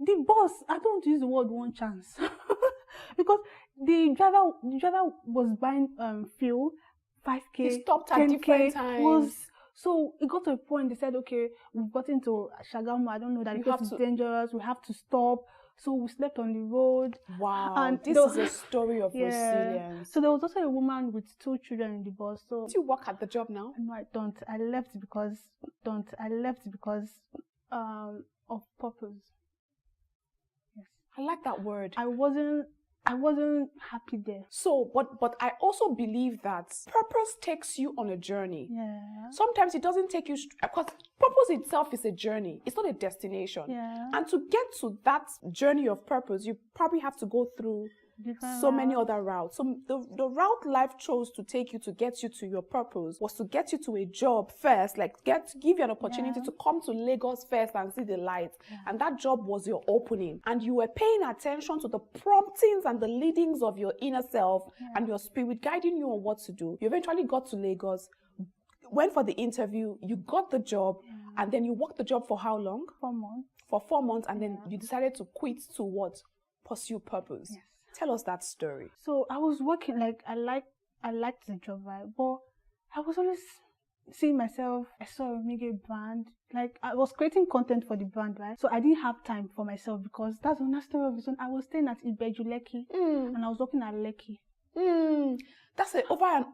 the bus, I don't want to use the word one chance. Because the driver was buying fuel, 5K. He stopped at different times. So it got to a point, they said, okay, we've gotten to Shagamu, I don't know that it's dangerous, we have to stop. So we slept on the road. Wow, And this is a story of resilience. So there was also a woman with 2 children in the bus. So do you work at the job now? No, I don't. I left because of purpose. Yes. I like that word. I wasn't happy there. So, but I also believe that purpose takes you on a journey. Yeah. Sometimes it doesn't take you, because purpose itself is a journey. It's not a destination. Yeah. And to get to that journey of purpose, you probably have to go through so many other routes. So the route life chose to take you to get you to your purpose was to get you to a job first, like give you an opportunity to come to Lagos first and see the light. And that job was your opening. And you were paying attention to the promptings and the leadings of your inner self and your spirit guiding you on what to do. You eventually got to Lagos, went for the interview, you got the job, and then you worked the job for how long? 4 months. For 4 months, and then you decided to quit to what? Pursue purpose. Yes. Tell us that story. So I was working, like, I liked the job, right? But I was always seeing myself, I saw a mega brand. Like, I was creating content for the brand, right? So I didn't have time for myself because that's another story of its own. I was staying at Ibeju Lekki and I was working at Lekki. That's over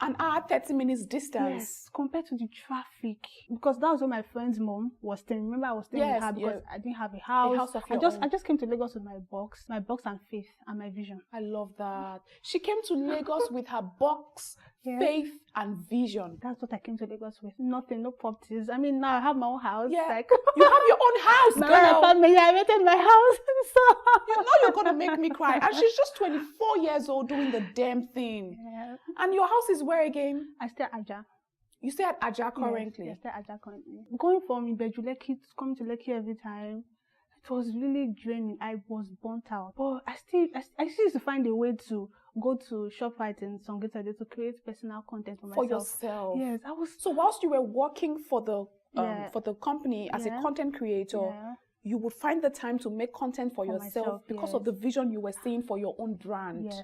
an hour, 30 minutes distance. Yes, compared to the traffic. Because that was where my friend's mom was staying. Remember, I was staying with her because I didn't have a house. A house of your own. I just came to Lagos with my box and faith and my vision. I love that. She came to Lagos with her box, faith, and vision. That's what I came to Lagos with. Nothing, no properties. I mean, now I have my own house. Yeah. Like, you have your own house, girl. I rented my house. So you know you're going to make me cry. And she's just 24 years old doing the damn thing. Yeah. And your house is where again? I stay at Aja. You stay at Aja currently? Yes, I stay at Aja currently. Going from Ibeju Lekki to coming to Lekki every time, it was really draining. I was burnt out. But I still used to find a way to go to ShopRite and Songita to create personal content for myself. For yourself? Yes. I was. So whilst you were working for the company as a content creator, you would find the time to make content for yourself myself, because of the vision you were seeing for your own brand. Yes.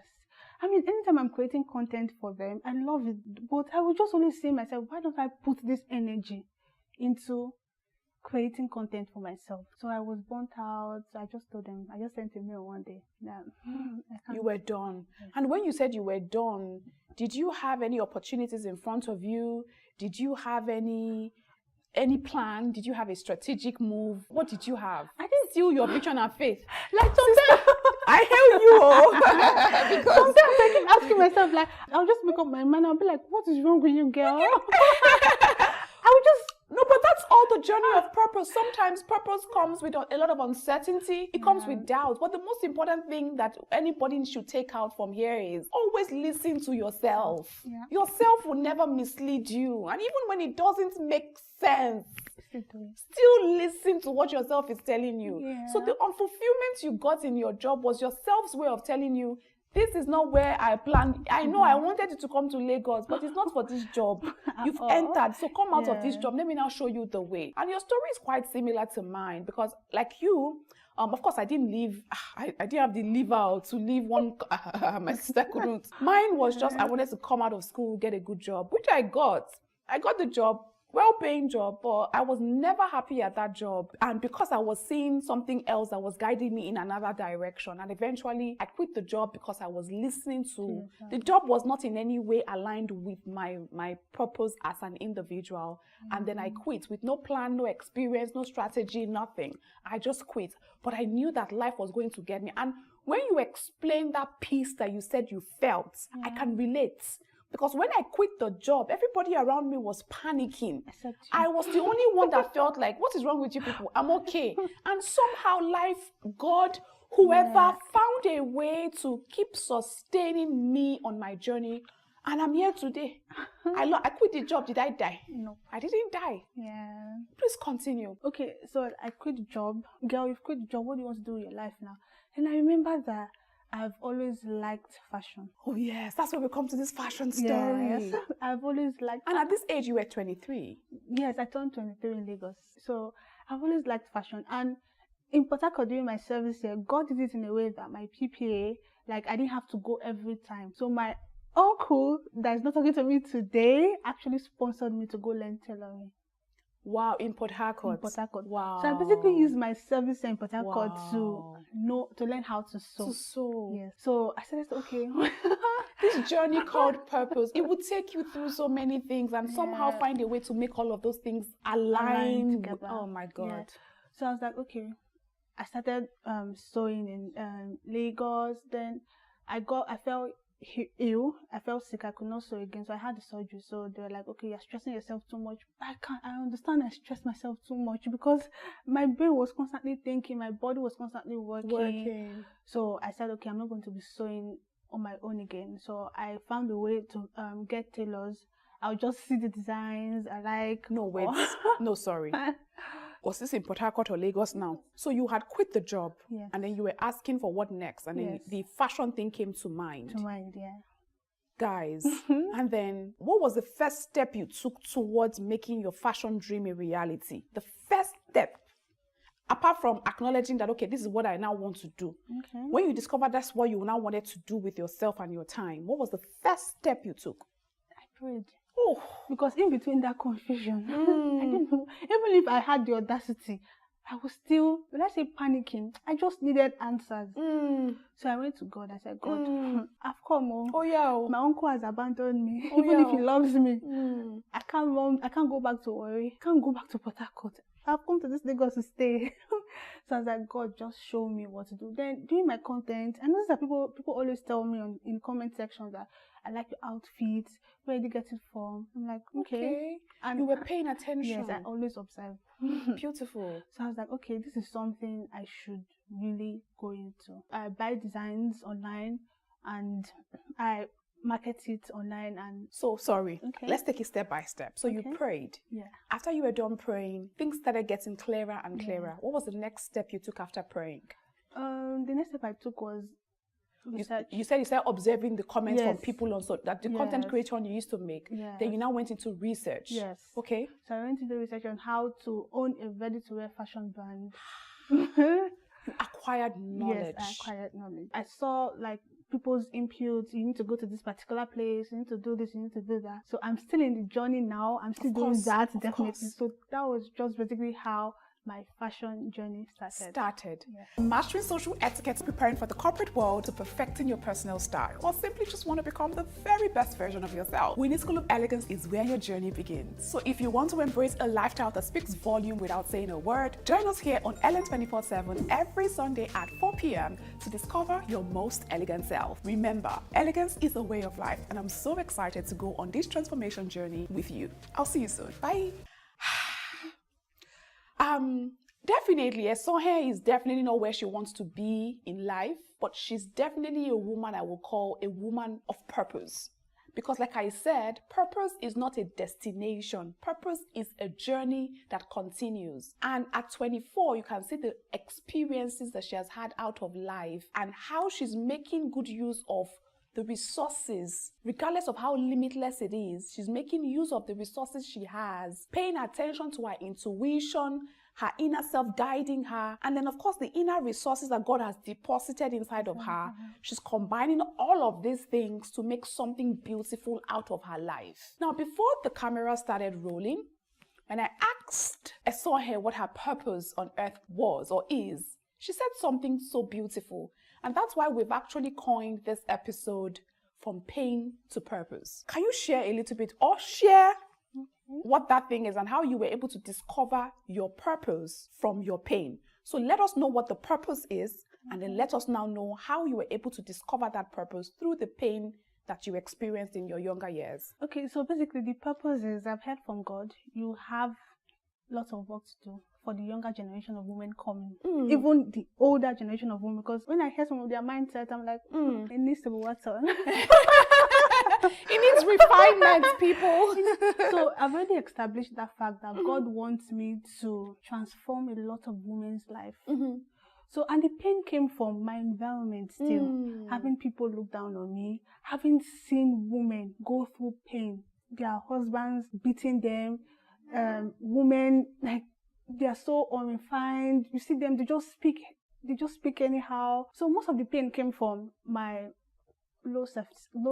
I mean, anytime I'm creating content for them, I love it. But I would just only say myself, why don't I put this energy into creating content for myself? So I was burnt out. So I just told them, I just sent a mail one day. You were done. Yes. And when you said you were done, did you have any opportunities in front of you? Did you have any plan? Did you have a strategic move? What did you have? I didn't steal your vision and faith. Like sometimes I hail you. Because sometimes I keep asking myself, like, I'll just make up my mind. I'll be like, what is wrong with you, girl? I would just. No, but that's all the journey of purpose. Sometimes purpose comes with a lot of uncertainty. It comes with doubt. But the most important thing that anybody should take out from here is always listen to yourself. Yeah. Yourself will never mislead you. And even when it doesn't make sense, still listen to what yourself is telling you. Yeah. So the unfulfillment you got in your job was yourself's way of telling you, this is not where I planned. I know I wanted you to come to Lagos, but it's not for this job. You've entered, so come out of this job. Let me now show you the way. And your story is quite similar to mine because, like you, of course, I didn't leave. I didn't have the liver to leave one. My sister couldn't. Mine was just I wanted to come out of school, get a good job, which I got. I got the job. Well-paying job, but I was never happy at that job. And because I was seeing something else that was guiding me in another direction, and eventually I quit the job because I was listening to the job was not in any way aligned with my purpose as an individual. And then I quit with no plan, no experience, no strategy, nothing. I just quit. But I knew that life was going to get me. And when you explain that piece that you said you felt, I can relate. Because when I quit the job, everybody around me was panicking. I was the only one that felt like, what is wrong with you people? I'm okay. And somehow life, God, whoever found a way to keep sustaining me on my journey. And I'm here today. I quit the job. Did I die? No. I didn't die. Yeah. Please continue. Okay, so I quit the job. Girl, you've quit the job. What do you want to do with your life now? And I remember that I've always liked fashion. Oh yes, that's where we come to this fashion story. Yes, I've always liked. And at this age, you were 23. Yes, I turned 23 in Lagos. So I've always liked fashion. And in Port Harcourt during my service here, God did it in a way that my PPA, like I didn't have to go every time. So my uncle that is not talking to me today actually sponsored me to go learn tailoring. Wow, in Port Harcourt. In Port Harcourt. Wow. So I basically used my service in Port Harcourt to learn how to sew. To sew. Yes. So I said, okay. This journey called purpose, it would take you through so many things and somehow find a way to make all of those things align together. Oh my God. Yeah. So I was like, okay. I started sewing in Lagos. Then I felt ill. I felt sick. I could not sew again. So I had the surgery. So they were like, okay, you're stressing yourself too much. I understand I stress myself too much because my brain was constantly thinking, my body was constantly working. So I said, okay, I'm not going to be sewing on my own again. So I found a way to get tailors. I'll just see the designs I like. No, wait. No, sorry. Was this in Port Harcourt or Lagos now? So you had quit the job, and then you were asking for what next, and then the fashion thing came to mind. Yeah. Guys, and then what was the first step you took towards making your fashion dream a reality? The first step, apart from acknowledging that, okay, this is what I now want to do. Okay. When you discovered that's what you now wanted to do with yourself and your time, what was the first step you took? I prayed. Oh, because in between that confusion, I didn't know. Even if I had the audacity, I was still, let's say, panicking. I just needed answers. So I went to God. I said, God, I've come. My uncle has abandoned me. Even if he loves me, I can't run. I can't go back to Warri. I can't go back to Port Harcourt. I've come to this Lagos to stay. So I was like, God, just show me what to do. Then doing my content, and this is that people always tell me in comment section that I like your outfits. Where did you get it from? I'm like, okay. And you were paying attention. Yes, I always observe. Beautiful. So I was like, okay, this is something I should really go into. I buy designs online and I market it online. And so sorry, let's take it step by step. So you prayed. Yeah. After you were done praying, things started getting clearer and clearer. What was the next step you took after praying? The next step I took was research. You said observing the comments from people on that the content creation you used to make. Then you now went into research. Yes. Okay. So I went into research on how to own a ready-to-wear fashion brand. You acquired knowledge. Yes, I acquired knowledge. I saw like people's inputs. You need to go to this particular place. You need to do this. You need to do that. So I'm still in the journey now. I'm still doing that definitely. So that was just basically how my fashion journey started. Yes. Mastering social etiquette, preparing for the corporate world, to perfecting your personal style, or simply just want to become the very best version of yourself. Winnie School of Elegance is where your journey begins. So if you want to embrace a lifestyle that speaks volume without saying a word, join us here on Ellen 24/7 every Sunday at 4 p.m. to discover your most elegant self. Remember, elegance is a way of life, and I'm so excited to go on this transformation journey with you. I'll see you soon. Bye. Definitely, Esonhe is definitely not where she wants to be in life, but she's definitely a woman I will call a woman of purpose. Because like I said, purpose is not a destination. Purpose is a journey that continues. And at 24, you can see the experiences that she has had out of life and how she's making good use of the resources, regardless of how limitless it is. She's making use of the resources she has, paying attention to her intuition, her inner self guiding her, and then of course the inner resources that God has deposited inside of her. She's combining all of these things to make something beautiful out of her life. Now, before the camera started rolling, when I asked Esonhe what her purpose on earth was or is, she said something so beautiful. And that's why we've actually coined this episode From Pain to Purpose. Can you share a little bit or share what that thing is and how you were able to discover your purpose from your pain? So let us know what the purpose is, and then let us now know how you were able to discover that purpose through the pain that you experienced in your younger years. Okay, so basically the purpose is, I've heard from God, you have lots of work to do for the younger generation of women coming, even the older generation of women, because when I hear some of their mindset, I'm like, it needs to be worked on. It needs refinement, people. So I've already established that fact that God wants me to transform a lot of women's life. So, and the pain came from my environment still, having people look down on me, having seen women go through pain, their husbands beating them, women, like, they are so unrefined. You see them, they just speak anyhow. So most of the pain came from my low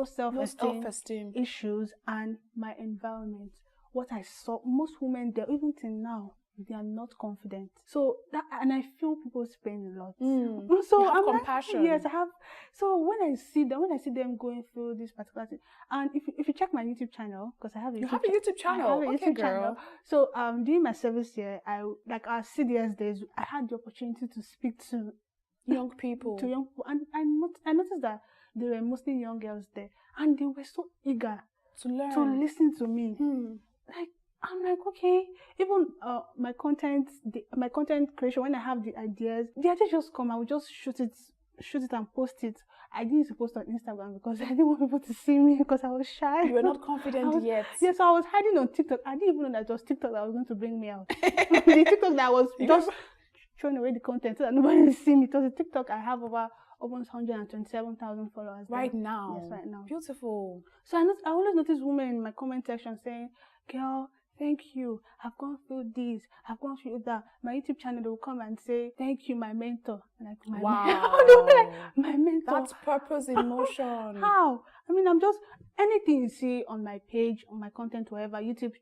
self-esteem issues and my environment. what I saw, most women there, even till now, they are not confident. So that, and I feel people's pain a lot. So you have I'm compassion. Yes, I have. So when I see them going through this particular thing, and if you check my YouTube channel, because I have a YouTube channel. I have a Okay, YouTube girl. channel. So during my service here, like our CDS days, I had the opportunity to speak to young people. And I noticed that there were mostly young girls there, and they were so eager to learn, to listen to me. Like, I'm like, okay, even my content creation, when I have the ideas just come. I will just shoot it and post it. I didn't post on Instagram because I didn't want people to see me because I was shy. You were not confident yet. Yes, so I was hiding on TikTok. I didn't even know that it was TikTok that was going to bring me out. The TikTok that was just throwing away the content so that nobody will see me. It was a TikTok I have over almost 127,000 followers right now. Yes, right now. Beautiful. So I always notice women in my comment section saying, "Girl, thank you. I've gone through this. I've gone through that." My YouTube channel, they will come and say, "Thank you, my mentor." Like, my mentor. That's purpose in motion. How? I mean, I'm just anything you see on my page, on my content, wherever, YouTube,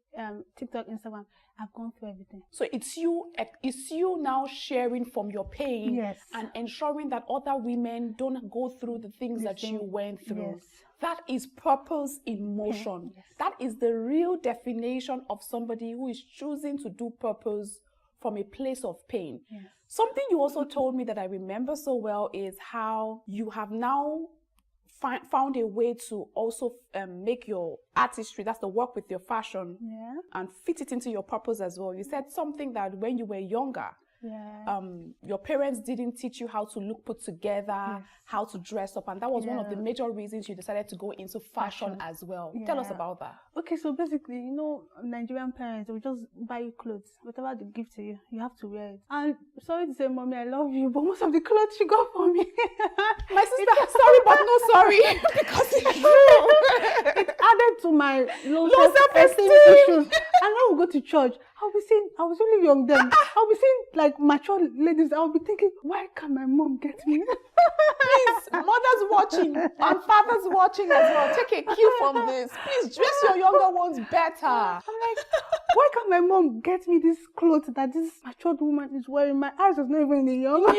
TikTok, Instagram, I've gone through everything. So it's you now sharing from your pain, yes, and ensuring that other women don't go through the things that you went through. Yes. That is purpose in motion. Yes. That is the real definition of somebody who is choosing to do purpose from a place of pain. Yes. Something you also told me that I remember so well is how you have now found a way to also make your artistry, that's the work with your fashion, and fit it into your purpose as well. You said something that when you were younger, your parents didn't teach you how to look put together, how to dress up, and that was one of the major reasons you decided to go into fashion as well. Tell us about that. Okay, so basically, you know, Nigerian parents, they will just buy you clothes. Whatever they give to you, you have to wear it. And sorry to say, Mommy, I love you, but most of the clothes she got for me, my sister, sorry but no sorry, because it's true. It added to my low self-esteem issues. And when we go to church, I'll be saying, I was really young then, I'll be seeing like mature ladies, I'll be thinking, why can't my mom get me? Please, mothers watching and fathers watching as well, take a cue from this. Please dress your younger ones better. I'm like, why can't my mom get me this clothes that this matured woman is wearing? My eyes was not even in the young one.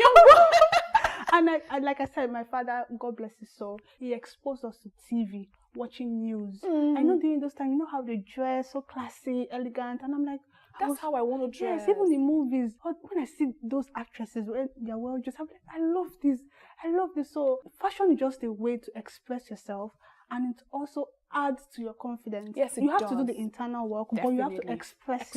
And I, like I said, my father, God bless his soul, he exposed us to TV, watching news. I know during those times, you know how they dress, so classy, elegant, and I'm like, that's how I want to dress. Yes, even in movies, when I see those actresses when they're well dressed, I'm like, I love this. I love this. So fashion is just a way to express yourself, and it also adds to your confidence. Yes, you have to do the internal work, but you have to express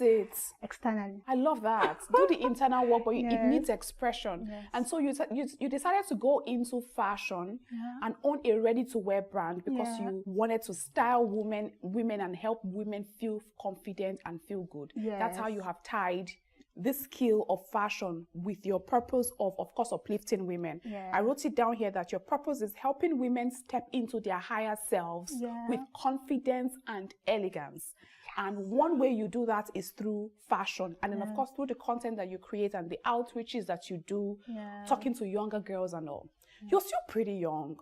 it externally. I love that. Do the internal work, but it needs expression. Yes. And so you decided to go into fashion and own a ready-to-wear brand because you wanted to style women and help women feel confident and feel good. Yes. That's how you have tied this skill of fashion with your purpose of course, uplifting women. I wrote it down here that your purpose is helping women step into their higher selves with confidence and elegance. And one way you do that is through fashion. And then, of course, through the content that you create and the outreaches that you do, talking to younger girls and all. You're still pretty young.